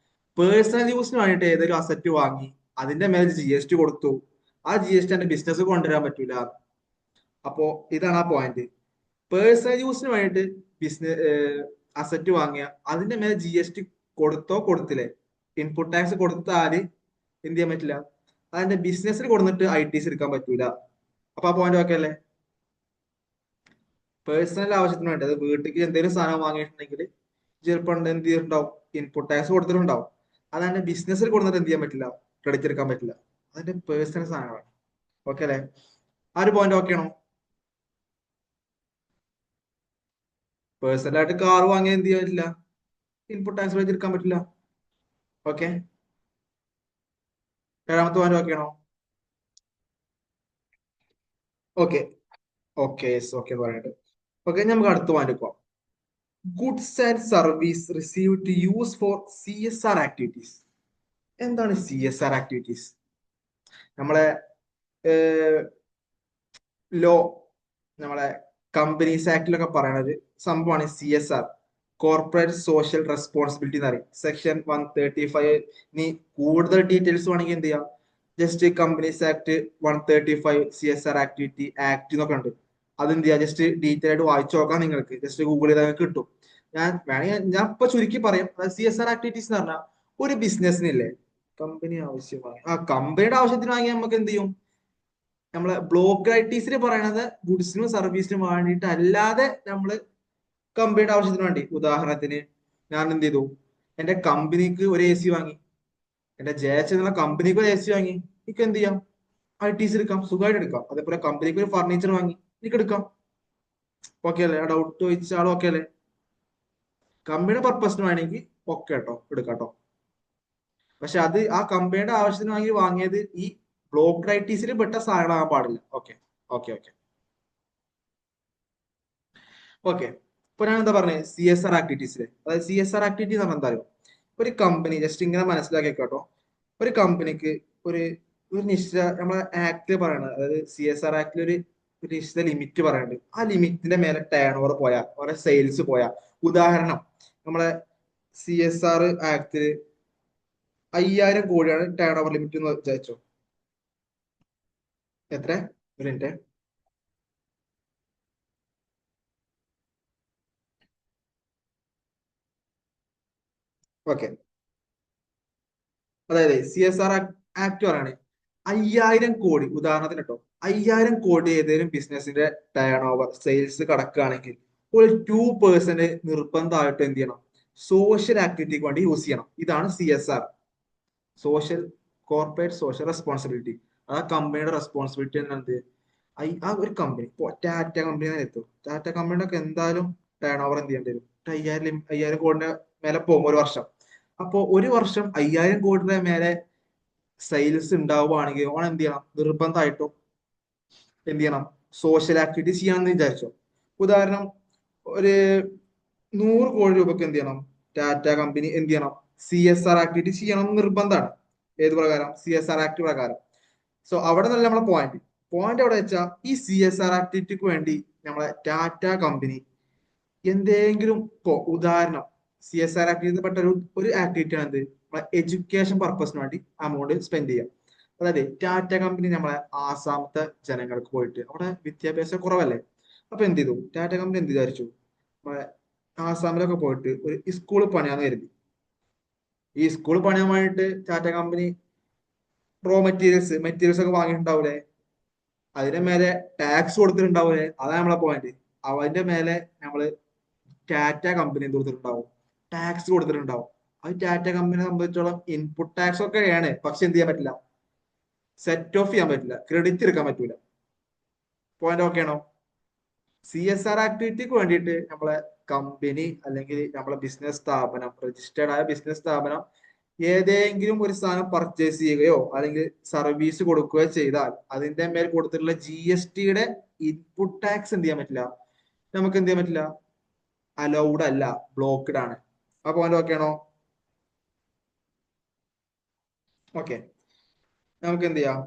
പേഴ്സണൽ യൂസിന് വേണ്ടിയിട്ട് ഏതൊരു അസറ്റ് വാങ്ങി അതിന്റെ മേലെ GST കൊടുത്തു, ആ GST എന്റെ ബിസിനസ് കൊണ്ടുവരാൻ പറ്റൂല. അപ്പോ ഇതാണ് ആ പോയിന്റ്. പേഴ്സണൽ യൂസിന് വേണ്ടിയിട്ട് ബിസിനസ് അസറ്റ് വാങ്ങിയ അതിന്റെ മേലെ GST കൊടുത്തോ കൊടുത്തില്ലേ, ഇൻപുട്ട് ടാക്സ് കൊടുത്താല് എന്ത് ചെയ്യാൻ പറ്റില്ല, അതിന്റെ ബിസിനസ്സിൽ കൊടുത്തിട്ട് ITC എടുക്കാൻ പറ്റൂല. അപ്പൊ ആ പോയിന്റ് ഒക്കെ അല്ലേ. പേഴ്സണൽ ആവശ്യത്തിന് വേണ്ടി, അത് വീട്ടിലേക്ക് എന്തെങ്കിലും സാധനം വാങ്ങിയിട്ടുണ്ടെങ്കിൽ ചിലപ്പോൾ എന്ത് ചെയ്തിട്ടുണ്ടാവും, ഇൻപുട്ട് ടാക്സ് കൊടുത്തിട്ടുണ്ടാവും. അതാണ്ട് ബിസിനസ്സിൽ കൊടുത്തിട്ട് എന്ത് ചെയ്യാൻ പറ്റില്ല, ക്രെഡിറ്റ് എടുക്കാൻ പറ്റില്ല. അതിന്റെ പേഴ്സണൽ സാധനമാണ്. ഓക്കെ അല്ലെ? ആ ഒരു പോയിന്റ് ഓക്കെ ആണോ? പേഴ്സണൽ ആയിട്ട് കാർ വാങ്ങിയാൽ എന്ത് ചെയ്യാൻ പറ്റില്ല, ഇൻപുട്ട് ടാക്സ് ക്രെഡിറ്റ് എടുക്കാൻ പറ്റില്ല. ഓക്കെ, ഏഴാമത്തെ പോയിന്റ് ഓക്കെ ആണോ? ഓക്കെ ഓക്കെ ഓക്കെ പറയാനായിട്ട്. ഓക്കെ, നമുക്ക് അടുത്ത പോയിന്റ് പോവാം. Goods and service receive to use for CSR activities. എന്താണ് CSR ആക്ടിവിറ്റീസ്? നമ്മളെ ലോ, നമ്മളെ കമ്പനീസ് ആക്ടിലൊക്കെ പറയുന്ന ഒരു സംഭവമാണ് CSR, കോർപ്പറേറ്റ് സോഷ്യൽ റെസ്പോൺസിബിലിറ്റി എന്ന് പറയും, സെക്ഷൻ 135. ഇനി കൂടുതൽ ഡീറ്റെയിൽസ് വേണമെങ്കിൽ എന്ത് ചെയ്യാം, just companies act 135 CSR activity act എന്നൊക്കെ ഉണ്ട്. അതെന്ത് ചെയ്യാം, ജസ്റ്റ് ഡീറ്റെയിൽ ആയിട്ട് വായിച്ചു നോക്കാം. നിങ്ങൾക്ക് ജസ്റ്റ് ഗൂഗിൾ ചെയ്താൽ കിട്ടും. ഞാൻ വേണമെങ്കിൽ ഞാൻ ഇപ്പൊ ചുരുക്കി പറയാം. CSR ആക്ടിവിറ്റീസ് എന്ന് പറഞ്ഞാൽ ഒരു ബിസിനസ്സിനില്ലേ കമ്പനി ആവശ്യമായി, ആ കമ്പനിയുടെ ആവശ്യത്തിന് വാങ്ങിയാൽ നമുക്ക് എന്ത് ചെയ്യും, നമ്മളെ ബ്ലോക്ക് ഐറ്റീസിൽ പറയണത് ഗുഡ്സിനും സർവീസിനും വേണ്ടിയിട്ട് അല്ലാതെ നമ്മള് കമ്പനിയുടെ ആവശ്യത്തിന് വേണ്ടി. ഉദാഹരണത്തിന് ഞാൻ എന്ത് ചെയ്തു, എന്റെ കമ്പനിക്ക് ഒരു AC വാങ്ങി, എന്റെ JH എന്നുള്ള കമ്പനിക്ക് ഒരു AC വാങ്ങി, എനിക്ക് എന്ത് ചെയ്യാം, ITC എടുക്കാം, സുഖമായിട്ട് എടുക്കാം. അതേപോലെ കമ്പനിക്ക് ഒരു ഫർണിച്ചർ വാങ്ങി, എനിക്ക് എടുക്കാം. ഓക്കെ അല്ലേ? ആ ഡൗട്ട് ചോദിച്ച ആളും ഓക്കെ അല്ലേ? കമ്പനിയുടെ പർപ്പസിന് വേണമെങ്കിൽ ഓക്കെ കേട്ടോ, എടുക്കാം കേട്ടോ. പക്ഷെ അത് ആ കമ്പനിയുടെ ആവശ്യത്തിന് വാങ്ങി വാങ്ങിയത് ഈ ബ്ലോക്ക് ഐറ്റീസിൽ പെട്ട സാധനമാകാൻ പാടില്ല. Okay okay okay okay. ഇപ്പൊ ഞാൻ എന്താ പറഞ്ഞത്, CSR ആക്ടിവിറ്റീസില്, അതായത് CSR ആക്ടിവിറ്റി എന്ന് പറഞ്ഞാൽ എന്താ അറിയോ, ഒരു കമ്പനി ജസ്റ്റ് ഇങ്ങനെ മനസ്സിലാക്കി കേട്ടോ, ഒരു കമ്പനിക്ക് ഒരു ഒരു നിശ്ചിത നമ്മളെ ആക്ട് പറയണത്, അതായത് CSR ആക്ടിൽ ഒരു നിശ്ചിത ലിമിറ്റ് പറയുന്നുണ്ട്. ആ ലിമിറ്റിന്റെ മേലെ ടേൺ ഓവർ പോയാ, ഓരോ സെയിൽസ് പോയാ, ഉദാഹരണം നമ്മളെ CSR ആക്ടില് 5000 കോടിയാണ് ടേൺ ഓവർ ലിമിറ്റ് എന്ന് വിചാരിച്ചോ. എത്ര? ഒരു മിനിറ്റ്. ഓക്കെ, അതായത് CSR ആക്ട് പറയാണ് 5000 കോടി, ഉദാഹരണത്തിന് കേട്ടോ, 5000 കോടി ഏതെങ്കിലും ബിസിനസിന്റെ ടേൺ ഓവർ സെയിൽസ് കടക്കുകയാണെങ്കിൽ ഒരു 2% നിർബന്ധമായിട്ട് എന്ത് ചെയ്യണം, സോഷ്യൽ ആക്ടിവിറ്റിക്ക് വേണ്ടി യൂസ് ചെയ്യണം. ഇതാണ് CSR, social corporate social responsibility. ആ കമ്പനിയുടെ റെസ്പോൺസിബിലിറ്റി എന്ത്, ആ ഒരു കമ്പനി ഇപ്പൊ ടാറ്റ കമ്പനി എത്തും, ടാറ്റ കമ്പനിയുടെ ഒക്കെ എന്തായാലും ടേൺ ഓവർ എന്ത് ചെയ്യേണ്ടി വരും, 5000 കോടിന്റെ മേലെ പോകും ഒരു വർഷം. അപ്പോ ഒരു വർഷം 5000 കോടിയുടെ മേലെ സെയിൽസ് ഉണ്ടാവുകയാണെങ്കിൽ ഓൺ എന്ത് ചെയ്യണം, നിർബന്ധമായിട്ടും എന്ത് ചെയ്യണം, സോഷ്യൽ ആക്ടിവിറ്റീസ് ചെയ്യണമെന്ന് വിചാരിച്ചോ. ഉദാഹരണം, ഒരു 100 കോടി രൂപക്ക് എന്ത് ചെയ്യണം, ടാറ്റ കമ്പനി എന്ത് ചെയ്യണം, CSR ആക്ടിവിറ്റി ചെയ്യണം എന്ന് നിർബന്ധമാണ്. ഏത് പ്രകാരം? CSR ആക്ട് പ്രകാരം. സോ അവിടെ നല്ല നമ്മളെ പോയിന്റ് പോയിന്റ് എവിടെ വെച്ചാൽ, ഈ CSR ആക്ടിവിറ്റിക്ക് വേണ്ടി നമ്മളെ ടാറ്റ കമ്പനി എന്തെങ്കിലും, ഇപ്പോ ഉദാഹരണം CSR ആക്ടിവിറ്റി പെട്ട ഒരു ആക്ടിവിറ്റി ആണ് എന്ത്, നമ്മളെ എഡ്യൂക്കേഷൻ പർപ്പസിന് വേണ്ടി അമൗണ്ട് സ്പെൻഡ് ചെയ്യാം. അതായത് ടാറ്റ കമ്പനി നമ്മളെ ആസാമത്തെ ജനങ്ങൾക്ക് പോയിട്ട്, അവിടെ വിദ്യാഭ്യാസം കുറവല്ലേ, അപ്പൊ എന്ത് ചെയ്തു, ടാറ്റ കമ്പനി എന്ത് വിചാരിച്ചു, നമ്മളെ ആസാമിലൊക്കെ പോയിട്ട് ഒരു സ്കൂൾ പണിയാന്ന് കരുതി. ഈ സ്കൂൾ പണിയാൻ വേണ്ടിയിട്ട് ടാറ്റ കമ്പനി റോ മെറ്റീരിയൽസ് ഒക്കെ വാങ്ങിയിട്ടുണ്ടാവൂലേ, അതിന്റെ മേലെ ടാക്സ് കൊടുത്തിട്ടുണ്ടാവൂലേ, അതാണ് നമ്മളെ പോയിന്റ്. അതിന്റെ മേലെ നമ്മള് ടാറ്റ കമ്പനി എന്ത് കൊടുത്തിട്ടുണ്ടാവും, ടാക്സ് കൊടുത്തിട്ടുണ്ടാവും. അത് ടാറ്റ കമ്പനിയെ സംബന്ധിച്ചോളം ഇൻപുട്ട് ടാക്സ് ഒക്കെയാണ്, പക്ഷെ എന്ത് ചെയ്യാൻ പറ്റില്ല, സെറ്റ് ഓഫ് ചെയ്യാൻ പറ്റില്ല, ക്രെഡിറ്റ് എടുക്കാൻ പറ്റൂല. പോയിന്റ് ഓക്കെ ആണോ? CSR ആക്ടിവിറ്റിക്ക് വേണ്ടിയിട്ട് നമ്മളെ കമ്പനി അല്ലെങ്കിൽ നമ്മളെ ബിസിനസ് സ്ഥാപനം, രജിസ്റ്റേർഡ് ആയ ബിസിനസ് സ്ഥാപനം ഏതെങ്കിലും ഒരു സാധനം പർച്ചേസ് ചെയ്യുകയോ അല്ലെങ്കിൽ സർവീസ് കൊടുക്കുകയോ ചെയ്താൽ അതിന്റെ മേൽ കൊടുത്തിട്ടുള്ള GSTയുടെ ഇൻപുട്ട് ടാക്സ് എന്ത് ചെയ്യാൻ പറ്റില്ല, നമുക്ക് എന്ത് ചെയ്യാൻ പറ്റില്ല, അലൗഡ് അല്ല, ബ്ലോക്ക്ഡ് ആണ്. ആ പോയിന്റ് ഓക്കെ ആണോ? ഓക്കെ, നമുക്ക് എന്ത് ചെയ്യാം,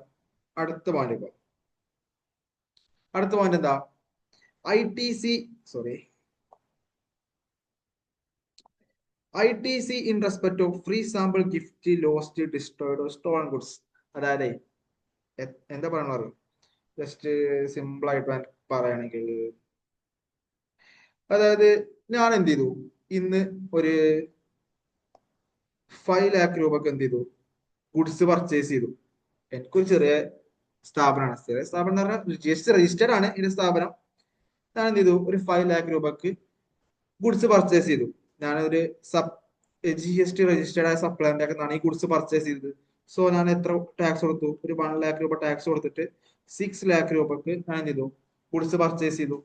അടുത്ത പോയിന്റ് ഇപ്പൊ അടുത്ത പോയിന്റ് എന്താ? ITC, sorry, ITC in respect of free sample gift lost destroyed stone goods. അതായത് എന്താ പറയണത്, ജസ്റ്റ് സിമ്പിൾ ആയിട്ട് പറയുകയാണെങ്കിൽ, അതായത് ഞാൻ എന്ത് ചെയ്തു, ഇന്ന് ഒരു 5 lakh രൂപക്ക് എന്ത് ചെയ്തു, ഗുഡ്സ് പർച്ചേസ് ചെയ്തു. എനിക്കൊരു ചെറിയ സ്ഥാപനമാണ്, ചെറിയ സ്ഥാപനം എന്ന് പറഞ്ഞാൽ ജസ്റ്റ് രജിസ്റ്റേഡ് ആണ് ഇതിന്റെ സ്ഥാപനം. ഞാൻ എന്ത് ചെയ്തു, ഒരു 5 lakh രൂപക്ക് ഗുഡ്സ് പർച്ചേസ് ചെയ്തു. ഞാനൊരു GST രജിസ്റ്റേഡ് ആയ സപ്ലൈറിന്റെ ഒക്കെ നിന്നാണ് ഈ ഗുഡ്സ് പർച്ചേസ് ചെയ്തത്. സോ ഞാൻ എത്ര ടാക്സ് കൊടുത്തു, ഒരു 1 lakh രൂപ ടാക്സ് കൊടുത്തിട്ട് 6 lakh രൂപക്ക് ഞാൻ എന്ത് ചെയ്തു, ഗുഡ്സ് പർച്ചേസ് ചെയ്തു.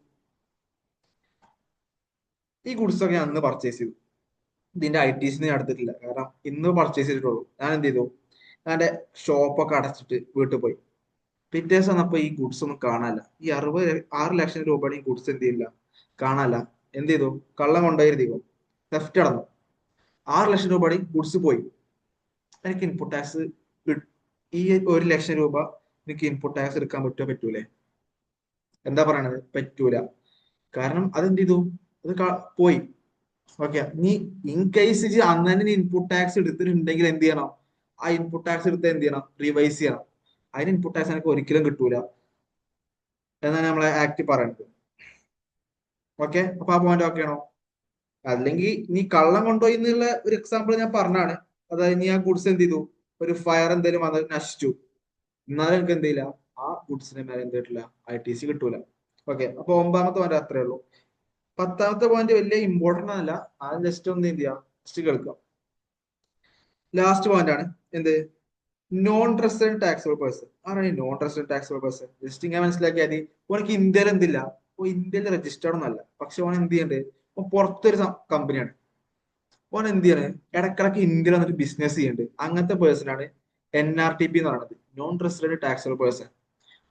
ഈ ഗുഡ്സ് ഒക്കെ ഞാൻ അന്ന് പർച്ചേസ് ചെയ്തു. ഇതിന്റെ ITC ഞാൻ എടുത്തിട്ടില്ല, കാരണം ഇന്ന് പർച്ചേസ് ചെയ്തിട്ടുള്ളൂ. ഞാൻ എന്ത് ചെയ്തു, ഞാൻ എന്റെ ഷോപ്പൊക്കെ അടച്ചിട്ട് വീട്ടിൽ പോയി. പിറ്റേ ദിവസം വന്നപ്പോ ഈ ഗുഡ്സ് ഒന്നും കാണാനില്ല. ഈ 6 ലക്ഷം രൂപയുടെ ഈ ഗുഡ്സ് എന്ത് ചെയ്യില്ല, കാണാനില്ല. എന്ത് ചെയ്തു, കള്ളം കൊണ്ടുപോയിരുന്നോ, തെഫ്റ്റ് നടന്നു. 6 ലക്ഷം രൂപയുടെ ഗുഡ്സ് പോയി. എനിക്ക് ഇൻപുട്ട് ടാക്സ്, ഈ 1 ലക്ഷം രൂപ എനിക്ക് ഇൻപുട്ട് ടാക്സ് എടുക്കാൻ പറ്റൂലേ? എന്താ പറയണത്, പറ്റൂല. കാരണം അതെന്ത് ചെയ്തു, അത് പോയി. ഓക്കെ, നീ ഇൻ കേസ് അന്ന് തന്നെ ഇൻപുട്ട് ടാക്സ് എടുത്തിട്ടുണ്ടെങ്കിൽ എന്ത് ചെയ്യണം, ആ ഇൻപുട്ട് ടാക്സ് എടുത്ത് എന്ത് ചെയ്യണം, റിവൈസ് ചെയ്യണം. അതിന് ഇൻപുട്ട് ടാക്സ് എനിക്ക് ഒരിക്കലും കിട്ടൂല എന്നാണ് നമ്മളെ ആക്ട് പറയുന്നത്. ഓക്കെ, അപ്പൊ ആ പോയിന്റ് ഓക്കെ ആണോ? അല്ലെങ്കിൽ നീ കള്ളം കൊണ്ടുപോയി എന്നുള്ള ഒരു എക്സാമ്പിൾ ഞാൻ പറഞ്ഞാണ്. അതായത് നീ ആ ഗുഡ്സ് എന്ത് ചെയ്തു, ഒരു ഫയർ എന്തെങ്കിലും അത് നശിച്ചു, എന്നാലും എനിക്ക് എന്ത് ചെയ്യില്ല, ആ ഗുഡ്സിന് മേലെ എന്ത് കിട്ടില്ല, ITC കിട്ടൂല. ഓക്കെ, അപ്പൊ 9ാമത്തെ പോയിന്റ് അത്രേ ഉള്ളൂ. 10ാമത്തെ പോയിന്റ് വലിയ ഇമ്പോർട്ടന്റ് അല്ല, അത് ജസ്റ്റ് ഒന്ന് എന്ത് ചെയ്യാം, ജസ്റ്റ് കേൾക്കാം. ലാസ്റ്റ് പോയിന്റ് ആണ് എന്ത്, നോൺ റെസിഡന്റ് ടാക്സബിൾ പേഴ്സൺ. ആരാണ് ഈ non resident taxable person? Just ഇങ്ങനെ മനസ്സിലാക്കിയാൽ മതി. ഓനക്ക് ഇന്ത്യയിൽ എന്തില്ല, ഓ ഇന്ത്യയിൽ രജിസ്റ്റേർഡ് ഒന്നല്ല, പക്ഷെ ഓൻ എന്ത് ചെയ്യണ്ട്, ഓൻ പുറത്തൊരു കമ്പനിയാണ്. ഓൻ എന്ത് ചെയ്യാണ്, ഇടക്കിടക്ക് ഇന്ത്യയിൽ വന്നിട്ട് ബിസിനസ് ചെയ്യുന്നുണ്ട്. അങ്ങനത്തെ പേഴ്സൺ ആണ് NRTP എന്ന് പറയുന്നത്, നോൺ റെസിഡന്റ് ടാക്സബിൾ പേഴ്സൺ.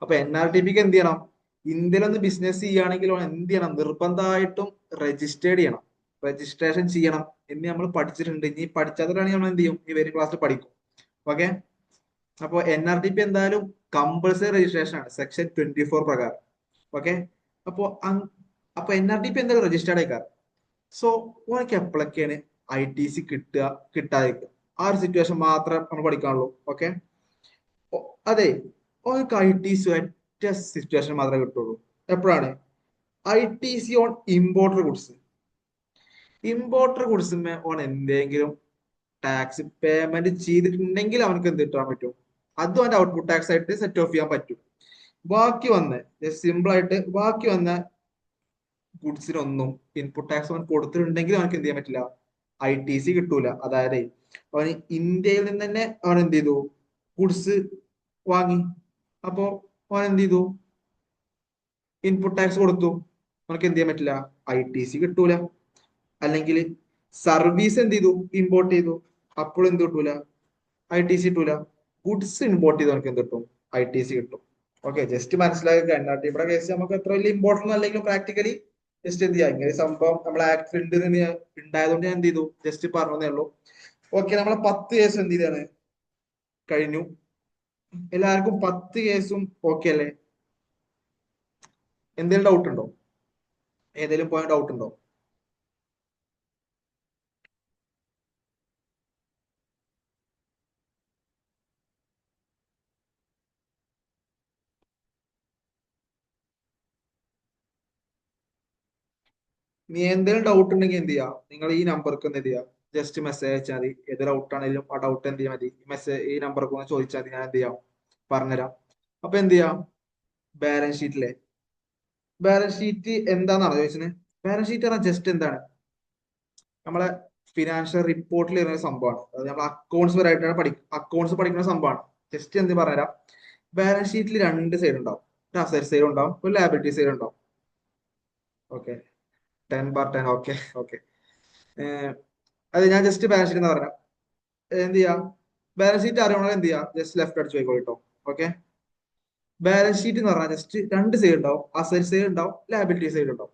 അപ്പൊ NRTPക്ക് എന്ത് ചെയ്യണം, ഇന്ത്യയിൽ ഒന്ന് ബിസിനസ് ചെയ്യുകയാണെങ്കിൽ ഓൻ എന്ത് ചെയ്യണം, നിർബന്ധമായിട്ടും രജിസ്റ്റേർഡ് ചെയ്യണം, രജിസ്ട്രേഷൻ ചെയ്യണം എന്ന് നമ്മൾ പഠിച്ചിട്ടുണ്ട്. ഇനി പഠിച്ചാത്തവരാണെങ്കിൽ നമ്മൾ എന്ത് ചെയ്യും, ഈ വരും ക്ലാസ്സിൽ പഠിക്കും. ഓക്കെ, അപ്പൊ NRTP എന്തായാലും കമ്പൾസറി രജിസ്ട്രേഷൻ ആണ് സെക്ഷൻ 24 പ്രകാരം. ഓക്കെ, അപ്പോ NRTP എന്തായാലും രജിസ്റ്റേർഡ് ആയിക്കാറ്. സോ ഓനക്ക് എപ്പോഴൊക്കെയാണ് ITC കിട്ടുക, കിട്ടാതിരിക്കുക, ആ ഒരു സിറ്റുവേഷൻ മാത്രമേ നമ്മൾ പഠിക്കാനുള്ളൂ. ഓക്കെ, അതെ, ഓനക്ക് ITC ഒറ്റ സിറ്റുവേഷൻ മാത്രമേ കിട്ടുള്ളൂ. എപ്പോഴാണ്, ITC on importer goods. Importer ഗുഡ്സിന്മേ ഓൺ എന്തെങ്കിലും ടാക്സ് പേയ്മെന്റ് ചെയ്തിട്ടുണ്ടെങ്കിൽ അവനക്ക് എന്ത് കിട്ടാൻ പറ്റും, അതും അവന്റെ ഔട്ട്പുട്ട് ടാക്സ് ആയിട്ട് സെറ്റ് ഓഫ് ചെയ്യാൻ പറ്റും. ബാക്കി വന്ന് സിമ്പിൾ ആയിട്ട് ബാക്കി വന്ന ഗുഡ്സിനൊന്നും ഇൻപുട്ട് ടാക്സ് അവൻ കൊടുത്തിട്ടുണ്ടെങ്കിൽ അവനക്ക് എന്ത് ചെയ്യാൻ പറ്റില്ല, ITC കിട്ടൂല. അതായത് അവന് ഇന്ത്യയിൽ നിന്ന് തന്നെ അവൻ എന്ത് ചെയ്തു, ഗുഡ്സ് വാങ്ങി. അപ്പോ അവൻ എന്ത് ചെയ്തു, ഇൻപുട്ട് ടാക്സ് കൊടുത്തു, അവനക്ക് എന്ത് ചെയ്യാൻ പറ്റില്ല, ITC കിട്ടൂല. അല്ലെങ്കിൽ സർവീസ് എന്ത് ചെയ്തു, ഇമ്പോർട്ട് ചെയ്തു, അപ്പോൾ എന്ത് കിട്ടൂല, ITC കിട്ടൂല. ഗുഡ്സ് ഇമ്പോർട്ട് ചെയ്ത് നമുക്ക് എന്ത് കിട്ടും, ITC കിട്ടും. ഓക്കെ, ജസ്റ്റ് മനസ്സിലാക്കുക. NRTയുടെ കേസ് നമുക്ക് അത്ര വലിയ ഇമ്പോർട്ടന്റ് അല്ലെങ്കിലും പ്രാക്ടിക്കലി ജസ്റ്റ് എന്ത് ചെയ്യാം, ഇങ്ങനെ സംഭവം നമ്മളെ ആക്ട് ഉണ്ടായതുകൊണ്ട് ഞാൻ എന്ത് ചെയ്തു, ജസ്റ്റ് പറഞ്ഞതേ ഉള്ളൂ. ഓക്കെ, നമ്മളെ 10 കേസ് എന്ത് ചെയ്താണ്, കഴിഞ്ഞു. എല്ലാവർക്കും 10 കേസും ഓക്കെ അല്ലേ? എന്തെങ്കിലും ഡൗട്ട് ഉണ്ടോ, ഏതെങ്കിലും പോയിന്റ് ഡൗട്ട് ഉണ്ടോ? നീ എന്തെങ്കിലും ഡൗട്ട് ഉണ്ടെങ്കിൽ എന്ത് ചെയ്യാം, നിങ്ങൾ ഈ നമ്പർക്ക് എന്ത് ചെയ്യാം, ജസ്റ്റ് മെസ്സേജ് അയച്ചാൽ മതി. ഏത് ഡൗട്ട് ആണെങ്കിലും ആ ഡൗട്ട് എന്ത് ചെയ്യാൻ മതി, മെസ്സേജ് ഈ നമ്പർക്ക് ഒന്ന് ചോദിച്ചാൽ മതി, ഞാൻ എന്ത് ചെയ്യാം, പറഞ്ഞുതരാം. അപ്പൊ എന്ത് ചെയ്യാം, ബാലൻസ് ഷീറ്റിലെ ബാലൻസ് ഷീറ്റ് എന്താണെന്നാണ് ചോദിച്ചത്. ബാലൻസ് ഷീറ്റ് പറഞ്ഞാൽ ജസ്റ്റ് എന്താണ്, നമ്മളെ ഫിനാൻഷ്യൽ റിപ്പോർട്ടിൽ വരുന്ന ഒരു സംഭവമാണ്. അത് നമ്മൾ അക്കൗണ്ട്സ് പരമായിട്ടാണ് അക്കൗണ്ട്സ് പഠിക്കുന്ന സംഭവമാണ്. ജസ്റ്റ് എന്ത് പറഞ്ഞുതരാം, ബാലൻസ് ഷീറ്റിൽ 2 സൈഡ് ഉണ്ടാവും, ഒരു അസറ്റ് സൈഡ് ഉണ്ടാവും, ഒരു ലാബിലിറ്റി സൈഡ് ഉണ്ടാവും. ഓക്കെ, 10/10. ഓക്കെ ഓക്കെ, അത് ഞാൻ ജസ്റ്റ് ബാലൻസ് ഷീറ്റ് എന്ന് പറഞ്ഞാൽ എന്ത് ചെയ്യാം, ബാലൻസ് ഷീറ്റ് അറിയണമെങ്കിൽ എന്ത് ചെയ്യാം, ജസ്റ്റ് ലെഫ്റ്റ് അടിച്ച് പോയിക്കോളൂ കേട്ടോ. ഓക്കെ, ബാലൻസ് ഷീറ്റ് എന്ന് പറഞ്ഞാൽ ജസ്റ്റ് 2 സൈഡ് ഉണ്ടാവും, അസറ്റ് സൈഡ് ഉണ്ടാവും, ലാബിലിറ്റി സൈഡ് ഉണ്ടാവും.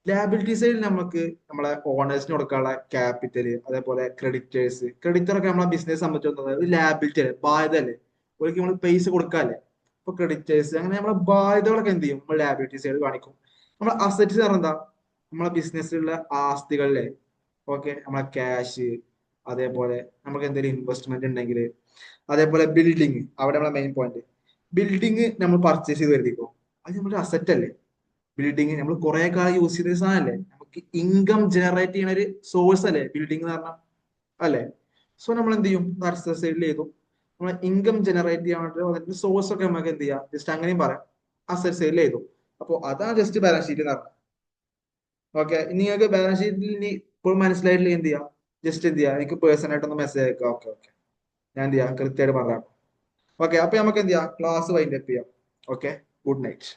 ലാബിലിറ്റി സൈഡിൽ നമുക്ക് നമ്മളെ ഓണേഴ്സിന് കൊടുക്കാനുള്ള ക്യാപിറ്റൽ, അതേപോലെ ക്രെഡിറ്റേഴ്സ് ഒക്കെ നമ്മളെ ബിസിനസ് സംബന്ധിച്ചിടത്തോളം ഒരു ലാബിലിറ്റി അല്ലേ, ബാധ്യത അല്ലേ, ഒരിക്കലും നമ്മൾ പൈസ കൊടുക്കാല്ലേ. ഇപ്പൊ ക്രെഡിറ്റേഴ്സ് അങ്ങനെ നമ്മളെ ബാധ്യതകളൊക്കെ എന്ത് ചെയ്യും നമ്മൾ ലാബിലിറ്റി സൈഡ് കാണിക്കും. നമ്മളെ അസറ്റ്സ് പറഞ്ഞാൽ എന്താ നമ്മളെ ബിസിനസ്സിലുള്ള ആസ്തികളിലെ ഓക്കെ നമ്മളെ ക്യാഷ്, അതേപോലെ നമുക്ക് എന്തെങ്കിലും ഇൻവെസ്റ്റ്മെന്റ് ഉണ്ടെങ്കിൽ, അതേപോലെ ബിൽഡിങ് അവിടെ നമ്മളെ മെയിൻ പോയിന്റ്. ബിൽഡിങ് നമ്മൾ പർച്ചേസ് ചെയ്ത് വരുത്തിക്കോ, അത് നമ്മുടെ അസറ്റ് അല്ലേ. ബിൽഡിങ് നമ്മൾ കുറെ കാലം യൂസ് ചെയ്ത സാധനല്ലേ, നമുക്ക് ഇൻകം ജനറേറ്റ് ചെയ്യുന്ന ഒരു സോഴ്സ് അല്ലേ ബിൽഡിംഗ് എന്ന് പറഞ്ഞാൽ, അല്ലേ. സോ നമ്മൾ എന്ത് ചെയ്യും അസറ്റ് സൈഡിൽ ചെയ്തു നമ്മൾ ഇൻകം ജനറേറ്റ് ചെയ്യാൻ വേണ്ടി സോഴ്സ് ഒക്കെ നമുക്ക് എന്ത് ചെയ്യാം ജസ്റ്റ് അങ്ങനെയും പറയാം അസറ്റ് സൈഡിൽ ചെയ്തു. അപ്പോൾ അതാണ് ജസ്റ്റ് ബാലൻസ് ഷീറ്റ് എന്ന് പറഞ്ഞത്. ഓക്കെ, ഇനി നിങ്ങൾക്ക് ബാലൻസ് ഷീറ്റിൽ ഇനി ഇപ്പോൾ മനസ്സിലായിട്ടില്ല എന്ത് ചെയ്യാം ജസ്റ്റ് എന്ത് ചെയ്യാം എനിക്ക് പേഴ്സണൽ ആയിട്ടൊന്ന് മെസ്സേജ് അയക്കാം. ഓക്കെ ഓക്കെ, ഞാൻ എന്ത് ചെയ്യാം കൃത്യമായിട്ട് പറയാം. ഓക്കെ, അപ്പൊ നമുക്ക് എന്ത് ചെയ്യാം ക്ലാസ് വൈൻഡ് അപ്പ് ചെയ്യാം. Okay, good night.